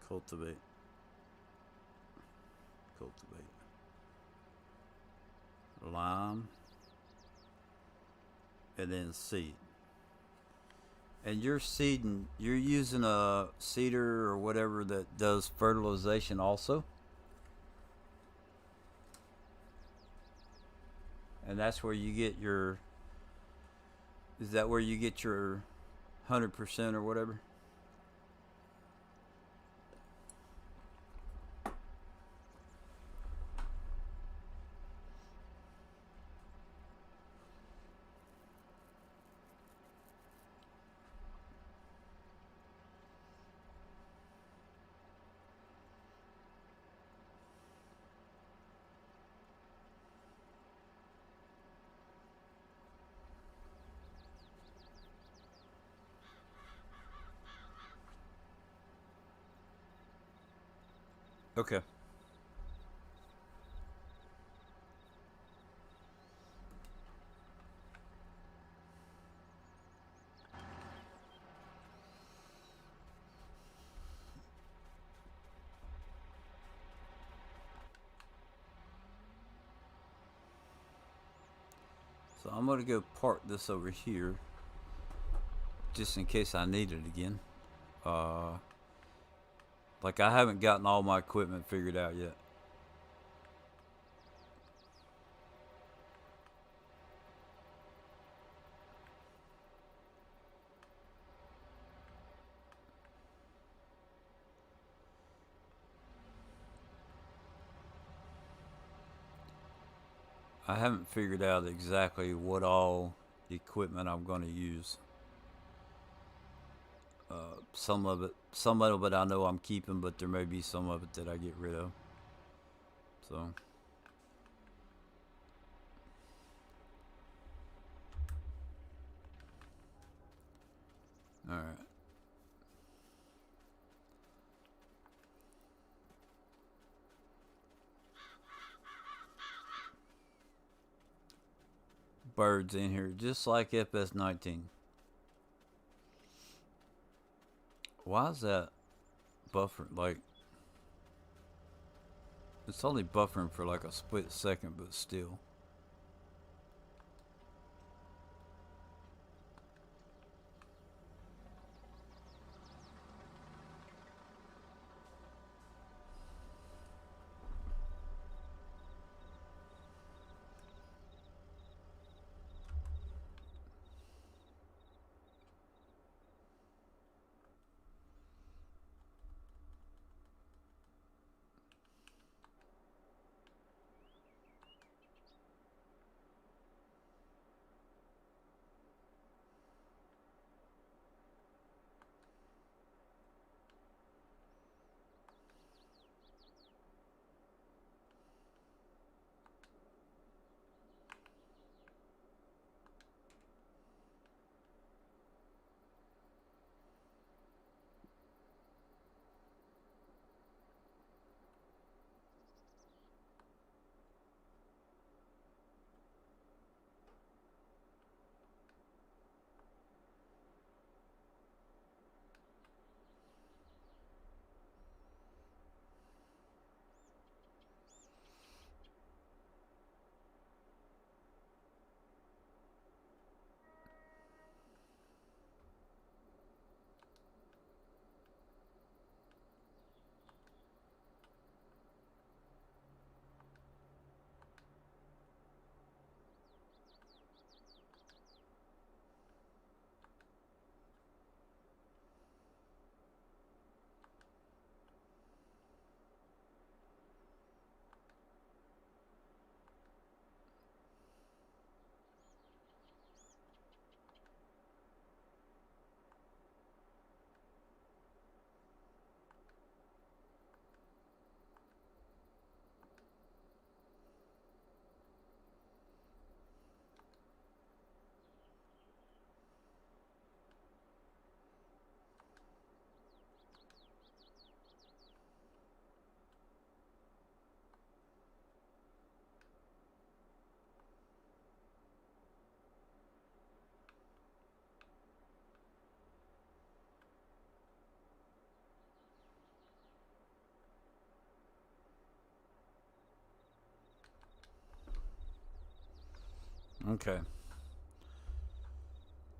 cultivate, cultivate. Lime, and then seed. And you're seeding, you're using a seeder or whatever that does fertilization also. And that's where you get your, is that where you get your 100% or whatever? Okay. So I'm going to go park this over here just in case I need it again. Like I haven't gotten all my equipment figured out yet. I haven't figured out exactly what all equipment I'm going to use. Some of it I know I'm keeping, but there may be some of it that I get rid of. So, all right. Birds in here, just like FS19. Why is that buffering? Like, it's only buffering for like a split second, but still. Okay.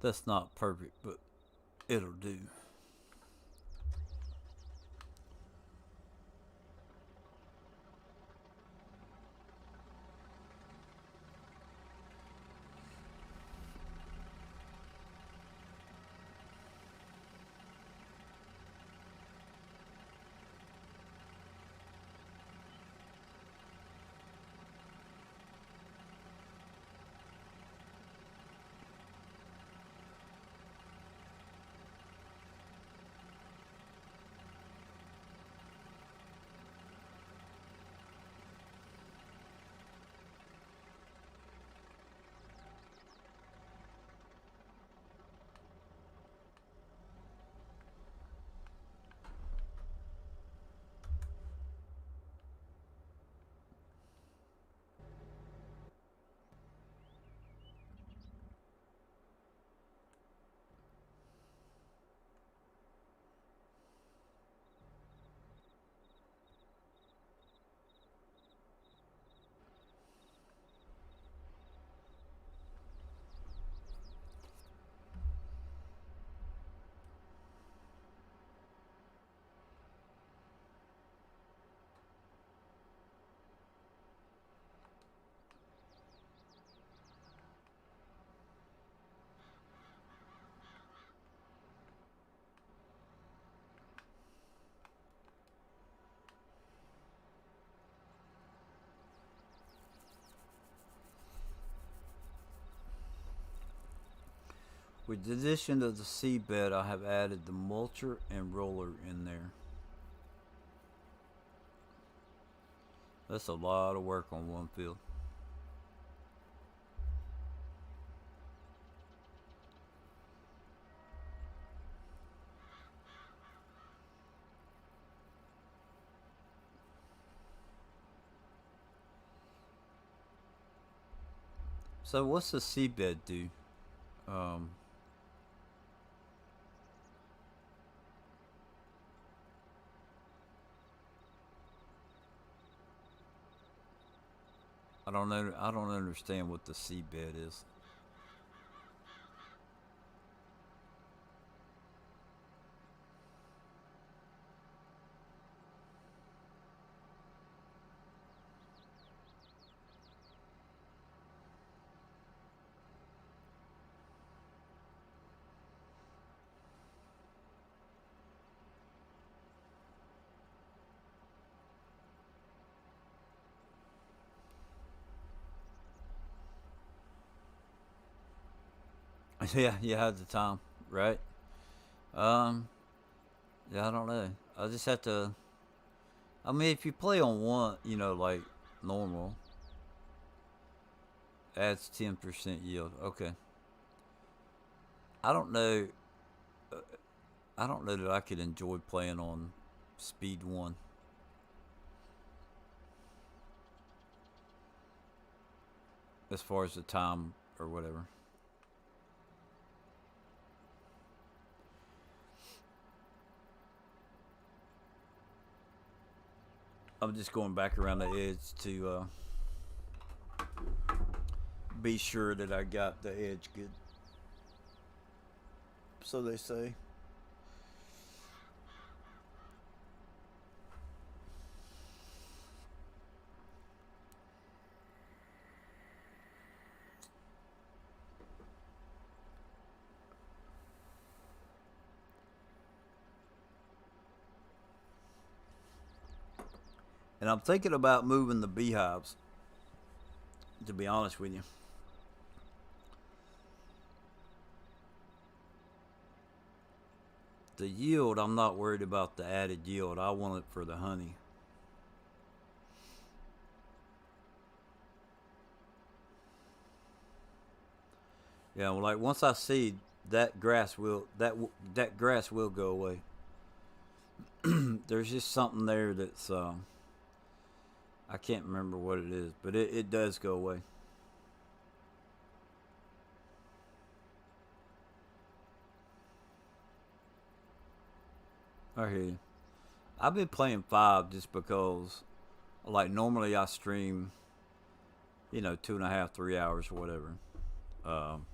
That's not perfect, but it'll do. With the addition of the seedbed, I have added the mulcher and roller in there. That's a lot of work on one field. So what's the seedbed do? Um, I don't know. I don't understand what the seedbed is. Yeah, you have the time, right? Um, yeah, I don't know. I just have to. I mean, if you play on one, like normal, adds 10% yield. Okay. I don't know. I don't know that I could enjoy playing on speed one. As far as the time or whatever. I'm just going back around the edge to be sure that I got the edge good. So they say. And I'm thinking about moving the beehives, to be honest with you. The yield, I'm not worried about the added yield. I want it for the honey. Yeah, well, like once I seed, that grass will go away. There's just something there that's I can't remember what it is, but it does go away. I hear you. I've been playing five just because, like, normally I stream, 2.5, 3 hours or whatever. Um,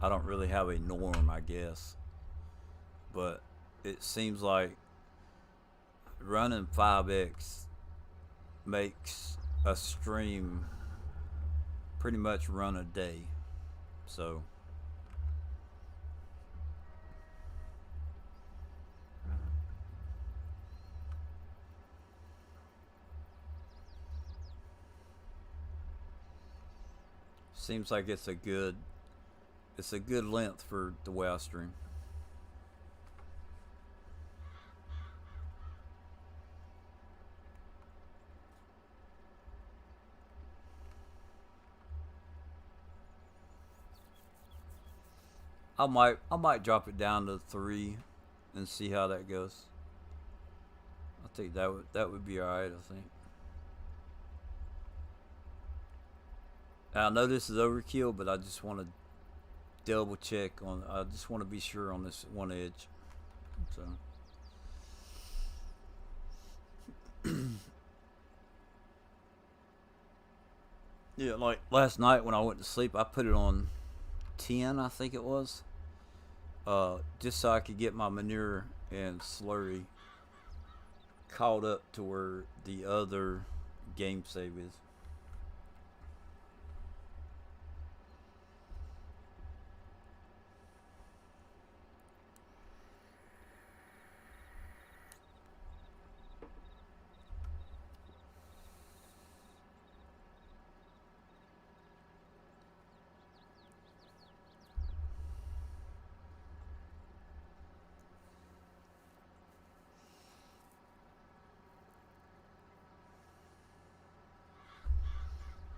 I don't really have a norm, I guess, but it seems like running 5x makes a stream pretty much run a day. So seems like it's a good length for the way I stream. I might drop it down to 3 and see how that goes. I think that would be alright, I think. I know this is overkill, but I just want to double check on. I just want to be sure on this one edge. So yeah, like last night when I went to sleep, I put it on 10, I think it was, just so I could get my manure and slurry caught up to where the other game save is.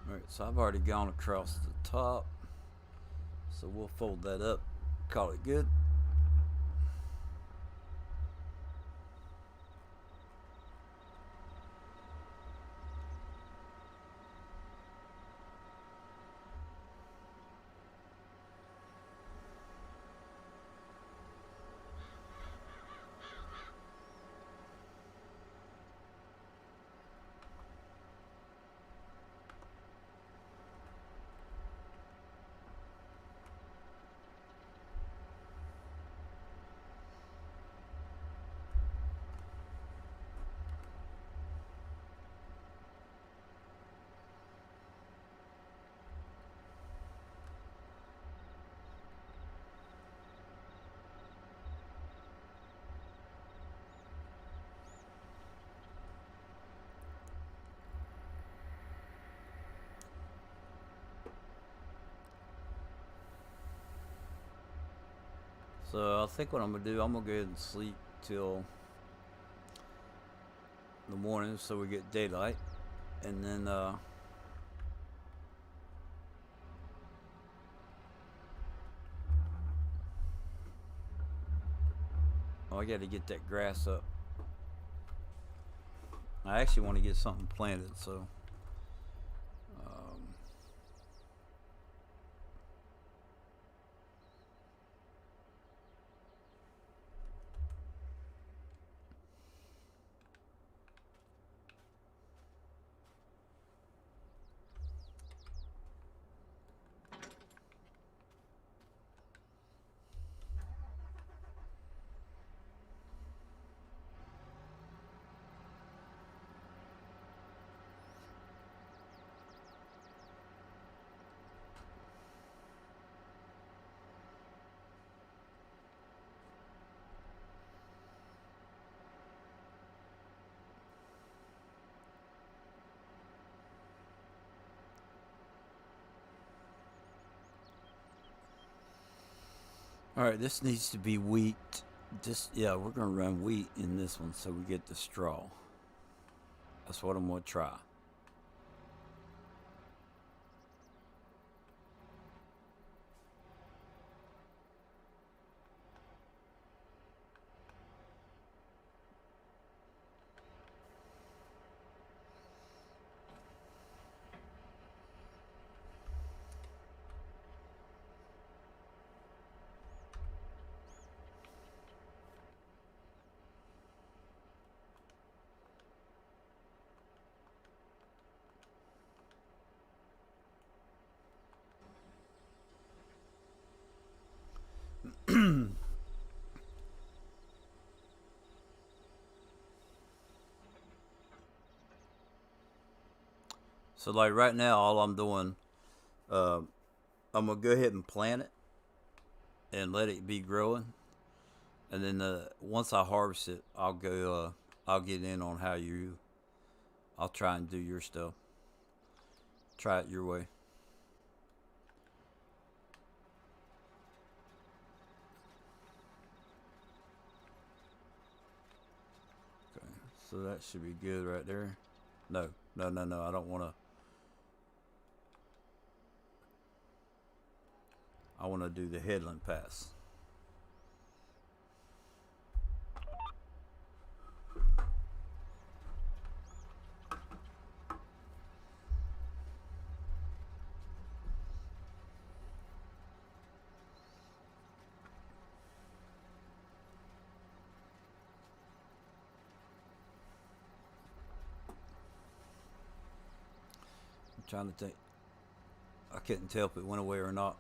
Alright, so I've already gone across the top, so we'll fold that up, call it good. So I think what I'm gonna do, I'm gonna go ahead and sleep till the morning so we get daylight, and then I got to get that grass up. I actually want to get something planted, so all right, this needs to be wheat. Yeah, we're gonna run wheat in this one so we get the straw. That's what I'm gonna try. So like right now, all I'm doing, uh, I'm gonna go ahead and plant it and let it be growing, and then once I harvest it, I'll go. I'll get in on how you. I'll try and do your stuff. Try it your way. Okay, so that should be good right there. No, no, no, no. I don't want to. I want to do the headland pass. I'm trying to think. I couldn't tell if it went away or not.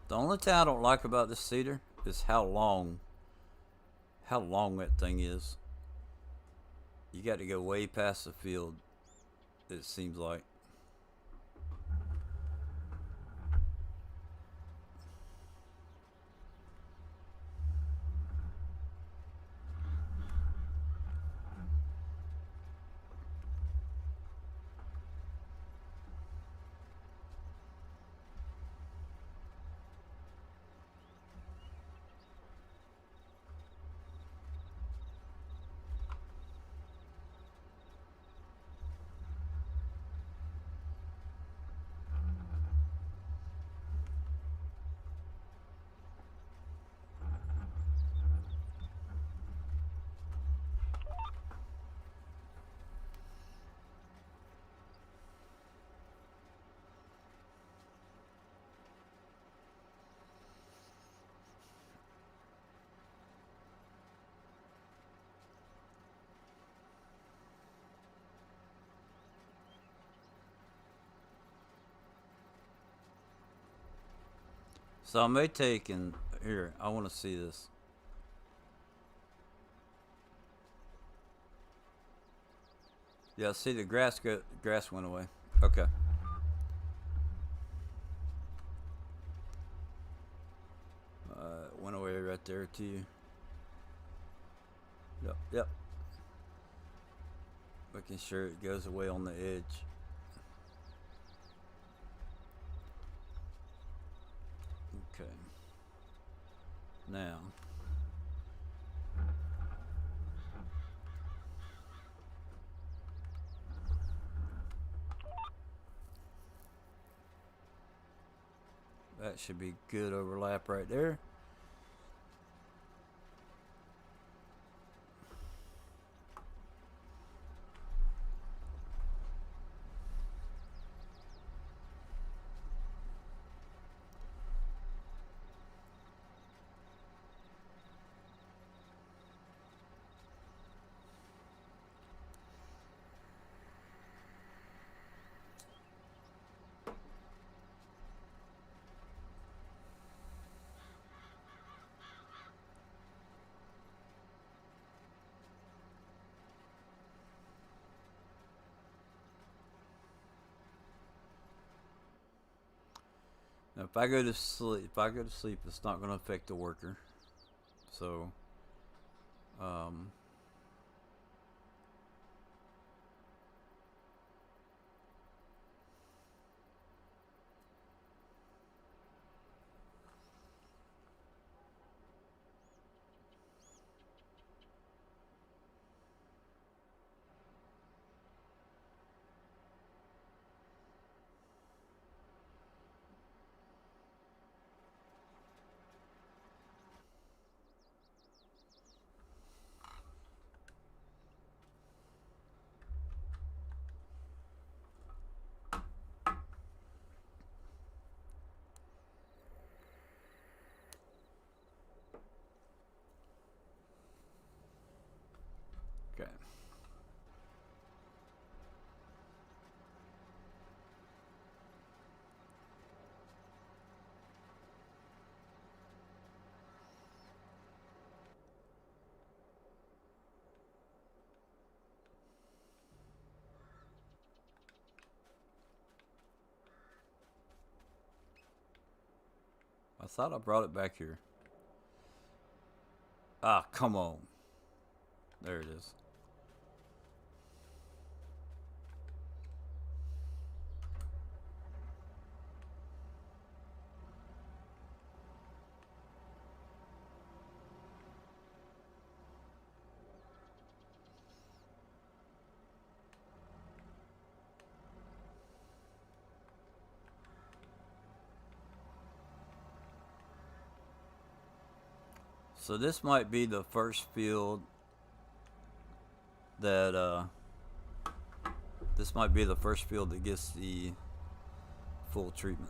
The only thing I don't like about this cedar is how long that thing is. You got to go way past the field. It seems like. So I may take and here. I want to see this. Yeah, see the grass went away. Okay. Went away right there too. Yep, yep. Making sure it goes away on the edge. Okay. Now. That should be good overlap right there. Now, if I go to sleep, it's not going to affect the worker. So, um, thought I brought it back here. Ah, come on. There it is. So this might be the first field that this might be the first field that gets the full treatment.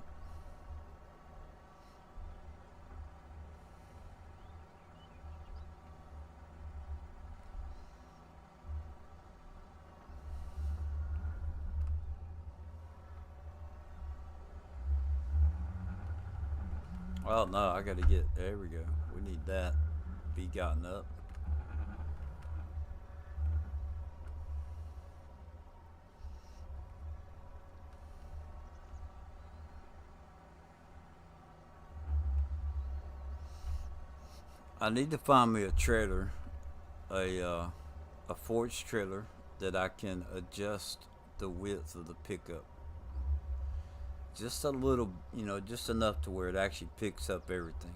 Well, no, I gotta get, there we go. We need that be gotten up. I need to find me a trailer, a forged trailer that I can adjust the width of the pickup. Just a little, just enough to where it actually picks up everything.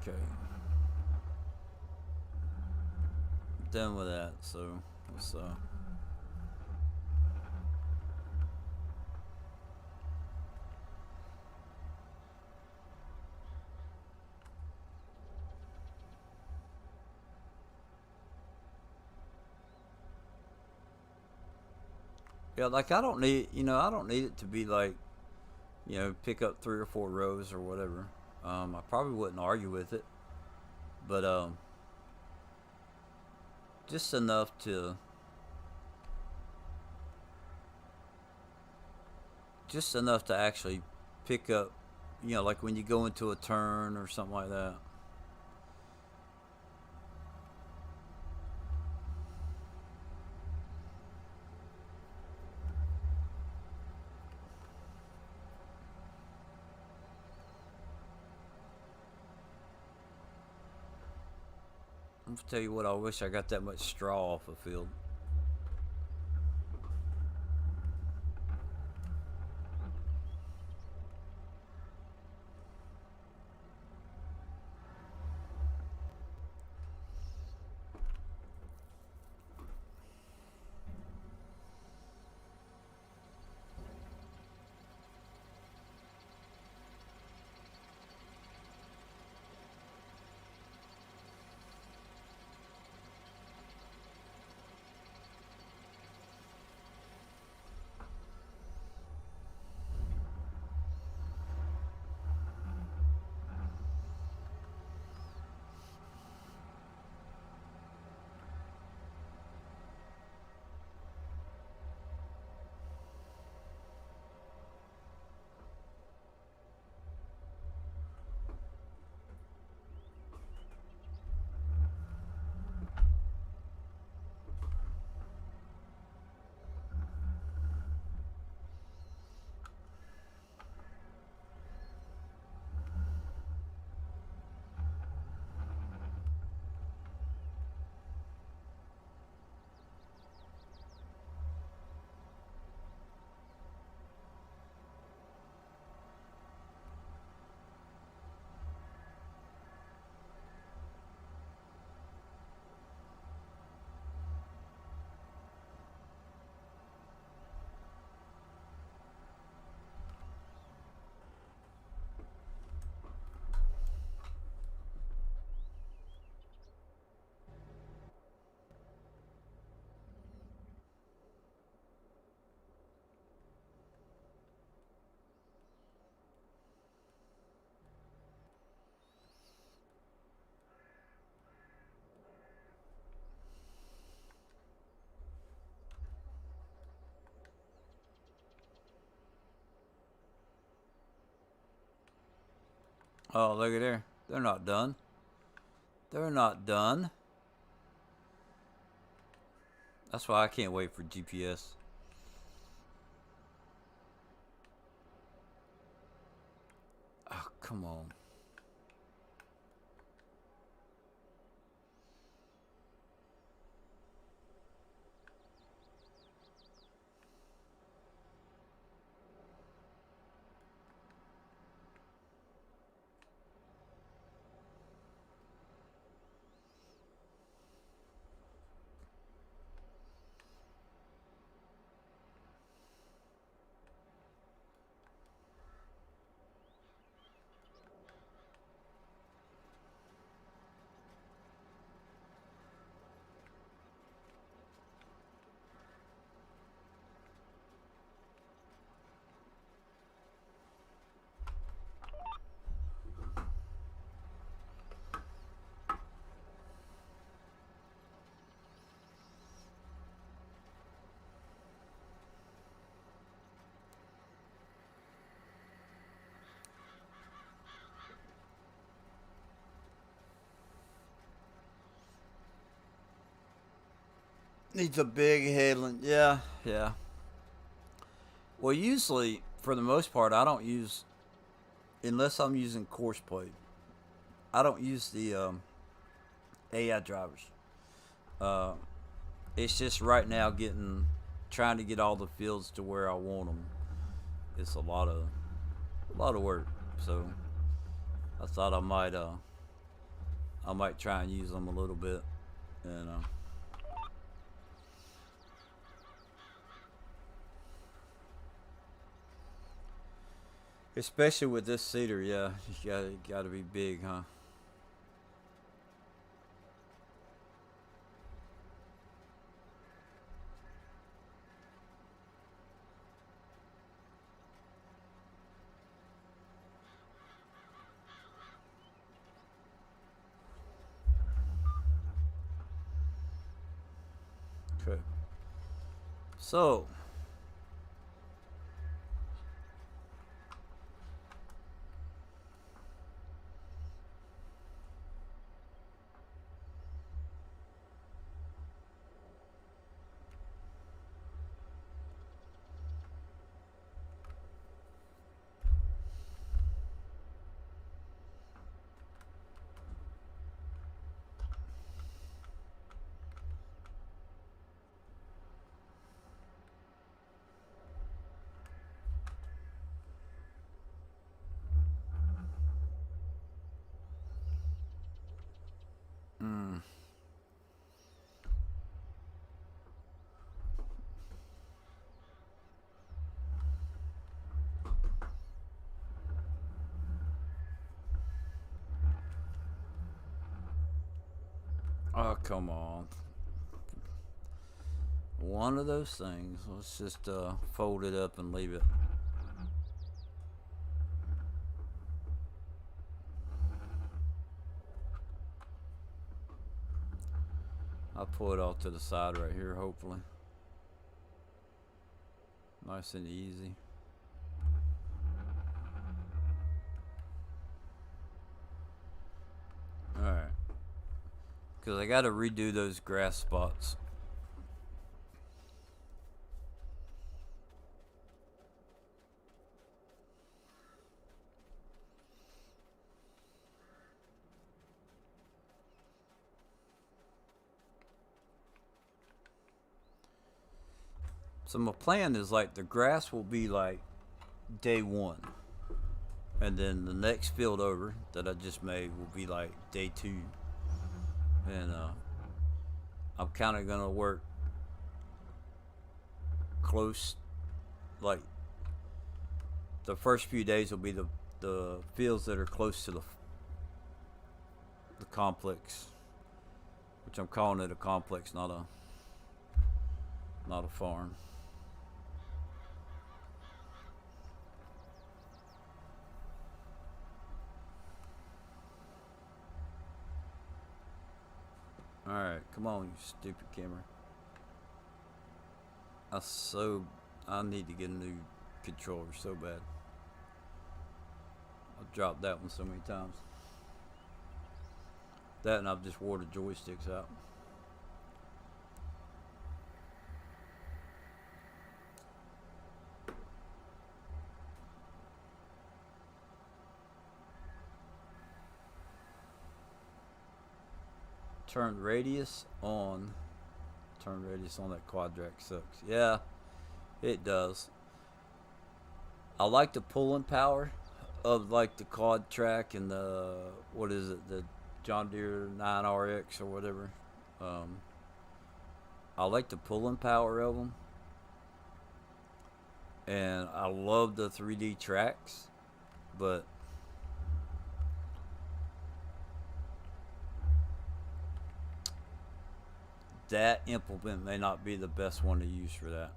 Okay. Done with that, so let's yeah, like I don't need it to be like, pick up 3 or 4 rows or whatever. I probably wouldn't argue with it, but just enough to actually pick up, like when you go into a turn or something like that. I'm gonna tell you what, I wish I got that much straw off a field. Oh, look at there. They're not done. They're not done. That's why I can't wait for GPS. Oh, come on. Needs a big headland. Yeah, yeah. Well, usually, for the most part, I don't use, unless I'm using course plate, I don't use the AI drivers. Uh, it's just right now trying to get all the fields to where I want them. It's a lot of work. So I thought I might try and use them a little bit, and especially with this cedar, yeah, you gotta be big, huh? Okay. So, mm, oh come on, one of those things. Let's just fold it up and leave it. I'll pull it off to the side right here, hopefully. Nice and easy. Alright. Because I got to redo those grass spots. So my plan is like the grass will be like day one. And then the next field over that I just made will be like day two. And I'm kind of going to work close. Like the first few days will be the fields that are close to the complex, which I'm calling it a complex, not a farm. Alright, come on, you stupid camera. I need to get a new controller so bad. I've dropped that one so many times. That and I've just wore the joysticks out. Turn radius on. Turn radius on that quad track sucks. Yeah, it does. I like the pulling power of like the quad track and the what is it, the John Deere 9RX or whatever. Um, I like the pulling power of them, and I love the 3D tracks, but that implement may not be the best one to use for that.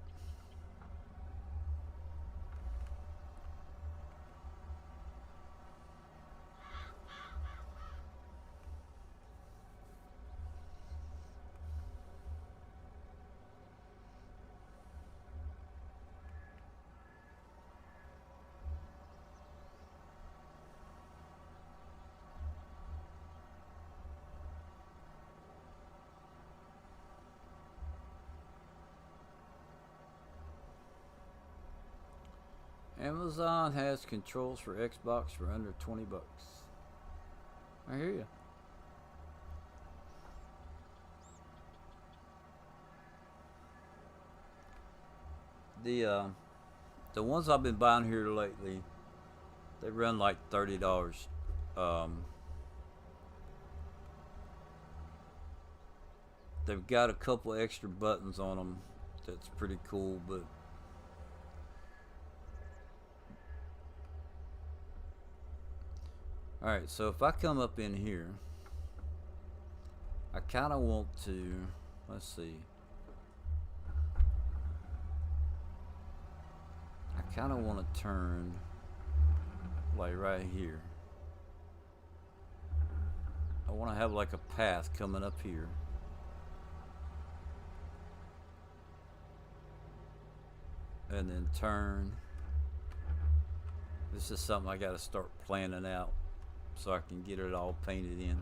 Amazon has controls for Xbox for under 20 bucks. I hear you. The ones I've been buying here lately, they run like $30. They've got a couple extra buttons on them. That's pretty cool, but alright, so if I come up in here, I kind of want to, let's see, I kind of want to turn like right here. I want to have like a path coming up here. And then turn. This is something I got to start planning out so I can get it all painted in.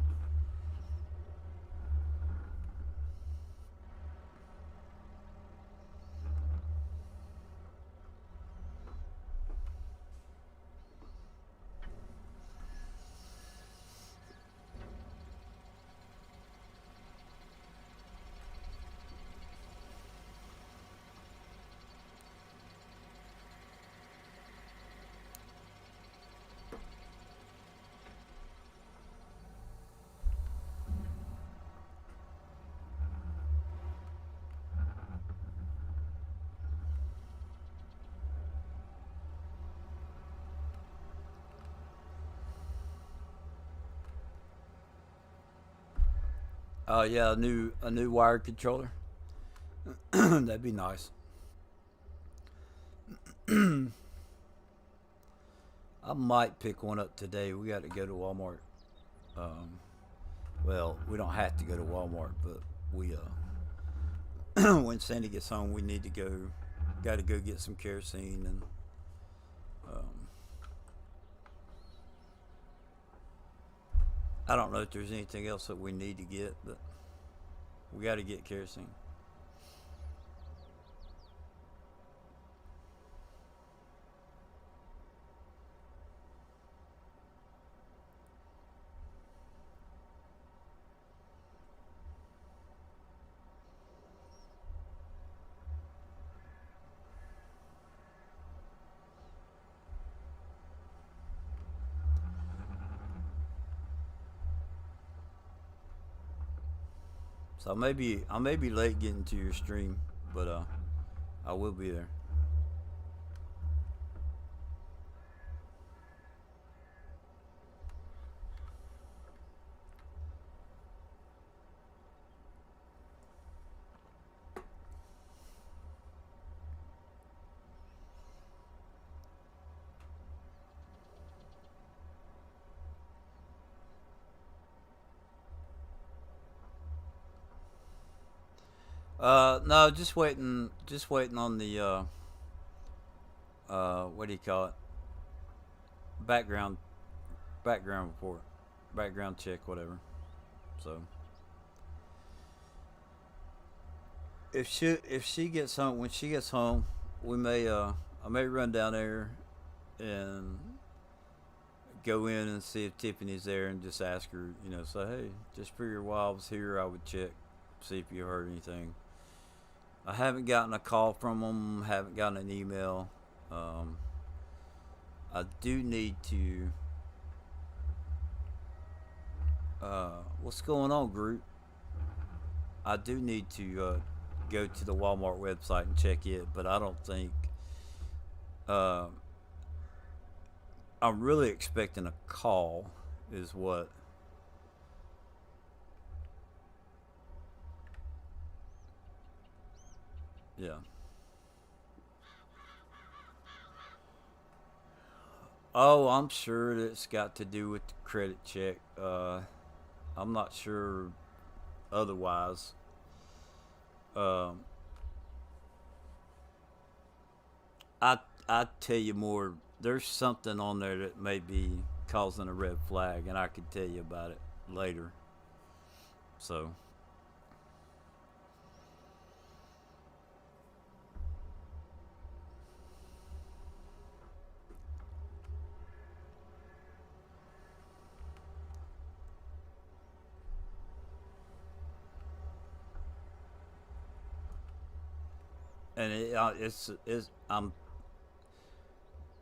Yeah, a new wired controller. That'd be nice. I might pick one up today. We got to go to Walmart. Um, well, we don't have to go to Walmart, but we when Sandy gets home, we need to go. Got to go get some kerosene and um, I don't know if there's anything else that we need to get, but we got to get kerosene. So I may be late getting to your stream, but I will be there. No, just waiting on the what do you call it? Background background report, background check, whatever. So if she gets home, when she gets home, we may I may run down there and go in and see if Tiffany's there and just ask her, say, hey, just for your while I was here, I would check, see if you heard anything. I haven't gotten a call from them, haven't gotten an email. I do need to. What's going on, group? I do need to go to the Walmart website and check it, but I don't think. Uh, I'm really expecting a call, is what. Yeah. Oh, I'm sure that it's got to do with the credit check. I'm not sure otherwise. Um, I I tell you more. There's something on there that may be causing a red flag, and I could tell you about it later. So, and it's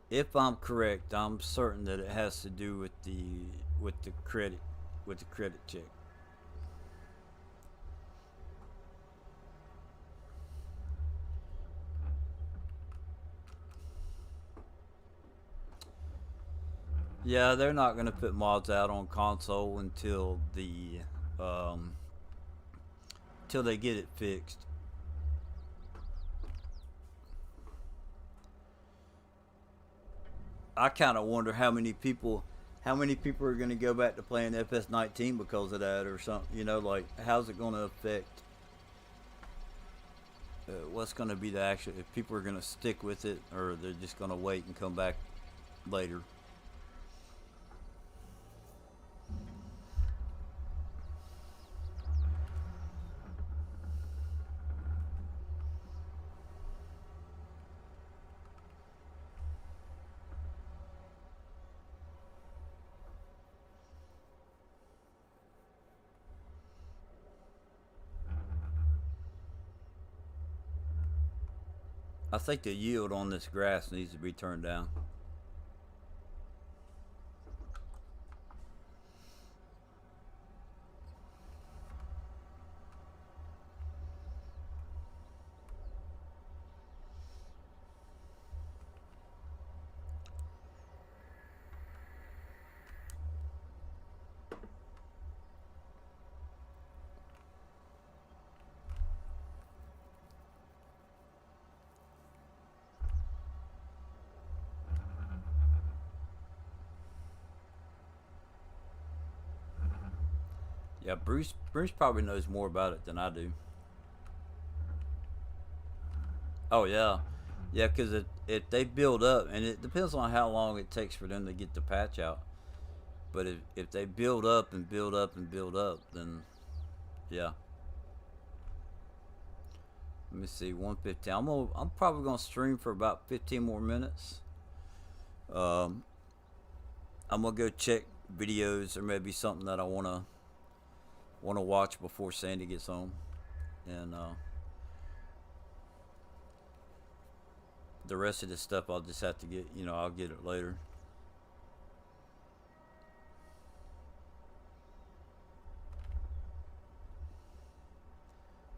if I'm correct, I'm certain that it has to do with the credit with the credit check. Yeah, they're not going to put mods out on console um, until they get it fixed. I kind of wonder how many people are going to go back to playing FS19 because of that or something. Like how's it going to affect what's going to be the actual if people are going to stick with it or they're just going to wait and come back later. I think the yield on this grass needs to be turned down. Yeah, Bruce probably knows more about it than I do. Oh yeah, yeah, because if they build up, and it depends on how long it takes for them to get the patch out. But if they build up and build up and build up, then yeah. Let me see, 115. I'm probably gonna stream for about 15 more minutes. Um, I'm gonna go check videos or maybe something that I wanna watch before Sandy gets home, and the rest of this stuff I'll just have to get. I'll get it later.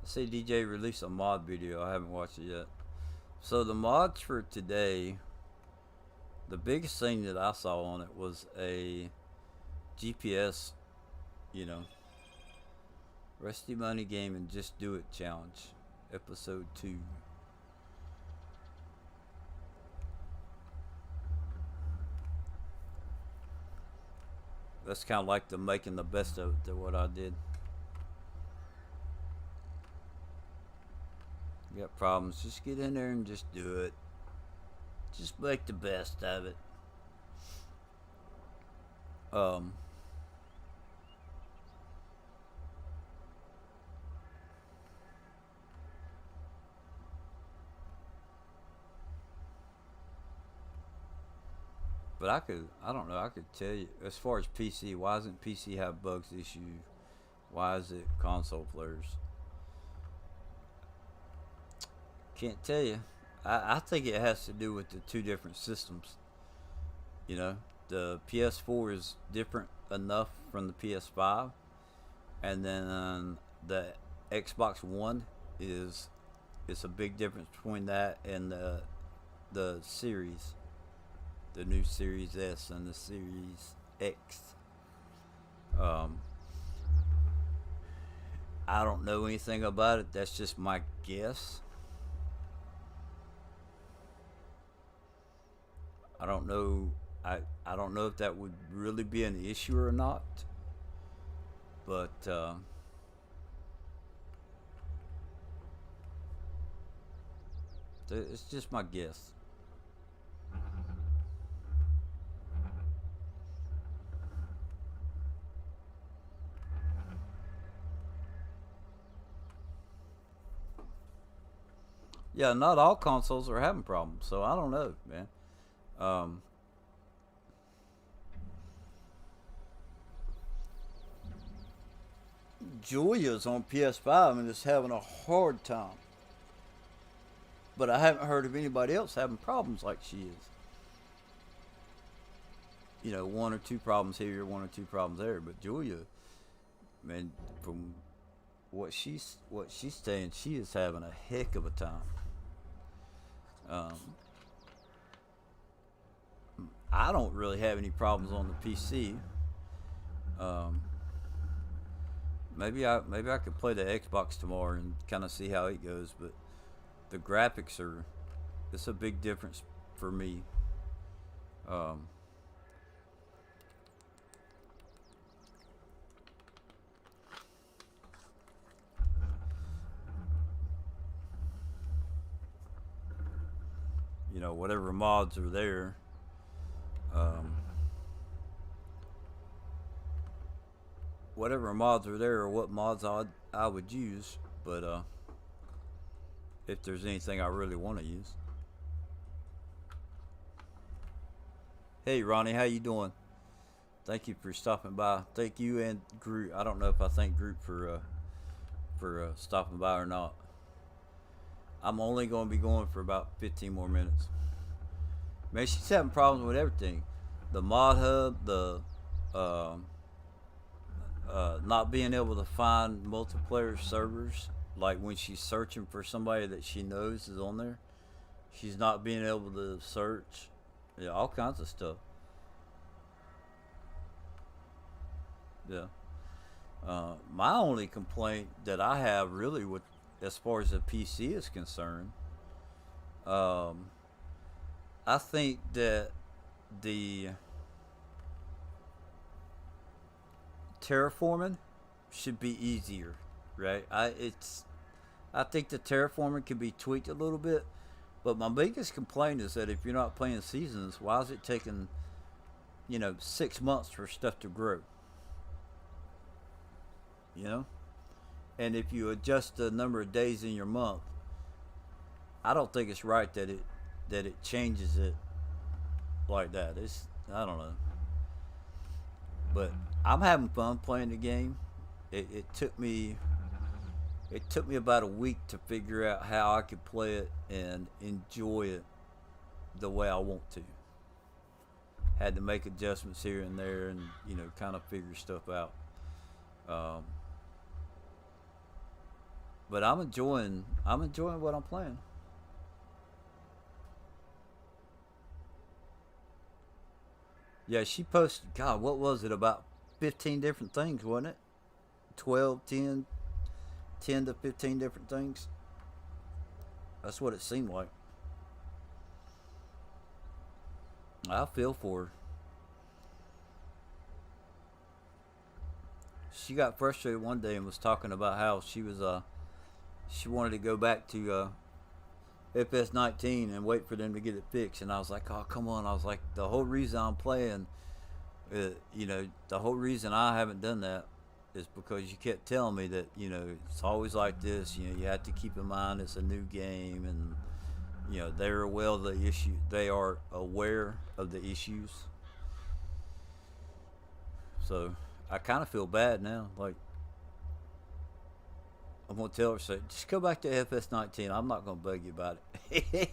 I see DJ released a mod video. I haven't watched it yet. So the mods for today, the biggest thing that I saw on it was a GPS, you know, Rusty Money Game and Just Do It challenge, episode 2. That's kind of like the making the best of it to what I did. You got problems, just get in there and just do it. Just make the best of it. Um, but I don't know, I could tell you, as far as PC, why doesn't PC have bugs issue? Why is it console players? Can't tell you. I think it has to do with the two different systems. You know, the PS4 is different enough from the PS5, and then the Xbox One is it's a big difference between that and the series, the new Series S and the Series X. Um, I don't know anything about it. That's just my guess. I don't know. I don't know if that would really be an issue or not, but it's just my guess. Yeah, not all consoles are having problems, so I don't know, man. Um, Julia's on PS5 and is having a hard time, but I haven't heard of anybody else having problems like she is. You know, one or two problems here, one or two problems there, but Julia, man, from what she's saying, she is having a heck of a time. Um, I don't really have any problems on the PC. Um, maybe I could play the Xbox tomorrow and kind of see how it goes, but the graphics are it's a big difference for me. Um, you know, whatever mods are there. Um, Whatever mods are there or what mods I would use, but if there's anything I really want to use. Hey Ronnie, how you doing? Thank you for stopping by. Thank you and Groot. I don't know if I thank Groot for stopping by or not. I'm only going to be going for about 15 more minutes. Man, she's having problems with everything. The mod hub, the um, not being able to find multiplayer servers. Like when she's searching for somebody that she knows is on there, she's not being able to search. Yeah, all kinds of stuff. Yeah. My only complaint that I have really with as far as the PC is concerned, um, I think that the terraforming should be easier, right? I think the terraforming can be tweaked a little bit, but my biggest complaint is that if you're not playing seasons, why is it taking 6 months for stuff to grow? You know, and if you adjust the number of days in your month, I don't think it's right that it changes it like that. It's I don't know, but I'm having fun playing the game. It took me about a week to figure out how I could play it and enjoy it the way I want to. Had to make adjustments here and there, and kind of figure stuff out. Um, but I'm enjoying what I'm playing. Yeah, she posted. God, what was it about 15 different things, wasn't it? 12, 10 to 15 different things. That's what it seemed like. I feel for her. She got frustrated one day and was talking about how she wanted to go back to FS19 and wait for them to get it fixed. And I was like, oh come on! I was like, the whole reason I'm playing You know, the whole reason I haven't done that is because you kept telling me that, you know, it's always like this. You know, you have to keep in mind it's a new game, and you know they are aware of the issues. So I kind of feel bad now. Like, I'm gonna tell her, say, just go back to FS19. I'm not gonna bug you about it.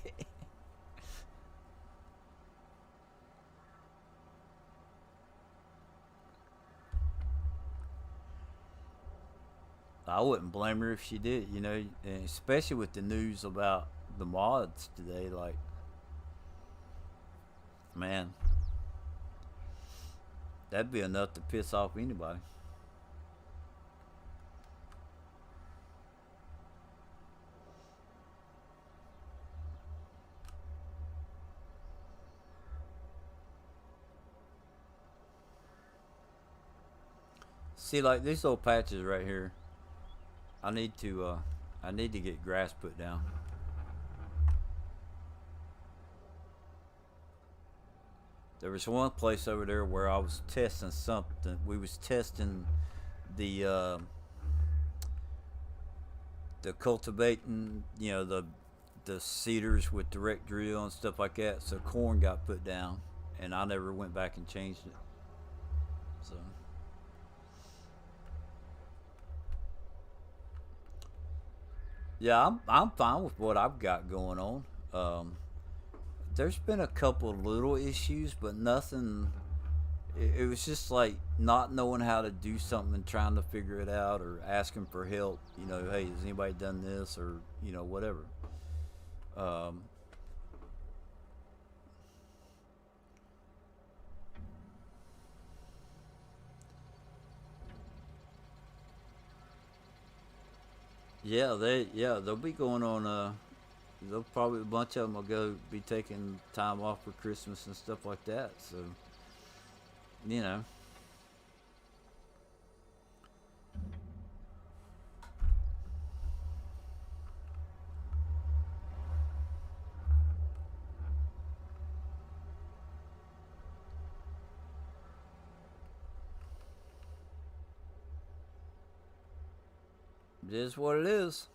I wouldn't blame her if she did. You know, and especially with the news about the mods today. Like, man, that'd be enough to piss off anybody. See, like these little patches right here, I need to, uh, I need to get grass put down. There was one place over there where I was testing something. We was testing the uh, the cultivating, you know, the cedars with direct drill and stuff like that. So corn got put down, and I never went back and changed it. So yeah, I'm fine with what I've got going on. Um, there's been a couple little issues, but nothing. It was just like not knowing how to do something and trying to figure it out, or asking for help. You know, hey, has anybody done this, or you know, whatever. Um, they'll be going on. They'll probably a bunch of them will go be taking time off for Christmas and stuff like that. So you know, it is what it is.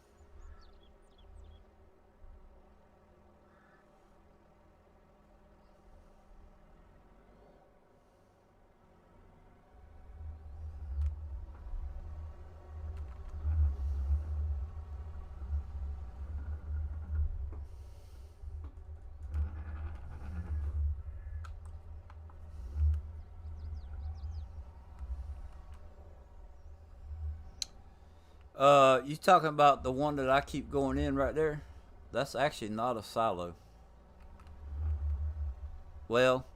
You talking about the one that I keep going in right there? That's actually not a silo. Well,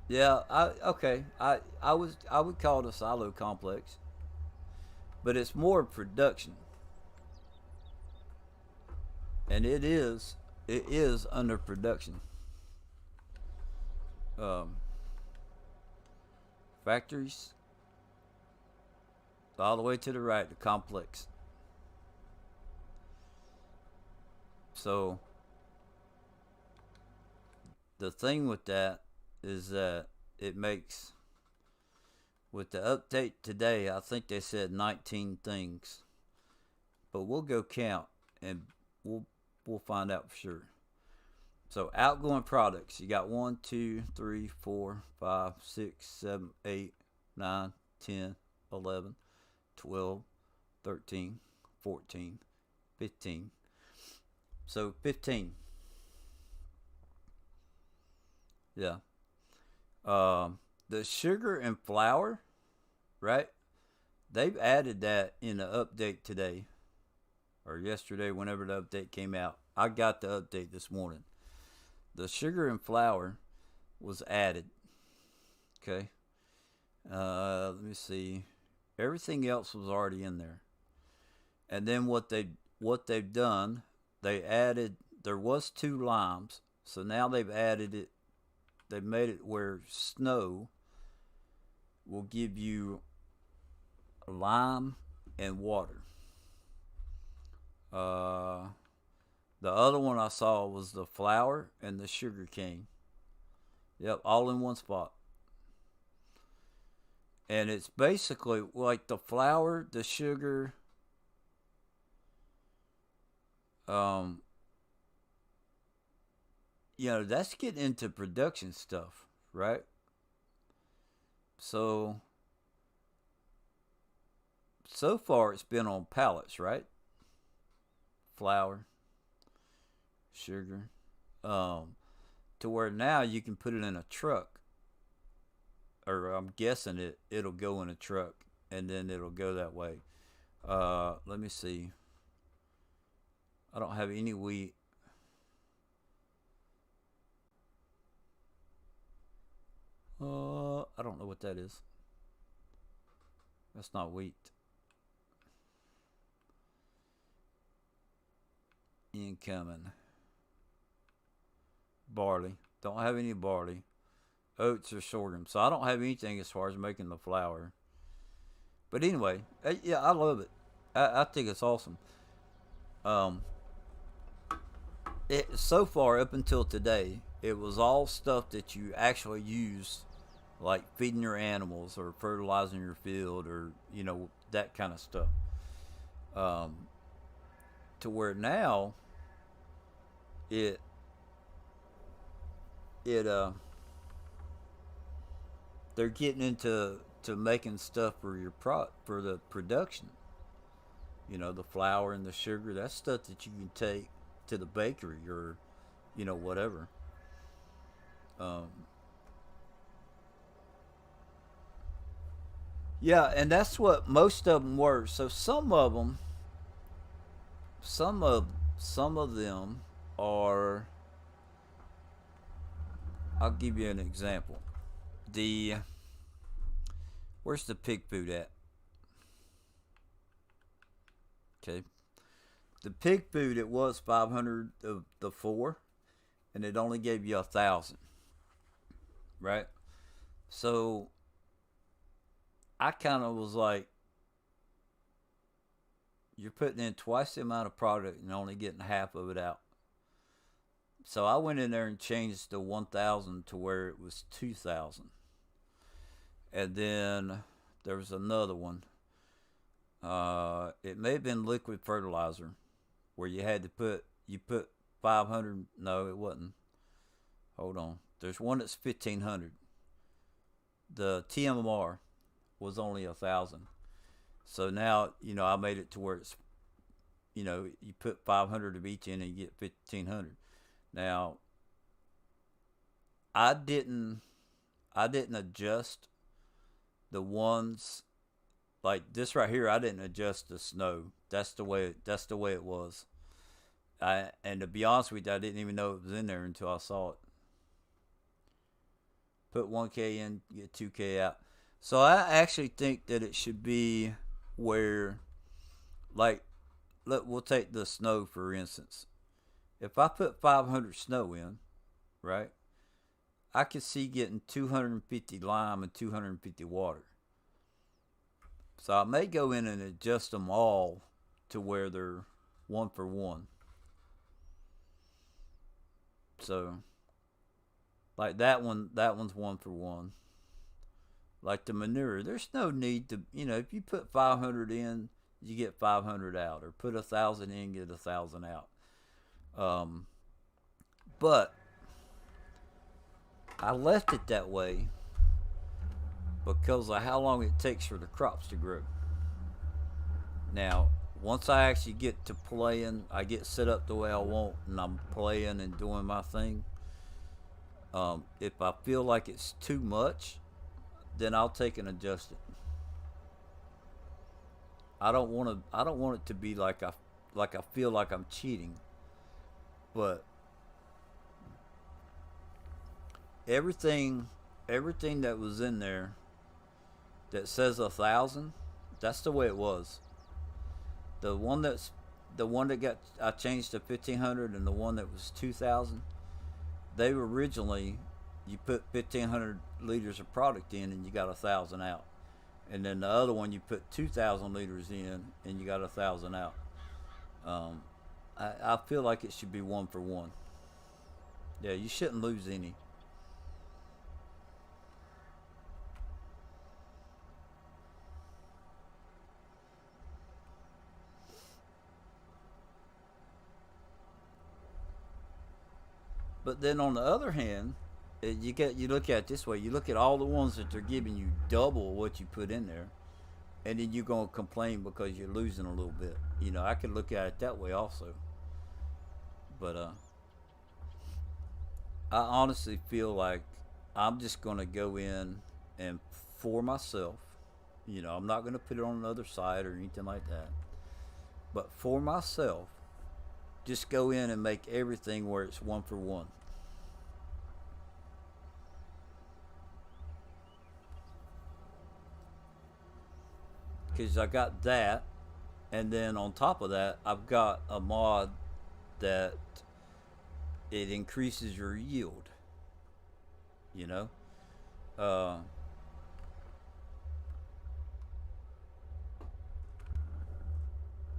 yeah, I okay. I would call it a silo complex, but it's more production, and it is under production. Um, Factories all the way to the right, the complex. So the thing with that is that it makes with the update today. I think they said 19 things, but we'll go count and we'll find out for sure. So outgoing products, you got 1, 2, 3, 4, 5, 6, 7, 8, 9, 10, 11, 12, 13, 14, 15. So 15. Yeah. The sugar and flour, right? They've added that in the update today or yesterday, whenever the update came out. I got the update this morning. The sugar and flour was added. Okay. Let me see. Everything else was already in there. And then what they've done, they added there was 2 limes, so now they've added it. They've made it where snow will give you lime and water. Uh, the other one I saw was the flour and the sugar cane. Yep, all in one spot. And it's basically like the flour, the sugar, um, that's getting into production stuff, right? So so far it's been on pallets, right? Flour, sugar, um, to where now you can put it in a truck, or I'm guessing it'll go in a truck, and then it'll go that way. Let me see. I don't have any wheat. I don't know what that is. That's not wheat. Incoming. Barley. Don't have any barley. Oats or sorghum. So I don't have anything as far as making the flour. But anyway, yeah, I love it. I think it's awesome. Um, so far up until today, it was all stuff that you actually use, like feeding your animals or fertilizing your field, or that kind of stuff. Um, to where now it it they're getting into making stuff for for the production. The flour and the sugar. That's stuff that you can take to the bakery, or whatever. Um, yeah, and that's what most of them were. So some of some of them are. I'll give you an example. The Where's the pig food at? Okay, the pig food, it was 500 of the four, and it only gave you 1,000, right? So I kind of was like, you're putting in twice the amount of product and only getting half of it out. So I went in there and changed the 1,000 to where it was 2,000. And then there was another one. It may have been liquid fertilizer, where you put 500. No, it wasn't. Hold on. There's one that's 1,500. The TMR was only 1,000. So now I made it to where it's you put 500 of each in and you get 1,500. Now I didn't adjust the ones like this right here. I didn't adjust the snow. That's the way it was. And to be honest with you, I didn't even know it was in there until I saw it. Put 1K in, get 2K out. So I actually think that it should be where, like, we'll take the snow for instance. If I put 500 snow in, right, I could see getting 250 lime and 250 water. So I may go in and adjust them all to where they're 1 for 1. So like that one's 1 for 1. Like the manure, there's no need to, if you put 500 in, you get 500 out, or put 1,000 in, get 1,000 out. Um, but I left it that way because of how long it takes for the crops to grow. Now, once I actually get to playing, I get set up the way I want, and I'm playing and doing my thing. If I feel like it's too much, then I'll take and adjust it. I don't want to. I don't want it to be like I feel like I'm cheating, but everything everything that was in there that says 1,000, that's the way it was. The one that's the one that got I changed to 1,500, and the one that was 2,000. They were originally, you put 1,500 liters of product in and you got 1,000 out, and then the other one you put 2,000 liters in and you got 1,000 out. Um, I feel like it should be 1 for 1. Yeah, you shouldn't lose any. But then on the other hand, you look at it this way. You look at all the ones that they're giving you double what you put in there, and then you're gonna complain because you're losing a little bit. You know, I could look at it that way also. But I honestly feel like I'm just gonna go in and for myself. You know, I'm not gonna put it on another site or anything like that. But for myself, just go in and make everything where it's one for one. Because I got that, and then on top of that, I've got a mod that it increases your yield. You know, uh,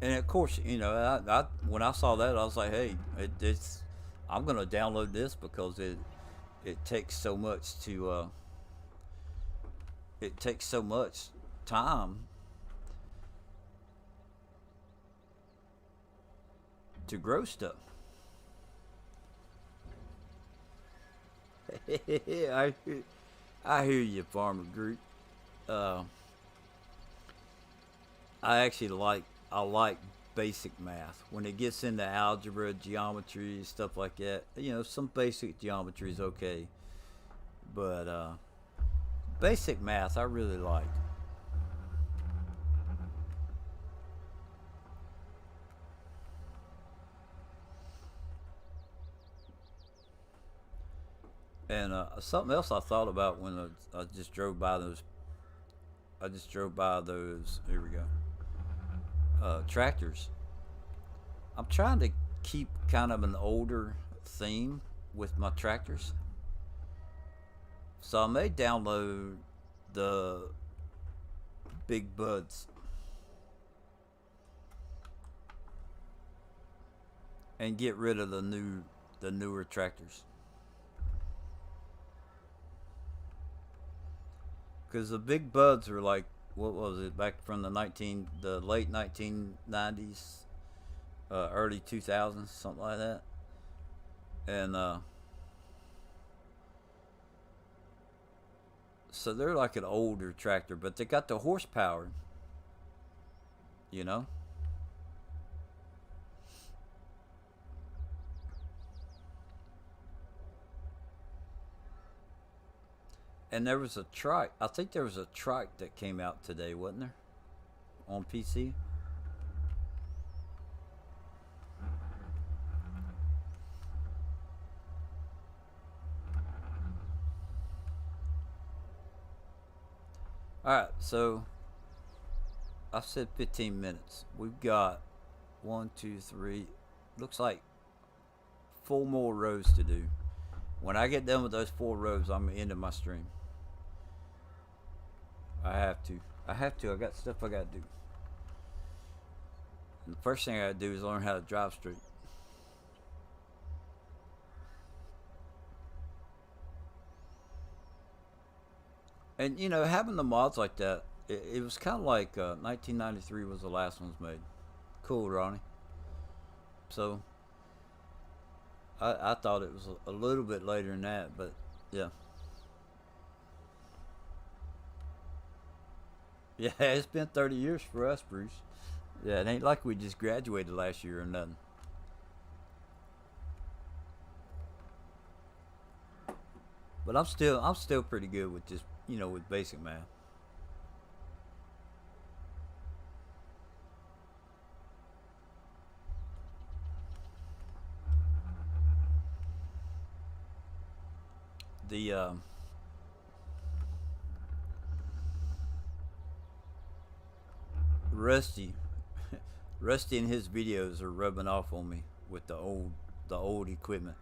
and of course, you know, when I saw that, I was like, hey, it's I'm gonna download this because it takes so much to it takes so much time to grow stuff. I I hear you, Farmer Group. Uh, I like basic math when it gets into algebra, geometry, stuff like that. You know, some basic geometry is okay, but basic math I really like. And something else I thought about when I just drove by those. I just drove by those. Here we go. Tractors. I'm trying to keep kind of an older theme with my tractors, so I may download the big buds and get rid of the newer tractors. Because the big buds are like, what was it, back from the late 1990s, early 2000s, something like that. And so they're like an older tractor, but they got the horsepower, you know. And there was a trike. I think there was a trike that came out today, wasn't there, on PC? All right, so I said 15 minutes. We've got one, two, three. Looks like 4 more rows to do. When I get done with those 4 rows, I'm ending my stream. I have to. I have to. I got stuff I got to do. And the first thing I got to do is learn how to drive straight. And you know, having the mods like that, it was kind of like 1993 was the last ones made. Cool, Ronnie. So I thought it was a little bit later than that, but yeah. Yeah, it's been 30 years for us, Bruce. Yeah, it ain't like we just graduated last year or nothing. But I'm still pretty good with just, you know, with basic math. The Rusty, Rusty and his videos are rubbing off on me with the old equipment.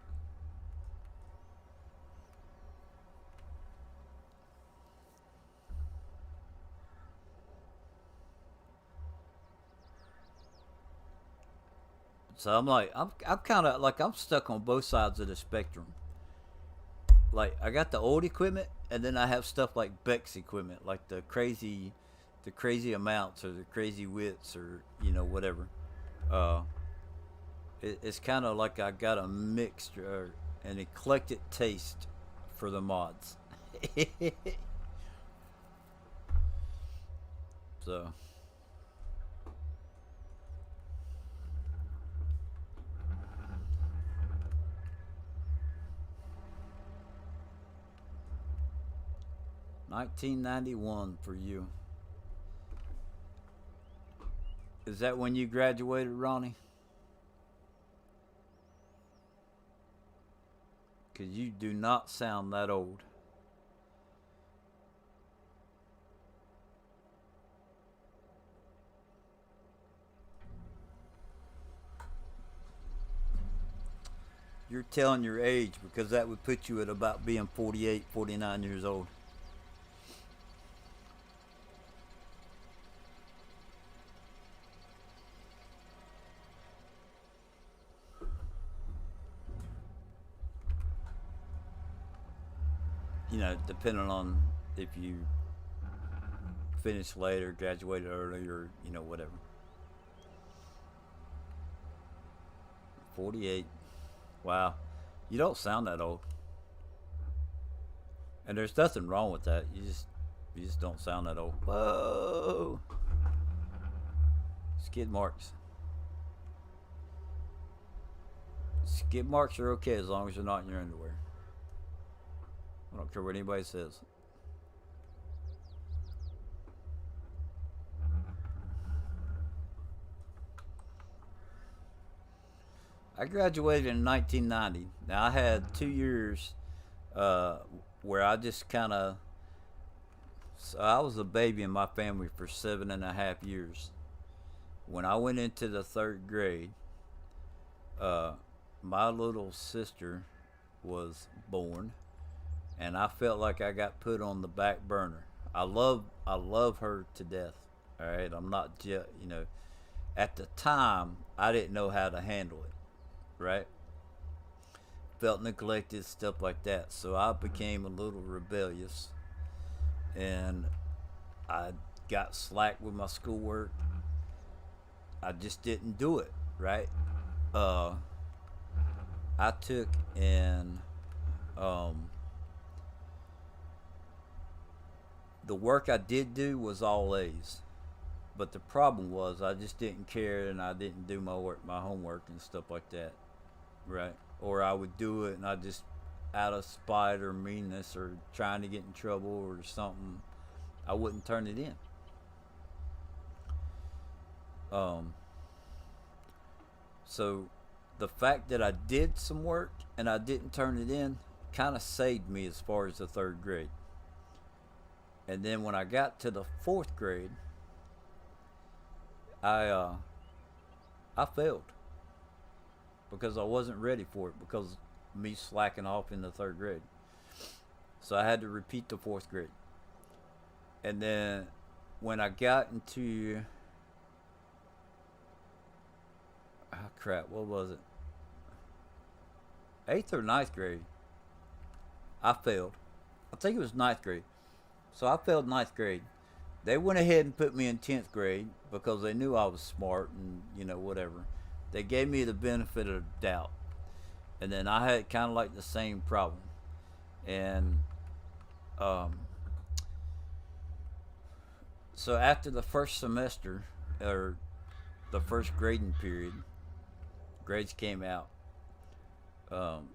So I'm kind of like I'm stuck on both sides of the spectrum. Like I got the old equipment, and then I have stuff like Beck's equipment, like the crazy amounts or the crazy widths or you know whatever. Uh, it's kind of like I got a mixture, an eclectic taste for the mods. So 1991 for you. Is that when you graduated, Ronnie? Because you do not sound that old. You're telling your age because that would put you at about being 48, 49 years old. You know, depending on if you finished later, graduated early, or, you know, whatever. 48. Wow. You don't sound that old. And there's nothing wrong with that. You just don't sound that old. Whoa. Skid marks. Skid marks are okay as long as they're not in your underwear. I don't care what anybody says. I graduated in 1990. Now I had 2 years where I just kind of. So I was a baby in my family for 7.5 years. When I went into the third grade, uh, my little sister was born, and I felt like I got put on the back burner. I love her to death. All right, I'm not you know. At the time, I didn't know how to handle it. Right, felt neglected, stuff like that. So I became a little rebellious, and I got slack with my schoolwork. I just didn't do it. Right, uh, I took and um, the work I did do was all A's. But the problem was I just didn't care, and I didn't do my homework and stuff like that. Right, or I would do it and I just, out of spite or meanness or trying to get in trouble or something, I wouldn't turn it in. Um, so the fact that I did some work and I didn't turn it in kind of saved me as far as the third grade. And then when I got to the fourth grade, I uh, I failed because I wasn't ready for it because me slacking off in the third grade. So I had to repeat the fourth grade. And then when I got into, crap, what was it? Eighth or ninth grade, I failed. I think it was ninth grade. So I failed ninth grade. They went ahead and put me in 10th grade because they knew I was smart and, you know, whatever. They gave me the benefit of the doubt. And then I had kind of like the same problem. And um, so after the first semester, or the first grading period, grades came out. Um,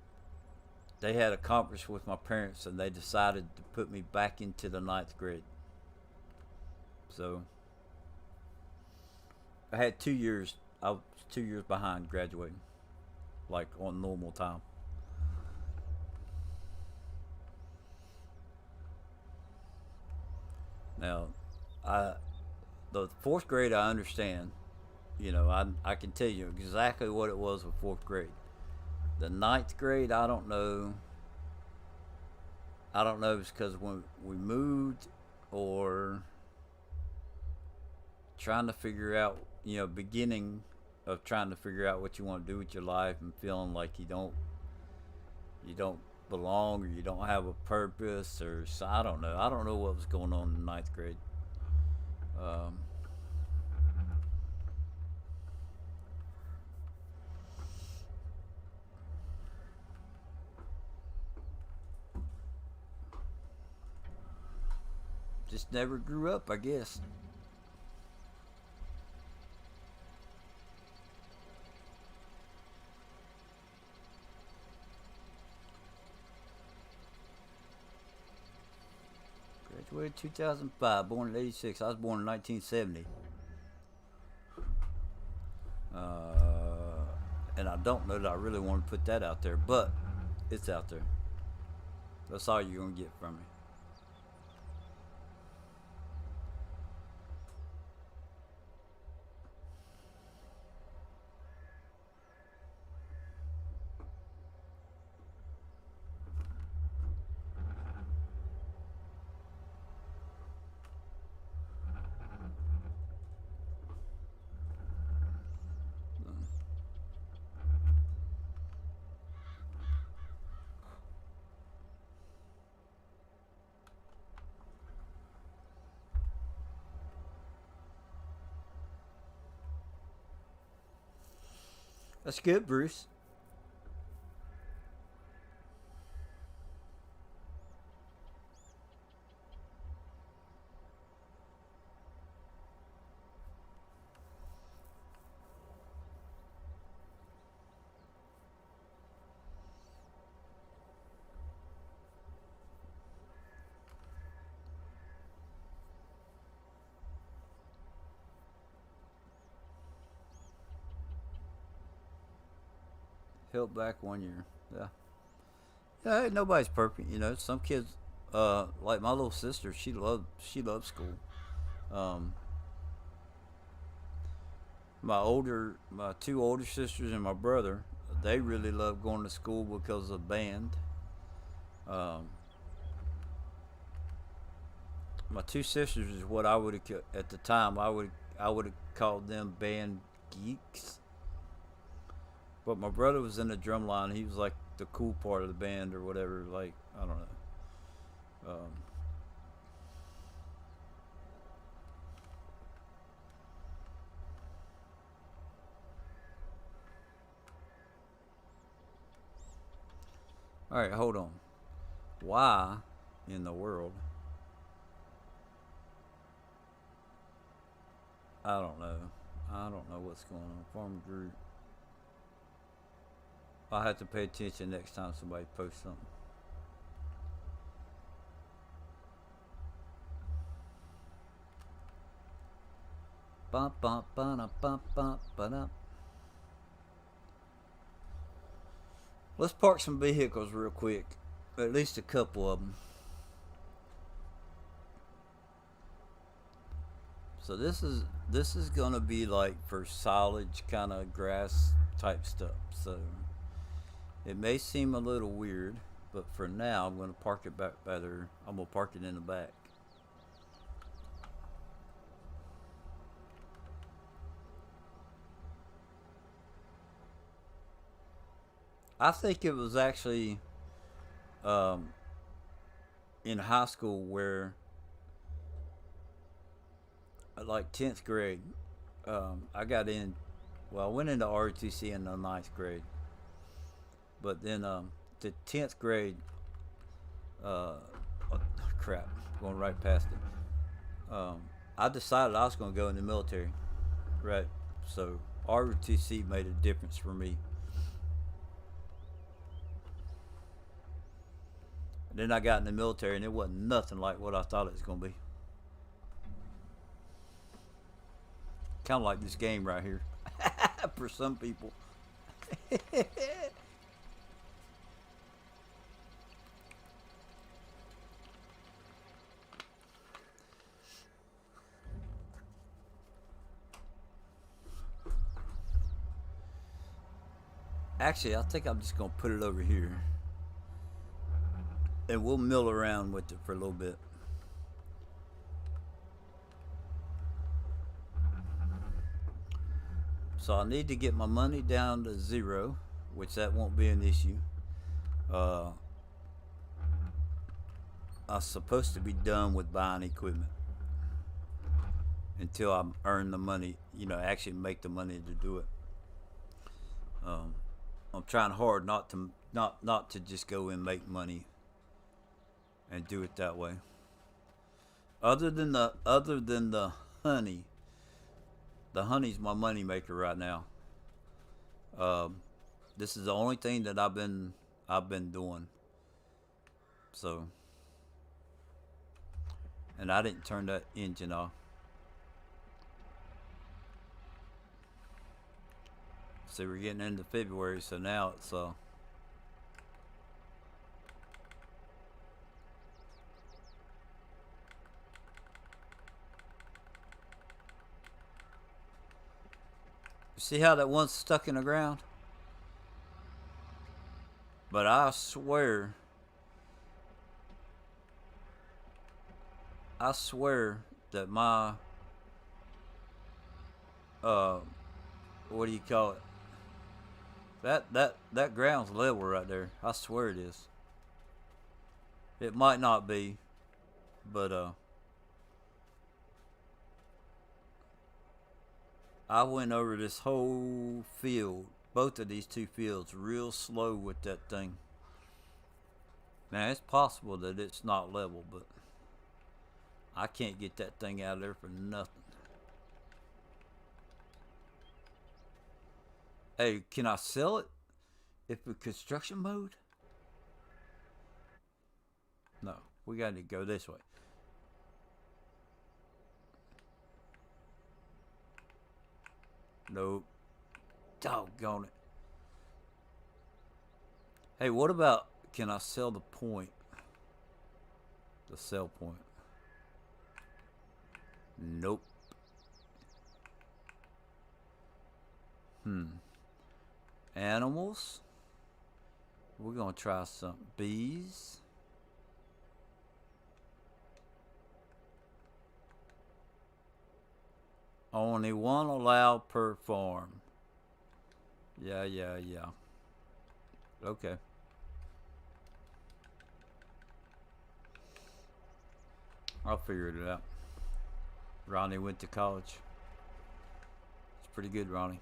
they had a conference with my parents and they decided to put me back into the ninth grade. So I had 2 years. I was 2 years behind graduating, like on normal time. Now, I the fourth grade I understand. You know, I can tell you exactly what it was with fourth grade. The ninth grade, I don't know. I don't know if it's because when we moved or trying to figure out, you know, beginning of trying to figure out what you want to do with your life and feeling like you don't belong or you don't have a purpose or so, I don't know. I don't know what was going on in ninth grade. Um, Just never grew up, I guess. Graduated 2005, born in 86. I was born in 1970. And I don't know that I really want to put that out there, but it's out there. That's all you're going to get from me. That's good, Bruce. Held back 1 year. Yeah. Yeah, ain't nobody's perfect, you know. Some kids, like my little sister, she loves school. Um, my two older sisters and my brother, they really love going to school because of band. Um, my two sisters is what I would have at the time I would have called them band geeks. But my brother was in the drum line. He was like the cool part of the band or whatever. Like I don't know. All right, hold on. Why in the world? I don't know. I don't know what's going on. Farm group. I'll have to pay attention next time somebody posts something. Bum, bum, bum, bum, bum, bum. Let's park some vehicles real quick. At least a couple of them. So this is gonna be like for silage kind of grass type stuff. So it may seem a little weird, but for now I'm gonna park it back better. I'm gonna park it in the back. I think it was actually um, in high school where like 10th grade, I got in. Well, I went into ROTC in the ninth grade, but then the 10th grade, uh, oh, crap, going right past it. I decided I was going to go in the military, right? So ROTC made a difference for me. And then I got in the military, and it wasn't nothing like what I thought it was going to be. Kind of like this game right here, for some people. Actually, I think I'm just gonna put it over here, and we'll mill around with it for a little bit. So I need to get my money down to zero, which that won't be an issue. Uh, I'm supposed to be done with buying equipment until I earn the money. You know, actually make the money to do it. Um, I'm trying hard not to just go and make money and do it that way. Other than the honey, the honey's my money maker right now. Um, this is the only thing that I've been doing. So, and I didn't turn that engine off. See, we're getting into February, so now it's you see how that one's stuck in the ground? But I swear that my uh, what do you call it? That ground's level right there. I swear it is. It might not be, but I went over this whole field, both of these two fields, real slow with that thing. Now it's possible that it's not level, but I can't get that thing out of there for nothing. Hey, can I sell it if in construction mode? No, we got to go this way. Nope. Doggone it. Hey, what about can I sell the point? The sell point. Nope. Animals. We're gonna try some bees. Only one allowed per farm. Yeah, yeah, yeah. Okay. I'll figure it out. Ronnie went to college. It's pretty good, Ronnie.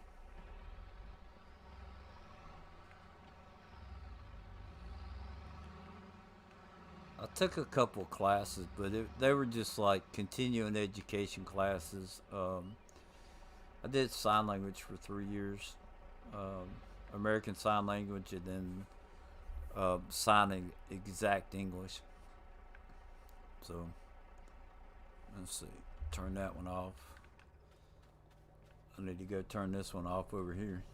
I took a couple classes, but they were just like continuing education classes. I did sign language for 3 years, um, American Sign Language, and then signing exact English. So let's see, turn that one off. I need to go turn this one off over here.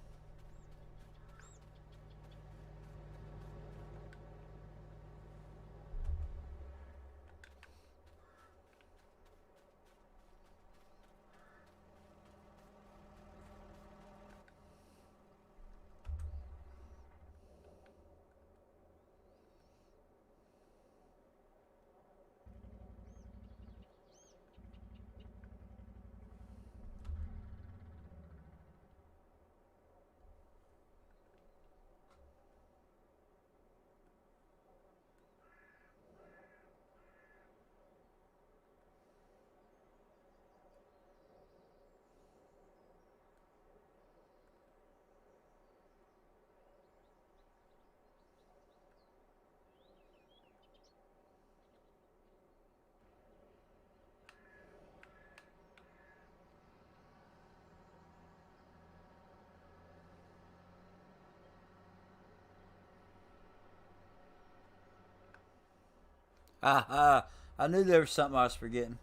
Ah, I knew there was something I was forgetting.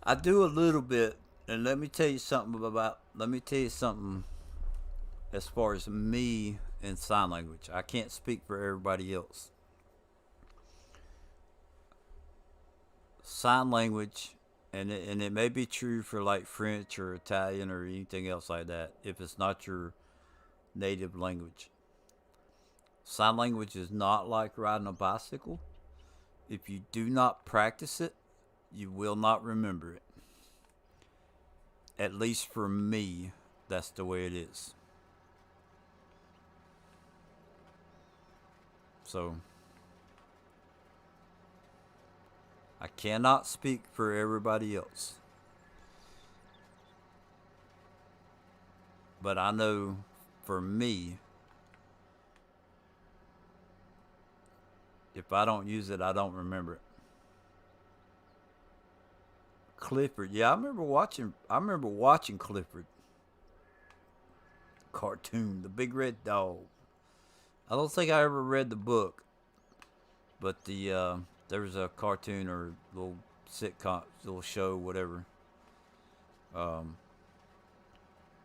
I do a little bit, and let me tell you something about. Let me tell you something as far as me in sign language. I can't speak for everybody else. Sign language, and it may be true for like French or Italian or anything else like that. If it's not your native language, sign language is not like riding a bicycle. If you do not practice it, you will not remember it. At least for me, that's the way it is. So I cannot speak for everybody else, but I know for me, If I don't use it, I don't remember it. Clifford. Yeah, I remember watching. I remember watching Clifford cartoon, the big red dog. I don't think I ever read the book, but there was a cartoon or little sitcom, little show, whatever. Um,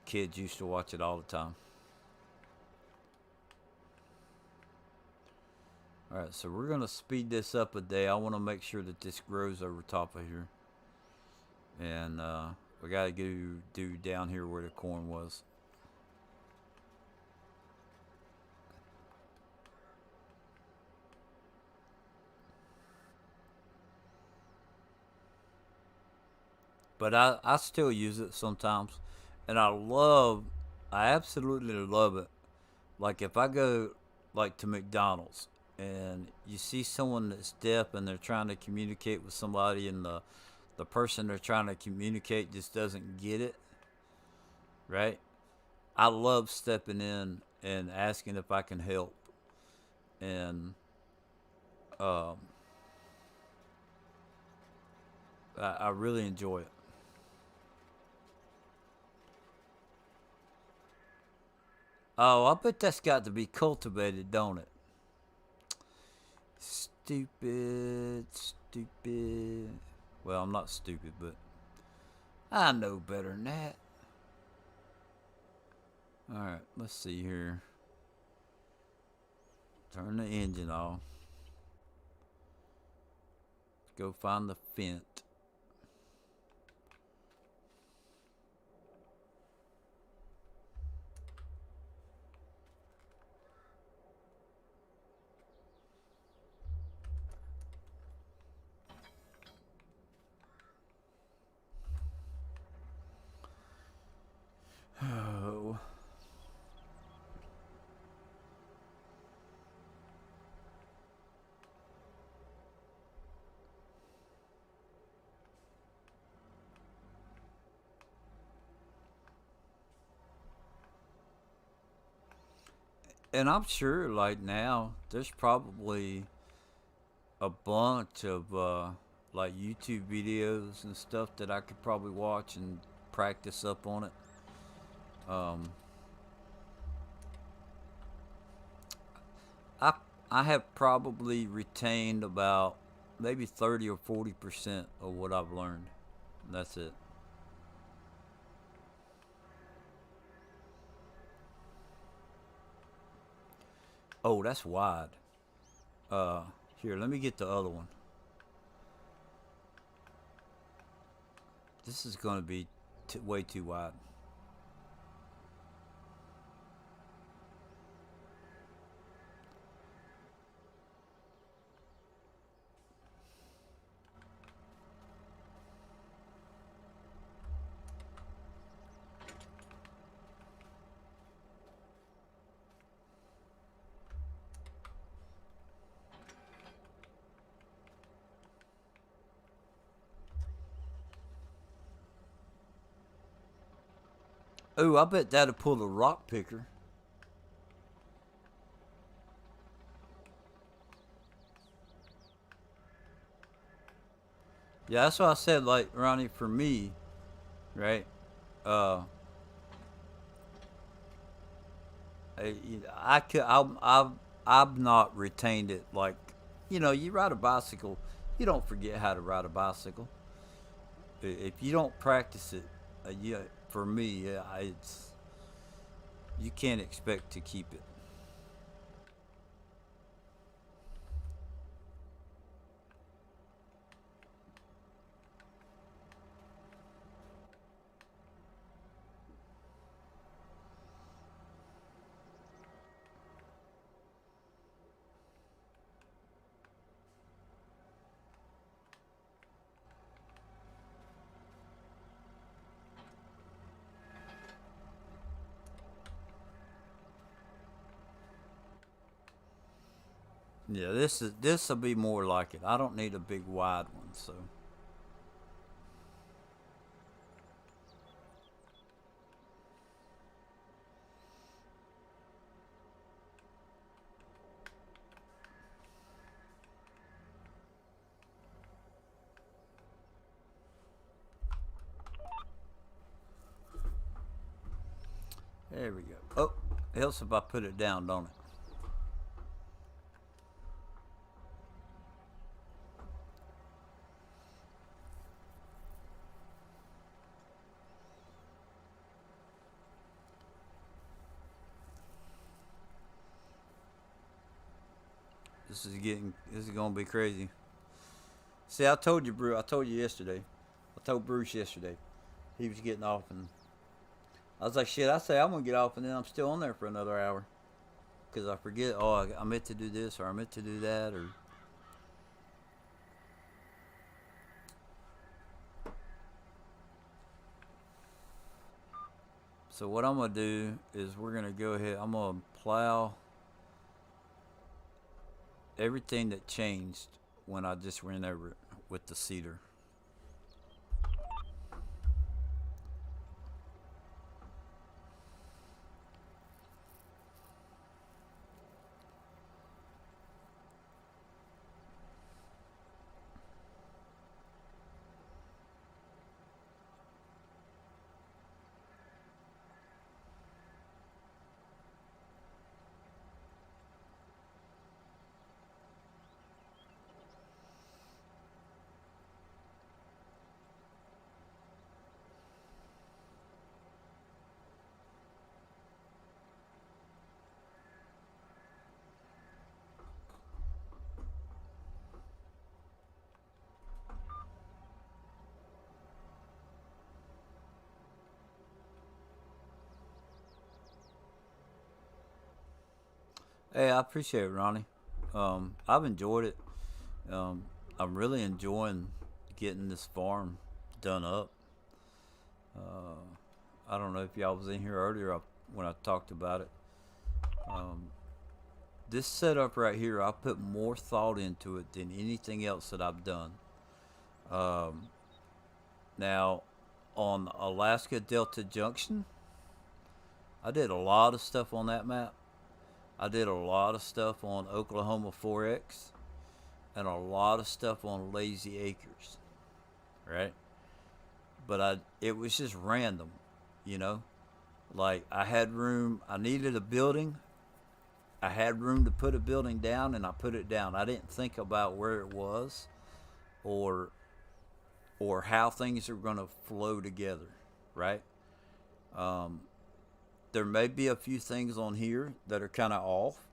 Kids used to watch it all the time. All right, so we're gonna speed this up a day. I want to make sure that this grows over top of here, and we gotta do down here where the corn was. But I still use it sometimes, and I absolutely love it. Like if I go like to McDonald's and you see someone that's deaf and they're trying to communicate with somebody, and the person they're trying to communicate just doesn't get it, right? I love stepping in and asking if I can help, and um, I really enjoy it. Oh, I bet that's got to be cultivated, don't it? Stupid, stupid. Well, I'm not stupid, but I know better than that. All right, let's see here. Turn the engine off. Go find the vent. Oh. And I'm sure, like now, there's probably a bunch of like YouTube videos and stuff that I could probably watch and practice up on it. Um, I I have probably retained about maybe 30 or 40% of what I've learned. That's it. Oh, that's wide. Uh, Here, let me get the other one. This is gonna be way too wide. Oh, I bet that'll pull a rock picker. Yeah, that's what I said. Like Ronnie, for me, right? Uh, I could. I've not retained it. Like, you ride a bicycle, you don't forget how to ride a bicycle. If you don't practice it, for me, yeah, it's you can't expect to keep it. Yeah, this will be more like it. I don't need a big wide one, so. There we go. Oh, it helps if I put it down, don't it? This is gonna be crazy. See, I told you, I told you yesterday. I told Bruce yesterday. He was getting off, and I was like, shit. I say I'm gonna get off, and then I'm still on there for another hour because I forget. Oh, I meant to do this, or I meant to do that, or. So what I'm gonna do is we're gonna go ahead. I'm gonna plow everything that changed when I just ran over it with the cedar. Hey, I appreciate it, Ronnie. I've enjoyed it. Um, I'm really enjoying getting this farm done up. Uh, I don't know if y'all was in here earlier when I talked about it. Um, this setup right here, I put more thought into it than anything else that I've done. Um, Now, on Alaska Delta Junction, I did a lot of stuff on that map. I did a lot of stuff on Oklahoma 4X and a lot of stuff on Lazy Acres, right? But it was just random, you know? Like I had room, I needed a building. I had room to put a building down and I put it down. I didn't think about where it was or how things are going to flow together, right? Um, there may be a few things on here that are kind of off,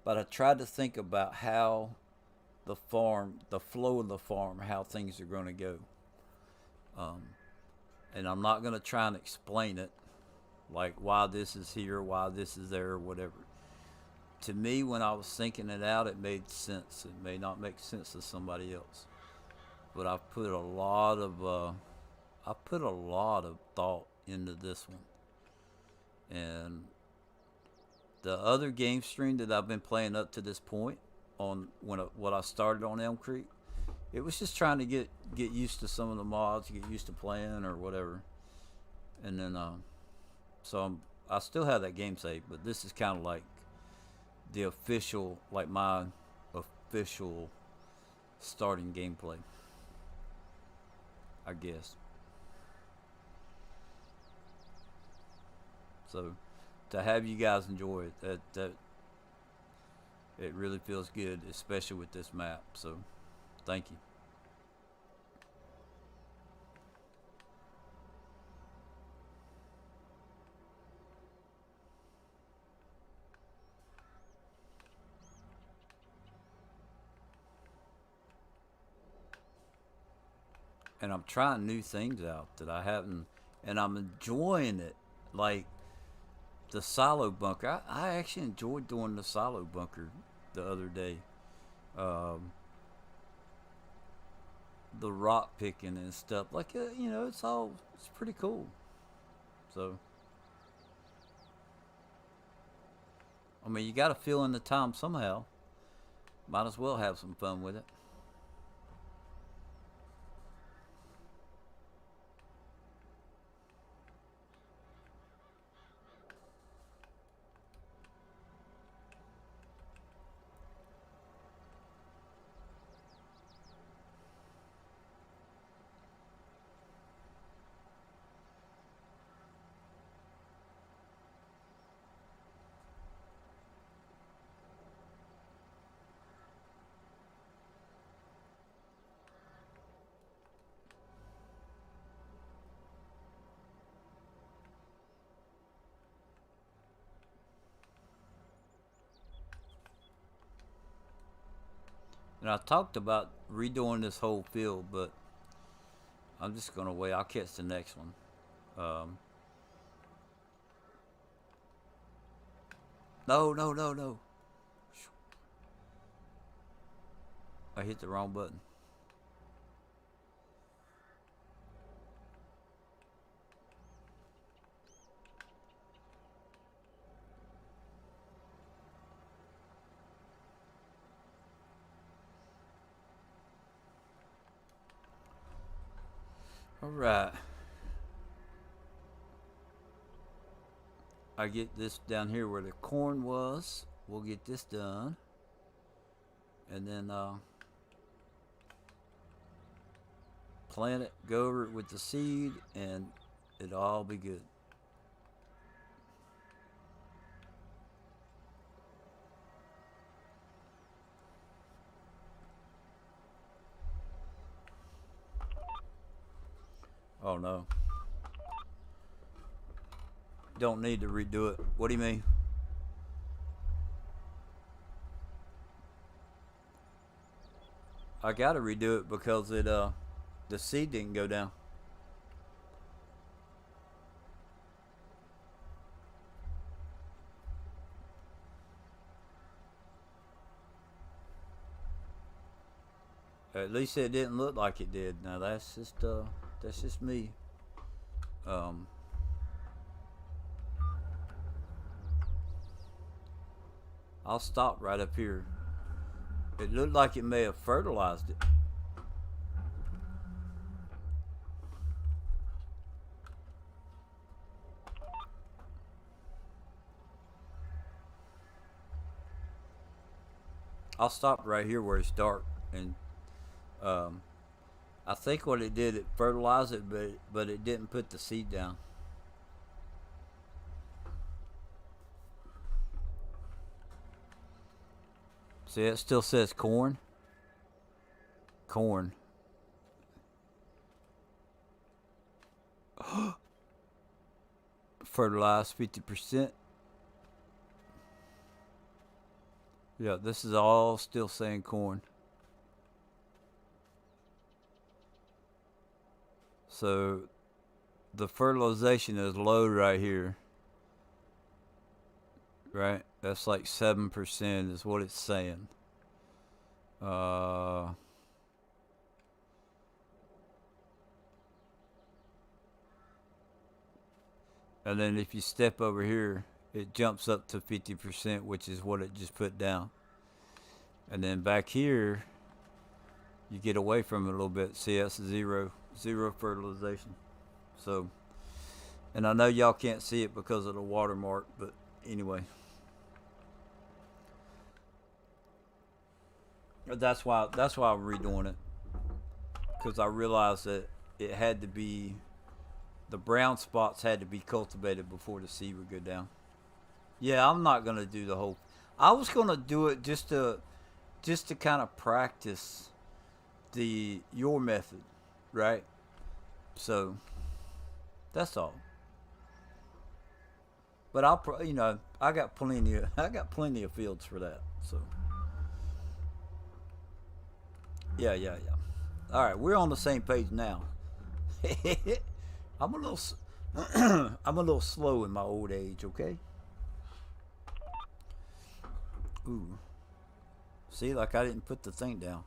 but I tried to think about how the flow of the farm, how things are going to go. Um, and I'm not going to try and explain it, like why this is here, why this is there, or whatever. To me, when I was thinking it out, it made sense. It may not make sense to somebody else, but I put a lot of thought into this one. And the other game stream that I've been playing up to this point, on what I started on Elm Creek, it was just trying to get used to some of the mods, get used to playing or whatever. And then I still have that game saved, but this is kind of like the official, like my official starting gameplay, I guess. So to have you guys enjoy it, that it really feels good, especially with this map. So thank you. And I'm trying new things out that I haven't, and I'm enjoying it. Like the silo bunker, I actually enjoyed doing the silo bunker the other day. Um, the rock picking and stuff, like it's pretty cool. So I mean, you got to fill in the time somehow. Might as well have some fun with it. And I talked about redoing this whole field, but I'm just gonna wait. I'll catch the next one. No, no, no, no. I hit the wrong button. All right. I get this down here where the corn was. We'll get this done. And then plant it, go over it with the seed, and it'll all be good. Oh no. Don't need to redo it. What do you mean? I gotta redo it because the seed didn't go down. At least it didn't look like it did. Now that's just me. Um, I'll stop right up here. It looked like it may have fertilized it. I'll stop right here where it's dark, and um, I think what it did, it fertilized it, but it didn't put the seed down. See, it still says corn. Corn. Fertilized 50%. Yeah, this is all still saying corn. So the fertilization is low right here. Right? That's like 7% is what it's saying. And then if you step over here, it jumps up to 50%, which is what it just put down. And then back here, you get away from it a little bit. See, that's zero fertilization. So, and I know y'all can't see it because of the watermark, but anyway. That's why I'm redoing it, because I realized that it had to be, the brown spots had to be cultivated before the seed would go down. Yeah, I'm not gonna do the whole. I was gonna do it just to kind of practice the your method, right? So that's all. But I got plenty of fields for that. So yeah. All right, we're on the same page now. I'm a little I'm a little slow in my old age, okay? Ooh. See, like I didn't put the thing down.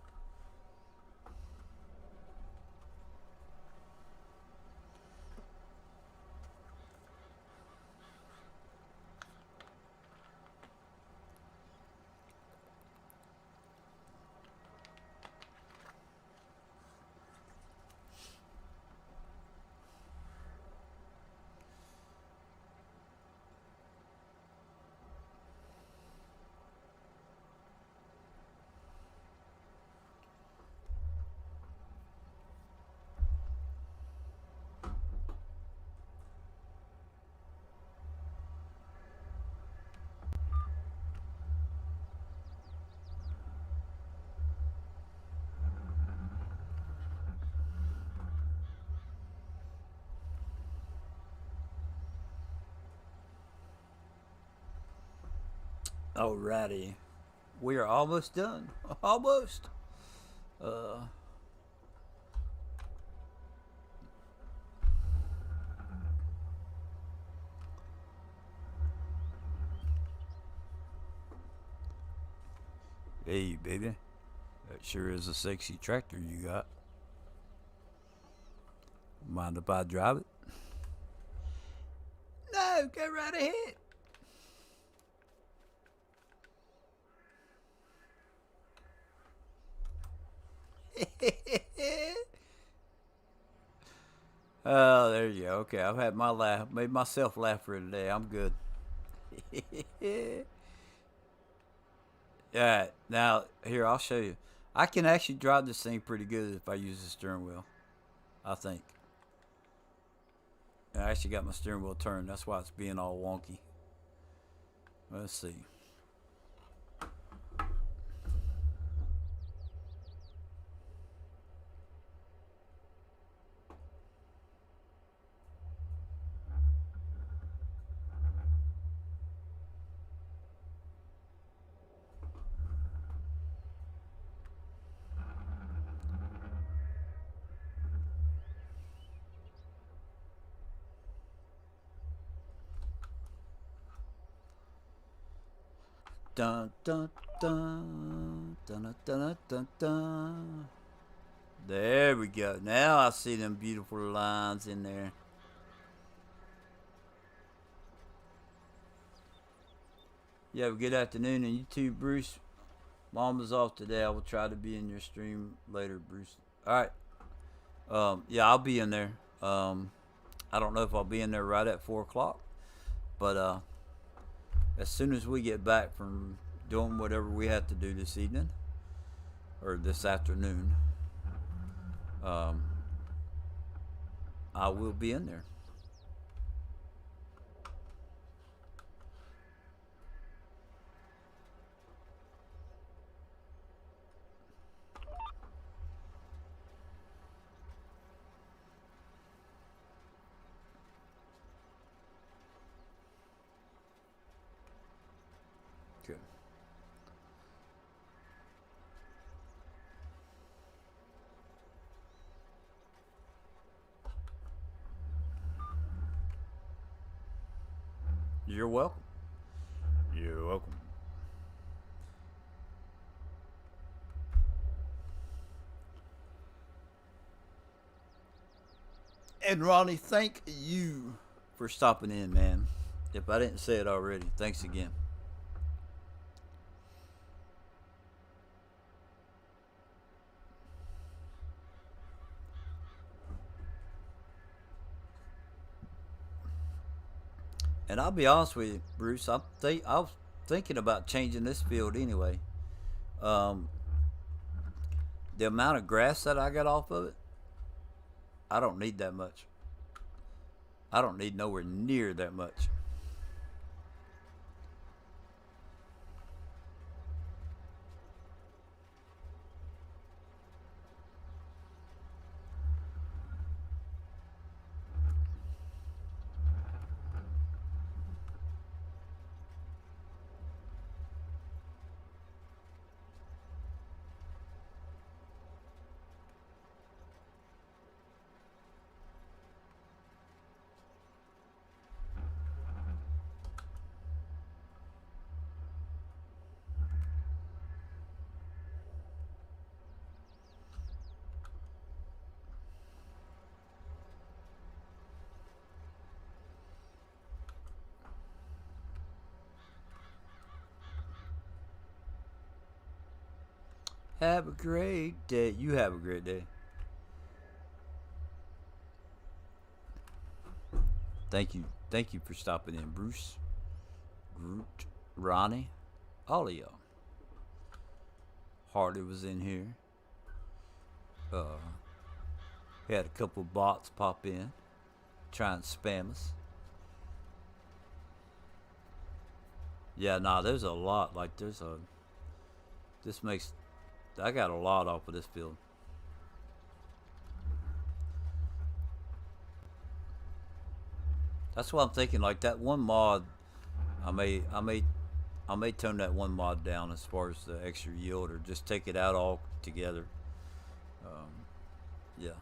Alrighty. We are almost done. Almost. Uh, hey, baby. That sure is a sexy tractor you got. Mind if I drive it? No, go right ahead. Oh, there you go. Okay, I've had my laugh. Made myself laugh for today. I'm good. Alright, now, here, I'll show you. I can actually drive this thing pretty good if I use the steering wheel. I think. I actually got my steering wheel turned. That's why it's being all wonky. Let's see. Dun dun dun dun dun dun dun. There we go. Now I see them beautiful lines in there. You have a good afternoon, and you too, Bruce. Mom is off today. I will try to be in your stream later, Bruce. All right. Yeah, I'll be in there. I don't know if I'll be in there right at 4 o'clock, but as soon as we get back from doing whatever we have to do this evening or this afternoon, I will be in there. Good. You're welcome. You're welcome. And Ronnie, thank you for stopping in, man. If I didn't say it already, thanks again. And I'll be honest with you, Bruce. I was thinking about changing this field anyway. Um, the amount of grass that I got off of it, I don't need that much. I don't need nowhere near that much. Have a great day. You have a great day. Thank you. Thank you for stopping in, Bruce, Groot, Ronnie, all of y'all. Hardy was in here. Uh, we had a couple bots pop in, try and spam us. Yeah, nah, there's a lot. Like, there's a. This makes. I got a lot off of this field. That's what I'm thinking. Like that one mod, I may, I may, I may tone that one mod down as far as the extra yield, or just take it out all together. Yeah.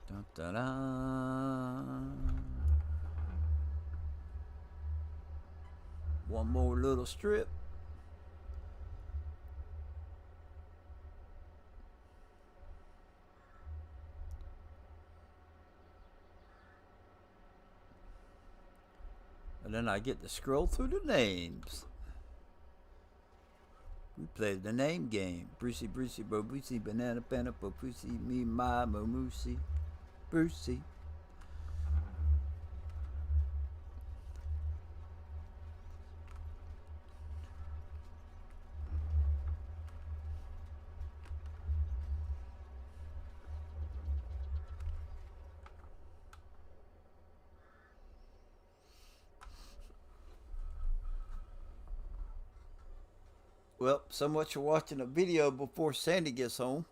Dun, dun, dun. One more little strip. And then I get to scroll through the names. We played the name game. Brucey, Brucey, Brucey, Banana, Banana, Brucey, me, my, Moosey, Brucey. Well, so much for watching a video before Sandy gets home.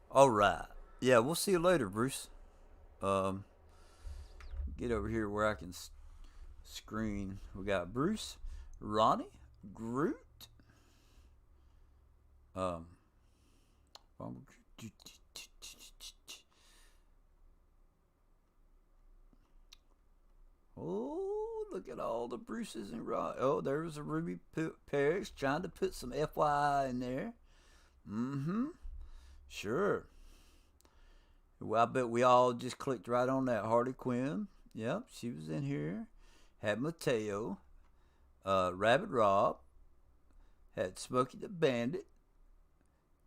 All right. Yeah, we'll see you later, Bruce. Um, get over here where I can screen. We got Bruce, Ronnie, Groot. Um, oh, look at all the Bruces and Ron. Oh, there's a Ruby Parrish trying to put some FYI in there. Mm-hmm. Sure. Well, I bet we all just clicked right on that. Harley Quinn. Yep, she was in here. Had Mateo. Rabbit Rob. Had Smokey the Bandit.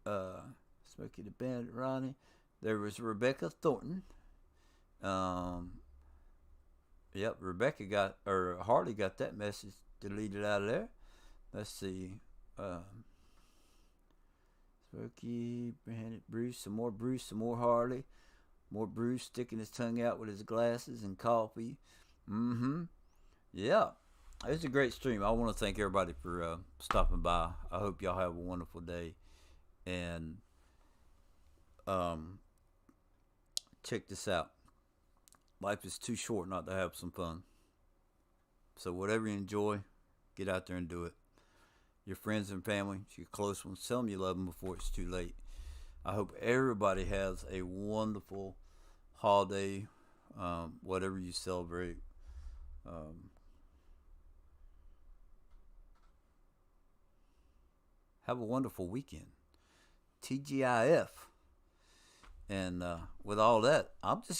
Uh, Smokey the Bandit, Ronnie. There was Rebecca Thornton. Um, yep, Rebecca got, or Harley got that message deleted out of there. Let's see. Smokey, Bandit, Bruce, some more Harley. More Bruce sticking his tongue out with his glasses and coffee. Mm-hmm. Yeah. It was a great stream. I want to thank everybody for stopping by. I hope y'all have a wonderful day. And check this out. Life is too short not to have some fun. So whatever you enjoy, get out there and do it. Your friends and family, your close ones, tell them you love them before it's too late. I hope everybody has a wonderful holiday, whatever you celebrate. Have a wonderful weekend. TGIF. And with all that, I'm just